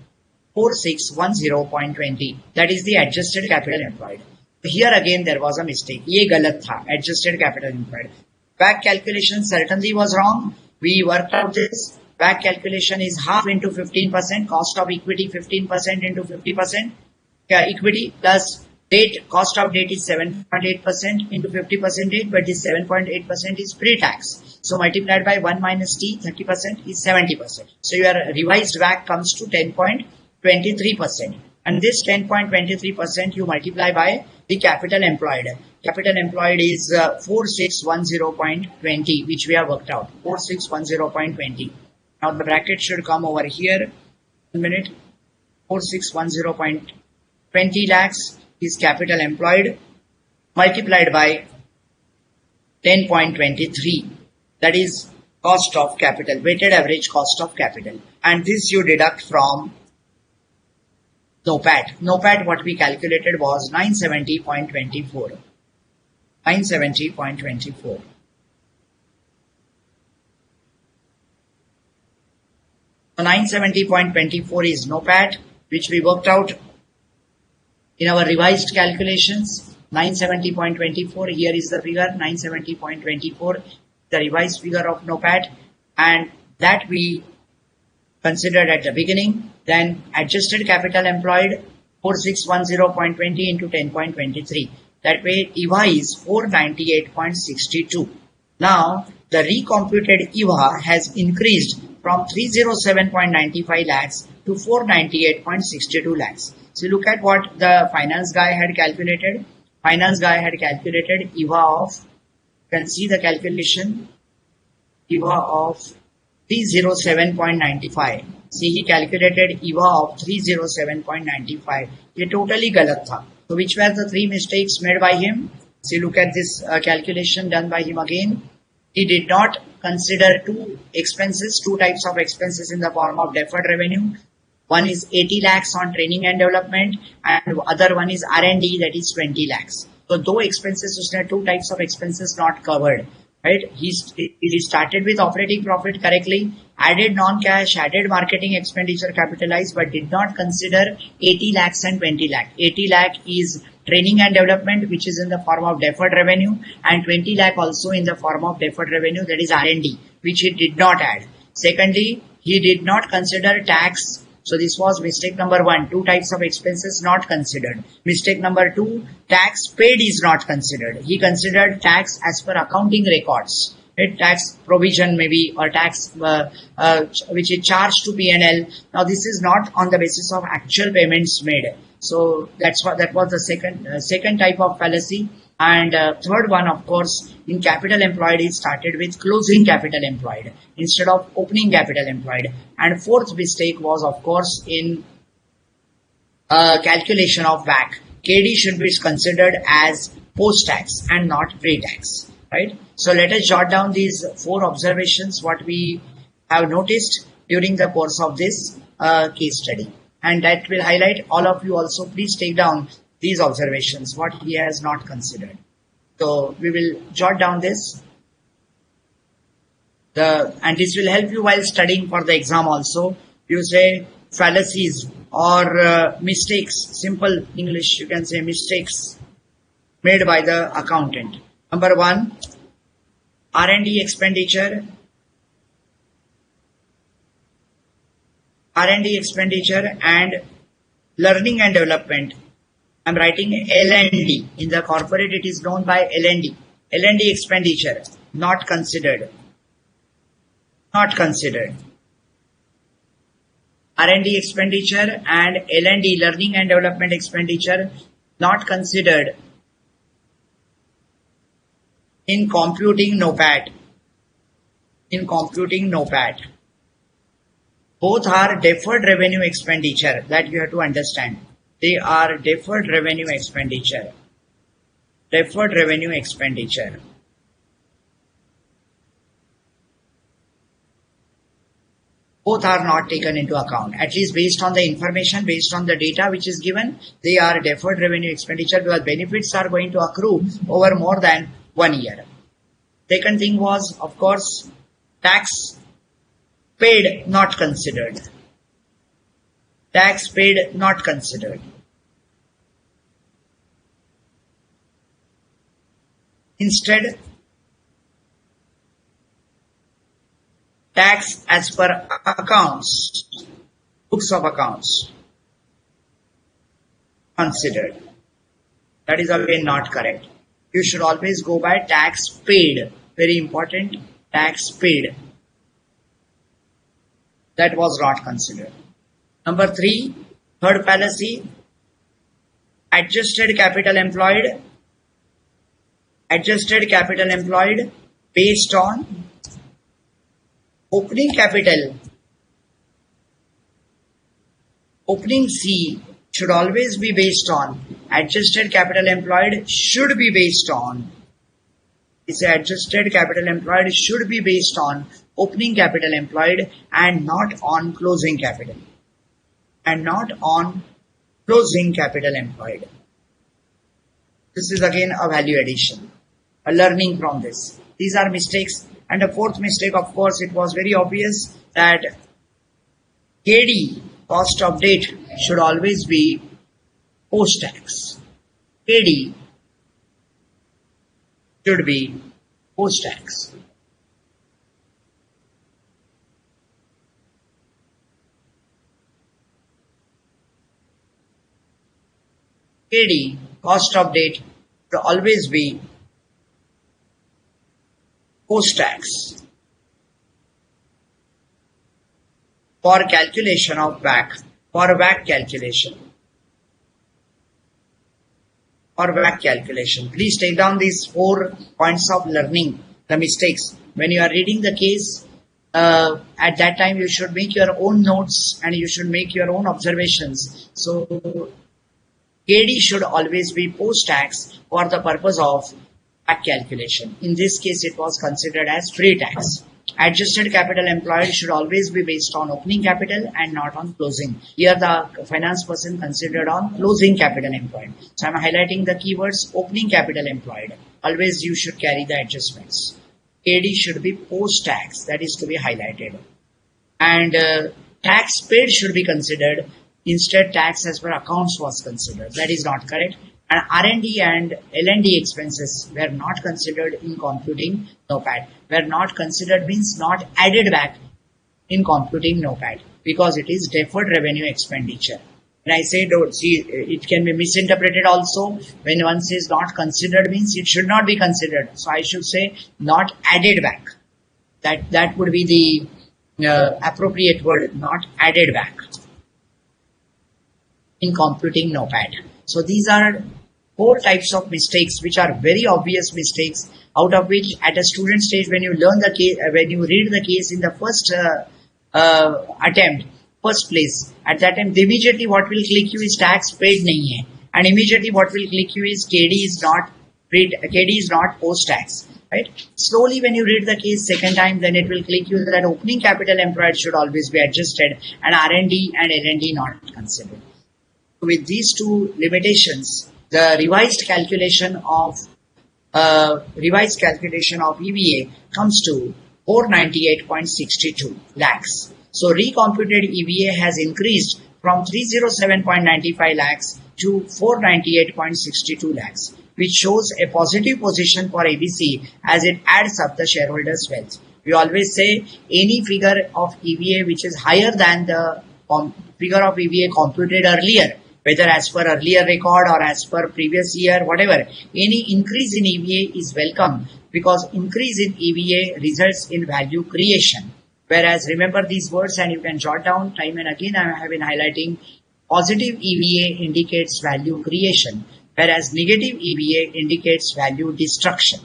4610.20. That is the adjusted capital employed. Here again there was a mistake. ये गलत था. Adjusted capital employed. Back calculation certainly was wrong. We worked out this. Back calculation is half into 15%, cost of equity 15% into 50%. Equity plus date, cost of date is 7.8% into 50% date, but this 7.8% is pre-tax. So multiplied by 1 minus T, 30% is 70%. So your revised WACC comes to 10.23%. And this 10.23% you multiply by the capital employed. Capital employed is 4610.20, which we have worked out. 4610.20. Now the bracket should come over here. 1 minute. 4610.20 lakhs is capital employed multiplied by 10.23. That is cost of capital, weighted average cost of capital. And this you deduct from NOPAT. NOPAT what we calculated was 970.24. 970.24. So 970.24 is NOPAT, which we worked out in our revised calculations. 970.24, here is the figure, 970.24, the revised figure of NOPAT, and that we considered at the beginning. Then adjusted capital employed 4610.20 into 10.23. That way EVA is 498.62. Now the recomputed EVA has increased from 307.95 lakhs to 498.62 lakhs. So look at what the finance guy had calculated. Finance guy had calculated EVA of, you can see the calculation, EVA of 307.95. See, he calculated EVA of 307.95. Ye totally galat tha. So which were the three mistakes made by him? See, look at this calculation done by him again. He did not consider two types of expenses in the form of deferred revenue. One is 80 lakhs on training and development, and other one is R&D, that is 20 lakhs. So though expenses, two types of expenses not covered, right? He started with operating profit correctly, added non-cash, added marketing expenditure capitalized, but did not consider 80 lakhs and 20 lakh. 80 lakh is training and development, which is in the form of deferred revenue, and 20 lakh also in the form of deferred revenue, that is R&D, which he did not add. Secondly, he did not consider tax. So this was mistake number one, two types of expenses not considered. Mistake number two, tax paid is not considered. He considered tax as per accounting records. Right? Tax provision maybe, or tax which is charged to P&L. Now this is not on the basis of actual payments made. So that was the second type of fallacy. And third one, of course, in capital employed, it started with closing capital employed instead of opening capital employed. And fourth mistake was, of course, in calculation of WACC. KD should be considered as post-tax and not pre-tax, right? So let us jot down these four observations, what we have noticed during the course of this case study. And that will highlight all of you also. Please take down these observations, what he has not considered. So we will jot down this. And this will help you while studying for the exam also. You say fallacies or mistakes, simple English, you can say mistakes made by the accountant. Number one, R&D expenditure. R&D expenditure and learning and development. I'm writing L&D. In the corporate, it is known by L&D. L&D expenditure, not considered. Not considered. R&D expenditure and L&D, learning and development expenditure, not considered in computing NOPAT. In computing NOPAT. Both are deferred revenue expenditure, that you have to understand. They are deferred revenue expenditure. Deferred revenue expenditure. Both are not taken into account. At least based on the information, based on the data which is given, they are deferred revenue expenditure because benefits are going to accrue over more than 1 year. Second thing was, of course, tax paid not considered. Tax paid not considered. Instead, tax as per accounts, books of accounts, considered. That is again not correct. You should always go by tax paid. Very important, tax paid. That was not considered. Number 3, third fallacy, adjusted capital employed. Adjusted capital employed based on opening capital. Opening C should always be based on. Adjusted capital employed should be based on. It's adjusted capital employed should be based on opening capital employed and not on closing capital. And not on closing capital employed. This is again a value addition. A learning from this. These are mistakes. And the fourth mistake, of course, it was very obvious that KD, cost of debt, should always be post-tax. KD should be post-tax. KD, cost of debt, should always be post-tax for calculation of WACC, for WACC calculation. For WACC calculation. Please take down these 4 points of learning, the mistakes. When you are reading the case, at that time you should make your own notes and you should make your own observations. So, KD should always be post-tax for the purpose of WACC calculation. In this case, it was considered as pre-tax. Adjusted capital employed should always be based on opening capital and not on closing. Here the finance person considered on closing capital employed. So I am highlighting the keywords opening capital employed. Always you should carry the adjustments. KD should be post-tax. That is to be highlighted. And tax paid should be considered. Instead, tax as per accounts was considered. That is not correct. And R&D and L&D expenses were not considered in computing NOPAT. Were not considered means not added back in computing NOPAT because it is deferred revenue expenditure. When I say don't see, it can be misinterpreted also. When one says not considered means it should not be considered. So I should say not added back. That would be the appropriate word, not added back in computing NOPAT. So these are 4 types of mistakes which are very obvious mistakes, out of which at a student stage when you learn the case, when you read the case in the first attempt, first place, at that time immediately what will click you is tax paid nahi hai, and immediately what will click you is KD is not post tax, right? Slowly when you read the case second time, then it will click you that opening capital employed should always be adjusted and R&D and L&D not considered. With these 2 limitations, the revised calculation of EVA comes to 498.62 lakhs. So recomputed EVA has increased from 307.95 lakhs to 498.62 lakhs, which shows a positive position for ABC as it adds up the shareholders' wealth. We always say any figure of EVA which is higher than the figure of EVA computed earlier, whether as per earlier record or as per previous year, whatever, any increase in EVA is welcome because increase in EVA results in value creation. Whereas remember these words and you can jot down time and again. I have been highlighting positive EVA indicates value creation, whereas negative EVA indicates value destruction.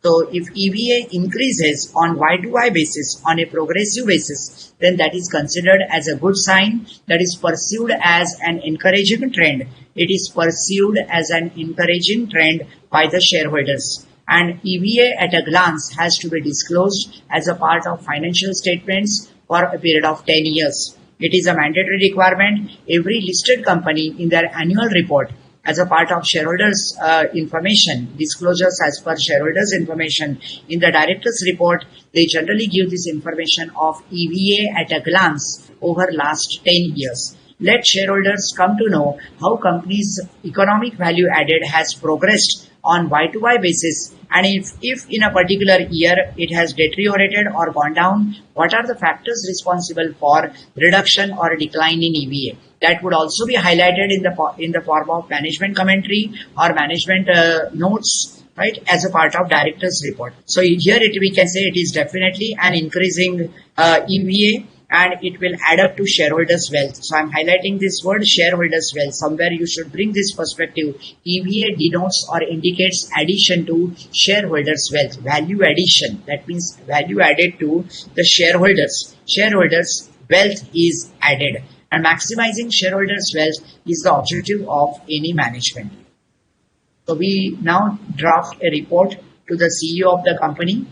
So if EVA increases on Y-to-Y basis, on a progressive basis, then that is considered as a good sign, that is perceived as an encouraging trend. It is perceived as an encouraging trend by the shareholders. And EVA at a glance has to be disclosed as a part of financial statements for a period of 10 years. It is a mandatory requirement. Every listed company in their annual report as a part of shareholders information, disclosures as per shareholders information in the directors report, they generally give this information of EVA at a glance over last 10 years. Let shareholders come to know how company's economic value added has progressed on Y-to-Y basis, and if in a particular year it has deteriorated or gone down, what are the factors responsible for reduction or decline in EVA. That would also be highlighted in the form of management commentary or management notes, right, as a part of directors report. So here we can say it is definitely an increasing EVA, and it will add up to shareholders' wealth. So I'm highlighting this word shareholders' wealth. Somewhere you should bring this perspective. EVA denotes or indicates addition to shareholders' wealth, value addition. That means value added to the shareholders. Shareholders' wealth is added. And maximizing shareholders' wealth is the objective of any management. So we now draft a report to the CEO of the company.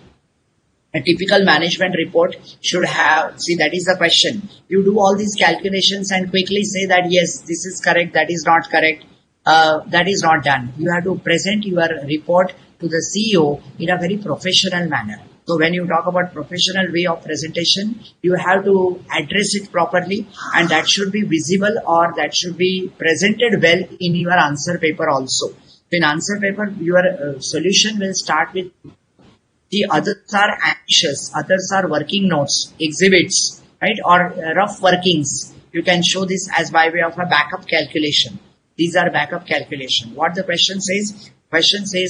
A typical management report should have, see, that is the question. You do all these calculations and quickly say that yes, this is correct, that is not correct. That is not done. You have to present your report to the CEO in a very professional manner. So when you talk about professional way of presentation, you have to address it properly, and that should be visible or that should be presented well in your answer paper also. In answer paper, your solution will start with the others are anxious, others are working notes, exhibits, right, or rough workings. You can show this as by way of a backup calculation. These are backup calculation. What the question says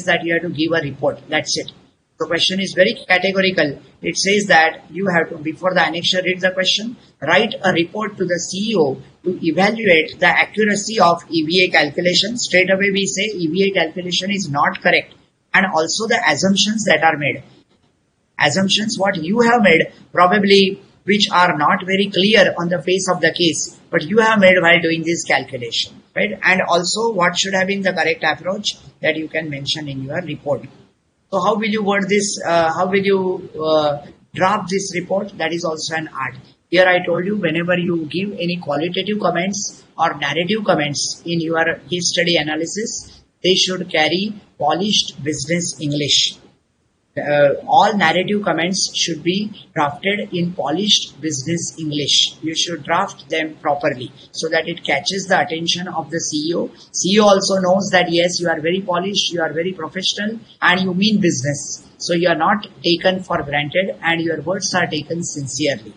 that you have to give a report. That's it. The question is very categorical. It says that you have to, before the annexure read the question, write a report to the CEO to evaluate the accuracy of EVA calculation. Straight away we say EVA calculation is not correct. And also the assumptions that are made. Assumptions what you have made, probably which are not very clear on the face of the case, but you have made while doing this calculation, right? And also what should have been the correct approach that you can mention in your report. So how will you word this? How will you draft this report? That is also an art. Here I told you, whenever you give any qualitative comments or narrative comments in your case study analysis, they should carry polished business English. All narrative comments should be drafted in polished business English. You should draft them properly so that it catches the attention of the CEO. CEO also knows that yes, you are very polished, you are very professional, and you mean business. So you are not taken for granted and your words are taken sincerely.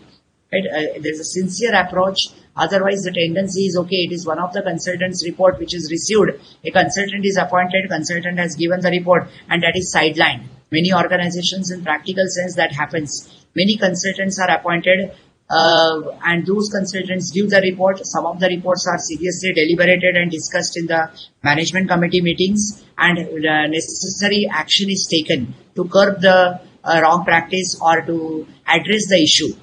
Right? There's a sincere approach. Otherwise, the tendency is, okay, it is one of the consultants' report which is received. A consultant is appointed, consultant has given the report, and that is sidelined. Many organizations, in practical sense, that happens. Many consultants are appointed, and those consultants give the report. Some of the reports are seriously deliberated and discussed in the management committee meetings, and necessary action is taken to curb the wrong practice or to address the issue.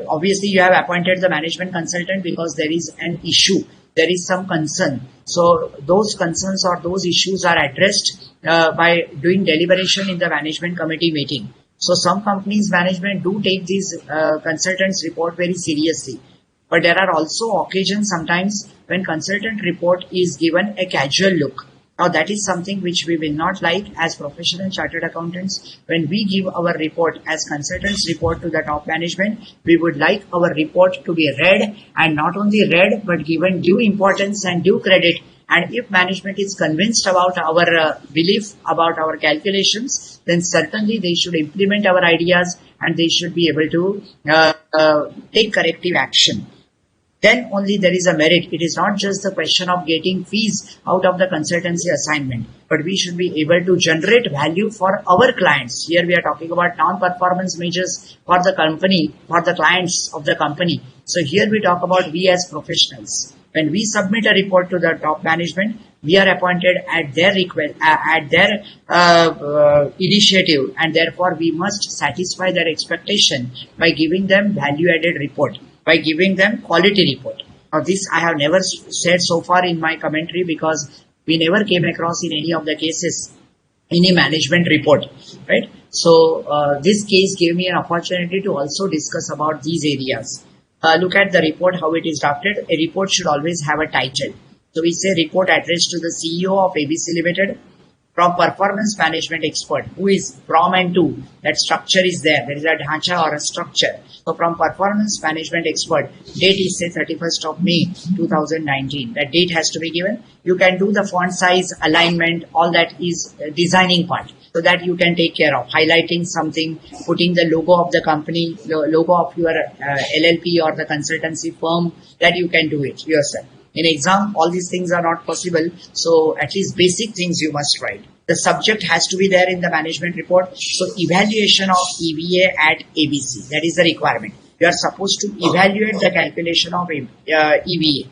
Obviously, you have appointed the management consultant because there is an issue. There is some concern. So those concerns or those issues are addressed by doing deliberation in the management committee meeting. So some companies' management do take these consultants' report very seriously. But there are also occasions sometimes when consultant report is given a casual look. Now that is something which we will not like as professional chartered accountants. When we give our report as consultants report to the top management, we would like our report to be read, and not only read but given due importance and due credit. And if management is convinced about our belief, about our calculations, then certainly they should implement our ideas and they should be able to take corrective action. then only there is a merit. It is not just the question of getting fees out of the consultancy assignment, but we should be able to generate value for our clients. Here we are talking about non-performance measures for the company, for the clients of the company. So here we talk about we as professionals. When we submit a report to the top management, we are appointed at their request, at their initiative, and therefore we must satisfy their expectation by giving them value-added report, by giving them quality report. Now this I have never said so far in my commentary, because we never came across in any of the cases any management report, right? So this case gave me an opportunity to also discuss about these areas. Look at the report, how it is drafted. A report should always have a title. So we say report addressed to the CEO of ABC Ltd from performance management expert, who is from and to. That structure is there. There is a dhacha or a structure. So from performance management expert, date is say 31st of May 2019. That date has to be given. You can do the font size, alignment, all that is designing part. So that you can take care of highlighting something, putting the logo of the company, the logo of your LLP or the consultancy firm, that you can do it yourself. In exam, all these things are not possible. So at least basic things you must write. The subject has to be there in the management report. So evaluation of EVA at ABC, that is the requirement. You are supposed to evaluate the calculation of EVA.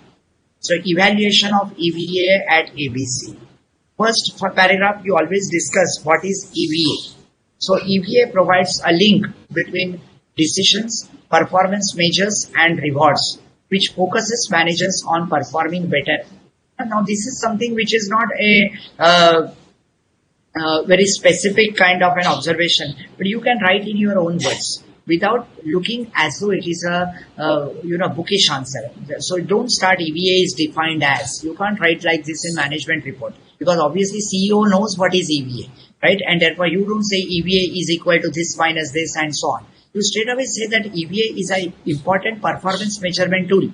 So evaluation of EVA at ABC. First paragraph, you always discuss what is EVA. So EVA provides a link between decisions, performance measures and rewards, which focuses managers on performing better. Now this is something which is not a very specific kind of an observation, but you can write in your own words without looking as though it is a bookish answer. So don't start EVA is defined as. You can't write like this in management report, because obviously CEO knows what is EVA, right? And therefore you don't say EVA is equal to this minus this and so on. You straight away say that EVA is an important performance measurement tool.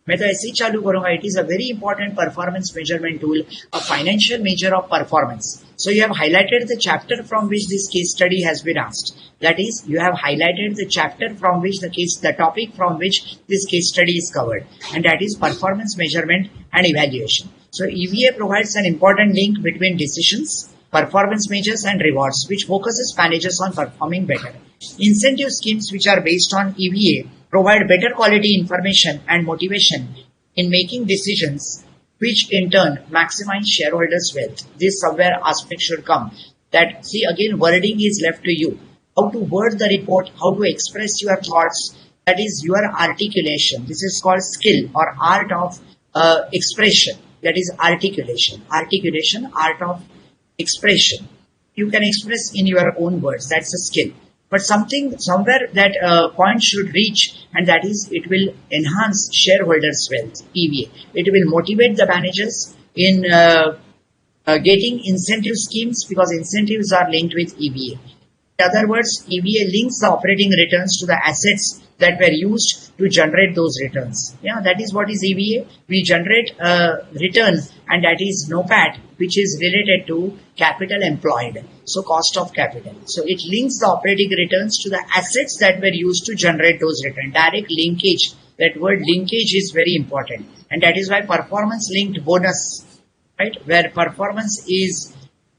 मैं तो ऐसे ही चालू करूंगा. It is a very important performance measurement tool, a financial measure of performance. So you have highlighted the chapter from which this case study has been asked. That is, you have highlighted the chapter from which the topic from which this case study is covered, and that is performance measurement and evaluation. So EVA provides an important link between decisions, performance measures and rewards, which focuses managers on performing better. Incentive schemes which are based on EVA provide better quality information and motivation in making decisions, which in turn maximize shareholders' wealth. This somewhere aspect should come. That, see, again, wording is left to you. How to word the report, how to express your thoughts, that is your articulation. This is called skill or art of expression. That is articulation. Articulation, art of expression. You can express in your own words. That's a skill. But somewhere that point should reach, and that is it will enhance shareholders' wealth, EVA. It will motivate the managers in getting incentive schemes, because incentives are linked with EVA. In other words, EVA links the operating returns to the assets that were used to generate those returns. Yeah, that is what is EVA. We generate a return, and that is NOPAT, which is related to capital employed. So cost of capital. So it links the operating returns to the assets that were used to generate those returns. Direct linkage. That word linkage is very important. And that is why performance linked bonus, right? Where performance is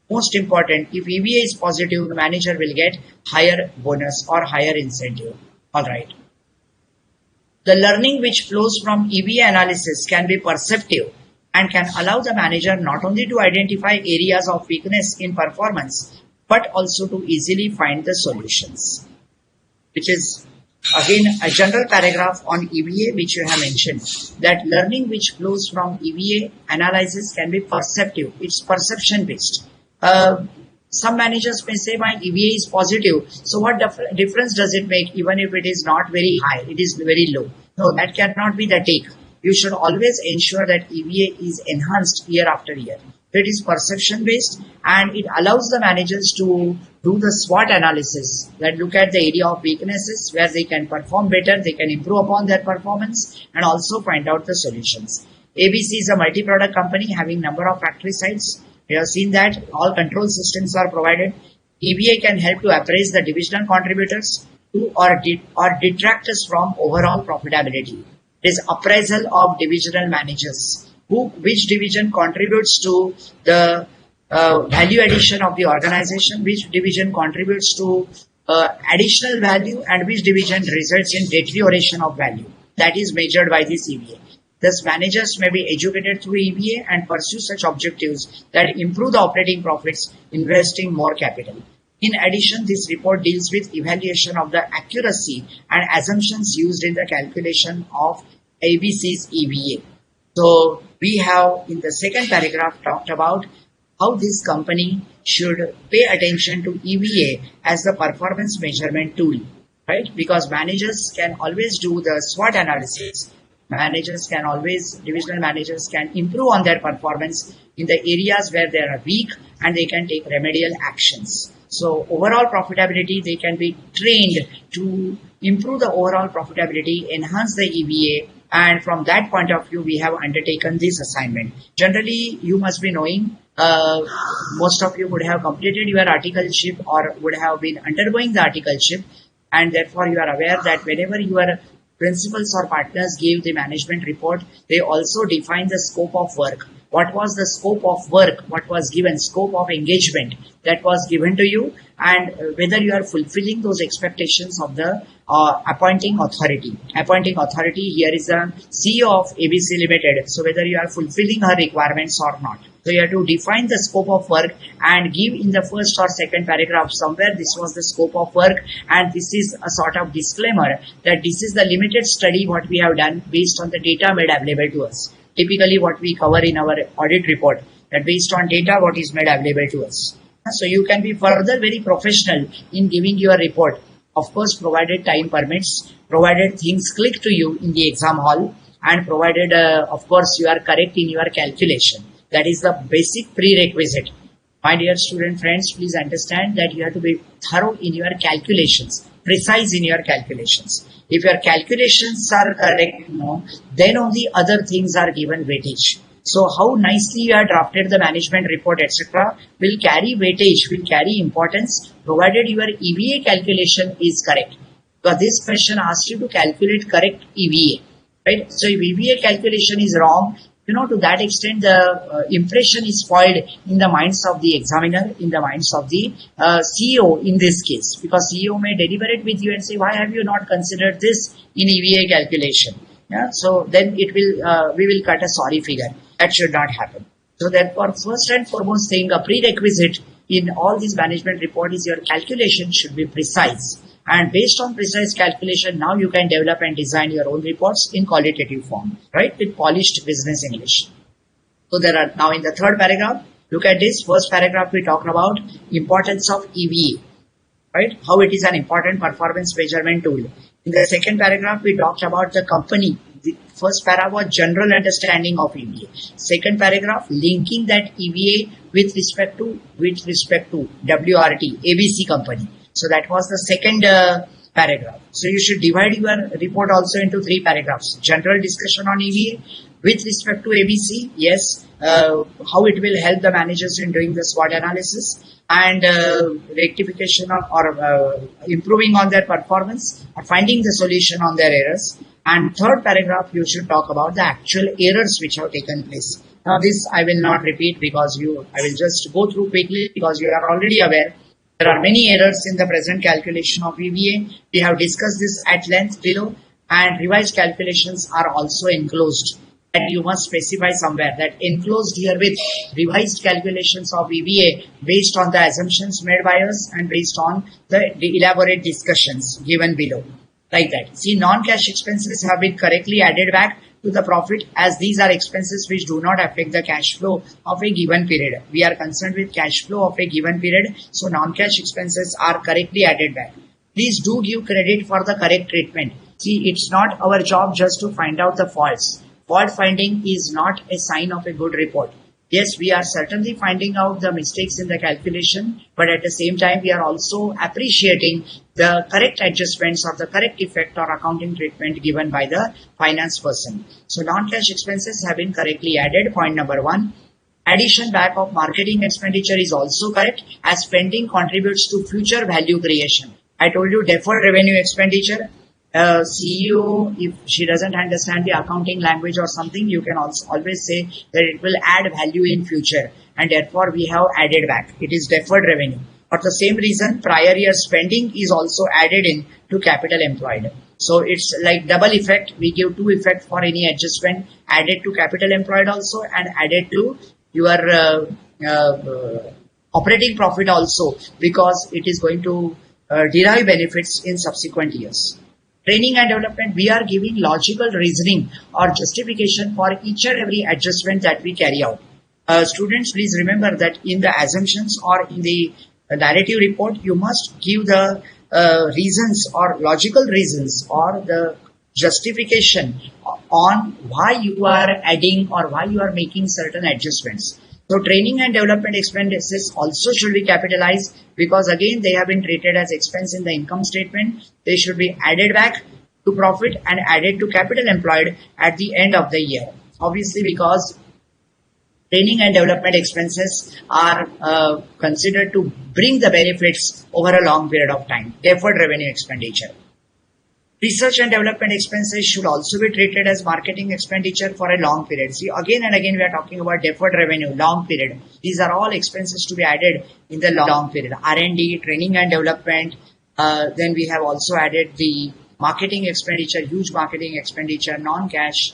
most important. If EVA is positive, the manager will get higher bonus or higher incentive. All right. The learning which flows from EVA analysis can be perceptive and can allow the manager not only to identify areas of weakness in performance, but also to easily find the solutions. Which is again a general paragraph on EVA which you have mentioned. That learning which flows from EVA analysis can be perceptive. It's perception based. Some managers may say my EVA is positive. So what difference does it make even if it is not very high, it is very low? No, that cannot be the take. You should always ensure that EVA is enhanced year after year. It is perception based, and it allows the managers to do the SWOT analysis, that look at the area of weaknesses where they can perform better, they can improve upon their performance, and also find out the solutions. ABC is a multi-product company having number of factory sites. We have seen that all control systems are provided. EVA can help to appraise the divisional contributors to or detractors from overall profitability. It is appraisal of divisional managers. Which division contributes to the value addition of the organization, which division contributes to additional value, and which division results in deterioration of value. That is measured by this EVA. Thus, managers may be educated through EVA and pursue such objectives that improve the operating profits, investing more capital. In addition, this report deals with evaluation of the accuracy and assumptions used in the calculation of ABC's EVA. So, we have in the second paragraph talked about how this company should pay attention to EVA as the performance measurement tool, right? Because managers can always do the SWOT analysis. Divisional managers can improve on their performance in the areas where they are weak, and they can take remedial actions. So overall profitability, they can be trained to improve the overall profitability, enhance the EVA, and from that point of view, we have undertaken this assignment. Generally, you must be knowing, most of you would have completed your articleship or would have been undergoing the articleship, and therefore you are aware that whenever your principals or partners give the management report, they also define the scope of work. What was the scope of work? What was given? Scope of engagement that was given to you, and whether you are fulfilling those expectations of the appointing authority. Appointing authority here is the CEO of ABC Ltd. So whether you are fulfilling her requirements or not. So you have to define the scope of work and give in the first or second paragraph somewhere this was the scope of work, and this is a sort of disclaimer that this is the limited study what we have done based on the data made available to us. Typically what we cover in our audit report, that based on data what is made available to us. So you can be further very professional in giving your report. Of course, provided time permits, provided things click to you in the exam hall, and provided of course you are correct in your calculation. That is the basic prerequisite. My dear student friends, please understand that you have to be thorough in your calculations, precise in your calculations. If your calculations are correct, then only other things are given weightage. So how nicely you have drafted the management report, etc. will carry weightage, will carry importance, provided your EVA calculation is correct. Because this question asks you to calculate correct EVA, right? So if EVA calculation is wrong, to that extent, the impression is spoiled in the minds of the examiner, in the minds of the CEO in this case, because CEO may deliberate with you and say, why have you not considered this in EVA calculation? Yeah, so then we will cut a sorry figure. That should not happen. So therefore, first and foremost thing, a prerequisite in all these management report is your calculation should be precise. And based on precise calculation, now you can develop and design your own reports in qualitative form, right? With polished business English. So there are now in the third paragraph, look at this. First paragraph, we talked about importance of EVA, right? How it is an important performance measurement tool. In the second paragraph, we talked about the company. The first paragraph was general understanding of EVA. Second paragraph, linking that EVA with respect to WRT, ABC company. So that was the second paragraph. So you should divide your report also into three paragraphs. General discussion on EVA with respect to ABC. Yes, how it will help the managers in doing the SWOT analysis and rectification or improving on their performance or finding the solution on their errors. And third paragraph, you should talk about the actual errors which have taken place. Now this I will not repeat because I will just go through quickly because you are already aware. There are many errors in the present calculation of EVA. We have discussed this at length below, and revised calculations are also enclosed. And you must specify somewhere that enclosed here with revised calculations of EVA based on the assumptions made by us and based on the elaborate discussions given below. Like that. See, non-cash expenses have been correctly added back to the profit as these are expenses which do not affect the cash flow of a given period. We are concerned with cash flow of a given period, so non-cash expenses are correctly added back. Please do give credit for the correct treatment. See, it's not our job just to find out the faults. Fault finding is not a sign of a good report. Yes, we are certainly finding out the mistakes in the calculation, but at the same time, we are also appreciating the correct adjustments or the correct effect or accounting treatment given by the finance person. So non-cash expenses have been correctly added. Point number one. Addition back of marketing expenditure is also correct as spending contributes to future value creation. I told you deferred revenue expenditure. CEO, if she doesn't understand the accounting language or something, you can also always say that it will add value in future, and therefore we have added back. It is deferred revenue. For the same reason, prior year spending is also added in to capital employed. So it's like double effect. We give two effect for any adjustment, added to capital employed also and added to your operating profit also, because it is going to derive benefits in subsequent years. Training and development, we are giving logical reasoning or justification for each and every adjustment that we carry out. Students, please remember that in the assumptions or in the narrative report, you must give the reasons or logical reasons or the justification on why you are adding or why you are making certain adjustments. So training and development expenses also should be capitalized, because again they have been treated as expense in the income statement. They should be added back to profit and added to capital employed at the end of the year. Obviously, because training and development expenses are considered to bring the benefits over a long period of time. Deferred revenue expenditure. Research and development expenses should also be treated as marketing expenditure for a long period. See, again and again we are talking about deferred revenue, long period. These are all expenses to be added in the long period. R&D, training and development. Then we have also added the marketing expenditure, huge marketing expenditure, non-cash.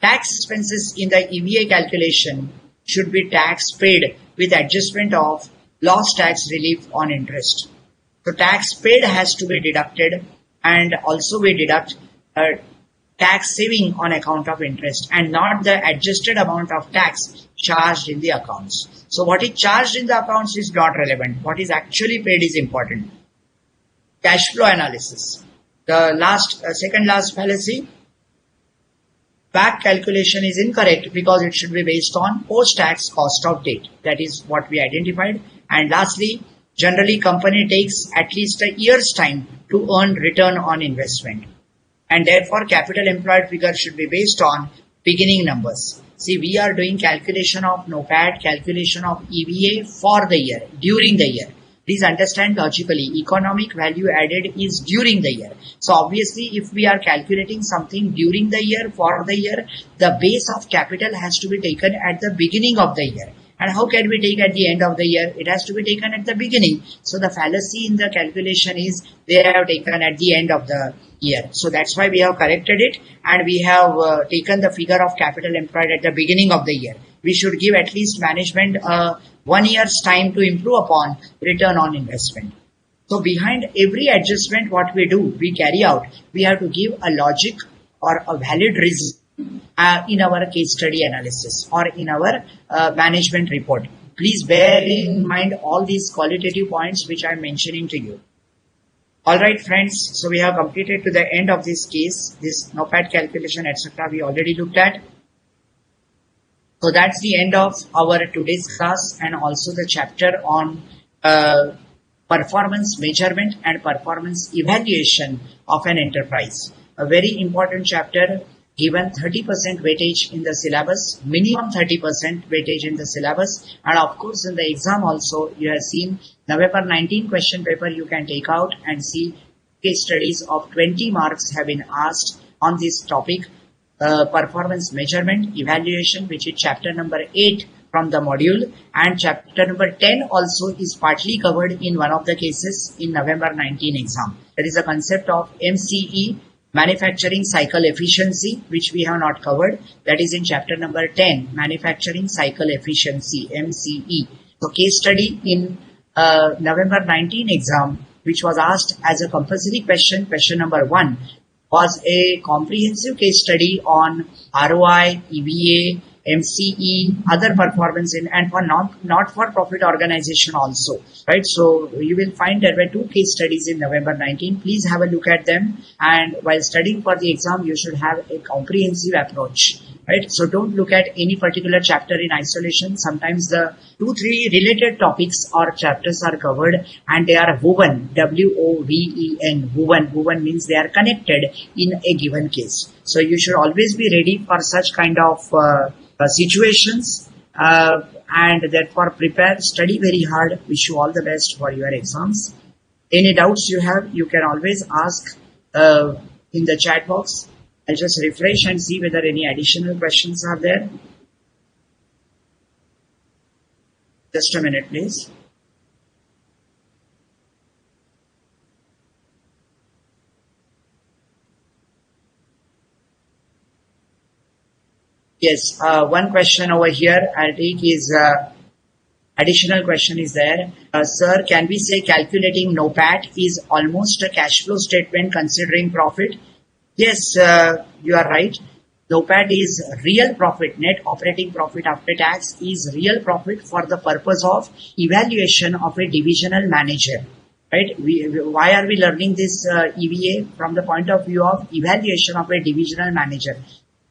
Tax expenses in the EVA calculation should be tax paid with adjustment of loss tax relief on interest. So tax paid has to be deducted, and also we deduct tax saving on account of interest and not the adjusted amount of tax charged in the accounts. So what is charged in the accounts is not relevant. What is actually paid is important. Cash flow analysis. The second last fallacy. Back calculation is incorrect because it should be based on post-tax cost of debt. That is what we identified. And lastly, generally company takes at least a year's time to earn return on investment. And therefore capital employed figure should be based on beginning numbers. See, we are doing calculation of NOPAT, calculation of EVA for the year, during the year. Please understand logically, economic value added is during the year. So obviously, if we are calculating something during the year, for the year, the base of capital has to be taken at the beginning of the year. And how can we take at the end of the year? It has to be taken at the beginning. So the fallacy in the calculation is they have taken at the end of the year. So that's why we have corrected it, and we have taken the figure of capital employed at the beginning of the year. We should give at least management 1 year's time to improve upon return on investment. So behind every adjustment what we do, we carry out, we have to give a logic or a valid reason in our case study analysis or in our management report. Please bear in mind all these qualitative points which I am mentioning to you. Alright friends, so we have completed to the end of this case, this NOPAT calculation etc. we already looked at. So that's the end of our today's class and also the chapter on performance measurement and performance evaluation of an enterprise. A very important chapter, given 30% weightage in the syllabus, minimum 30% weightage in the syllabus, and of course in the exam also you have seen November 19 question paper you can take out and see case studies of 20 marks have been asked on this topic. Performance measurement evaluation, which is chapter number 8 from the module, and chapter number 10 also is partly covered in one of the cases in November 19 exam. That is the concept of MCE, manufacturing cycle efficiency, which we have not covered. That is in chapter number 10, manufacturing cycle efficiency, MCE. So case study in November 19 exam, which was asked as a compulsory question, question number 1, was a comprehensive case study on ROI, EVA, MCE, other performance in, and for not-for-profit organization also, right? So you will find there were 2 case studies in November 19. Please have a look at them, and while studying for the exam, you should have a comprehensive approach, right? So don't look at any particular chapter in isolation. Sometimes the 2-3 related topics or chapters are covered and they are woven, W-O-V-E-N, woven. Woven means they are connected in a given case. So you should always be ready for such kind of situations and therefore prepare, study very hard. Wish you all the best for your exams. Any doubts you have, you can always ask in the chat box. I'll just refresh and see whether any additional questions are there. Just a minute, please. Yes, one question over here I'll take is additional question is there. Sir, can we say calculating NOPAT is almost a cash flow statement considering profit? Yes, you are right. NOPAT is real profit, net operating profit after tax is real profit for the purpose of evaluation of a divisional manager. Right? Why are we learning this EVA? From the point of view of evaluation of a divisional manager.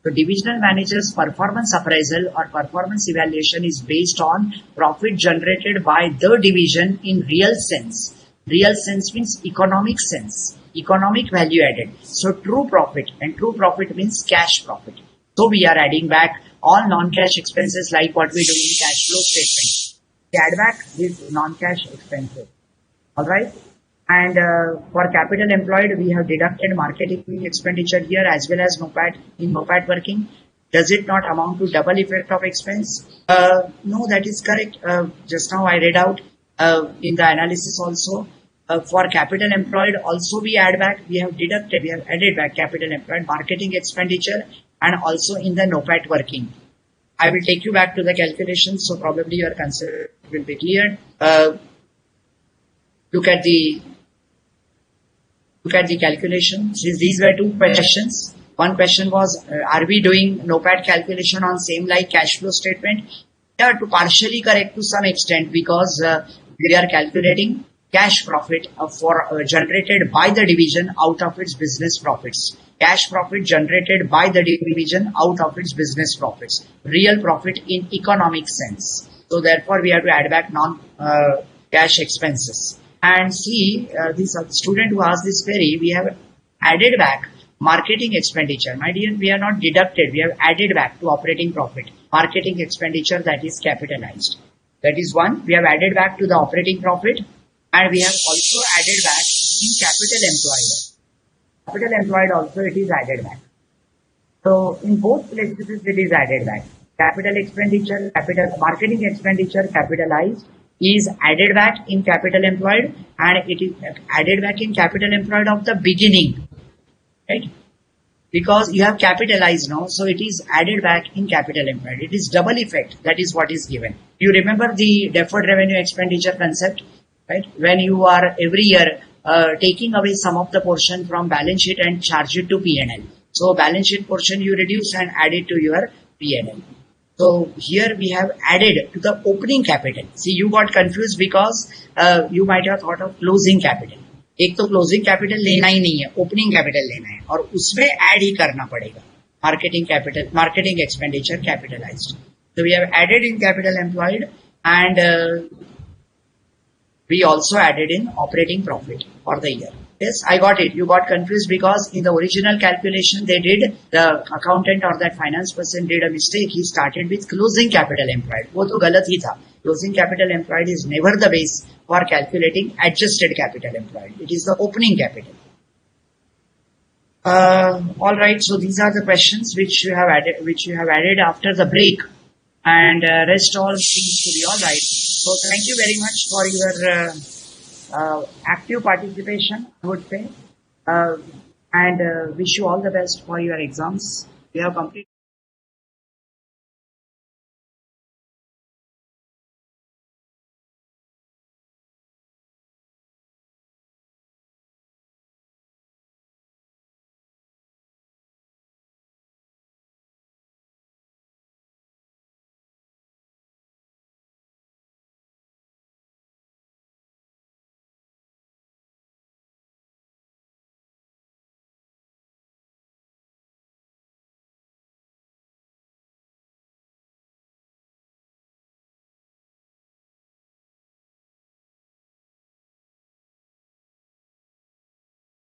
So divisional manager's performance appraisal or performance evaluation is based on profit generated by the division in real sense. Real sense means economic sense, economic value added. So true profit, and true profit means cash profit. So we are adding back all non-cash expenses like what we do in cash flow statement. We add back these non-cash expenses. All right. And for capital employed, we have deducted marketing expenditure here as well as NOPAT in NOPAT working. Does it not amount to double effect of expense? No, that is correct. Just now I read out in the analysis also. For capital employed also we add back, we have added back capital employed marketing expenditure and also in the NOPAT working. I will take you back to the calculations, so probably your concern will be cleared. Look at the calculations. These were two questions. One question was, are we doing NOPAT calculation on same like cash flow statement? Yeah, to partially correct to some extent because we are calculating cash profit generated by the division out of its business profits. Cash profit generated by the division out of its business profits. Real profit in economic sense. So therefore we have to add back non-cash expenses. And see, this student who asked this query, we have added back marketing expenditure. My dear, we are not deducted. We have added back to operating profit. Marketing expenditure that is capitalized. That is one. We have added back to the operating profit. And we have also added back in capital employed. Capital employed also it is added back. So in both places it is added back. Capital expenditure, marketing expenditure capitalized is added back in capital employed and it is added back in capital employed of the beginning, right? Because you have capitalized now, so it is added back in capital employed. It is double effect. That is what is given. You remember the deferred revenue expenditure concept, right? When you are every year taking away some of the portion from balance sheet and charge it to P&L. So balance sheet portion you reduce and add it to your P&L. So here we have added to the opening capital. See, you got confused because you might have thought of closing capital. एक तो closing capital लेना ही नहीं है, opening capital लेना है और उसमें add ही करना पड़ेगा marketing expenditure capitalised. So we have added in capital employed and we also added in operating profit for the year. Yes, I got it. You got confused because in the original calculation the accountant or that finance person did a mistake. He started with closing capital employed. वो तो गलत ही था. Closing capital employed is never the base for calculating adjusted capital employed. It is the opening capital. All right. So these are the questions which you have added after the break, and rest all seems to be all right. So thank you very much for your active participation, I would say, and wish you all the best for your exams. We have completed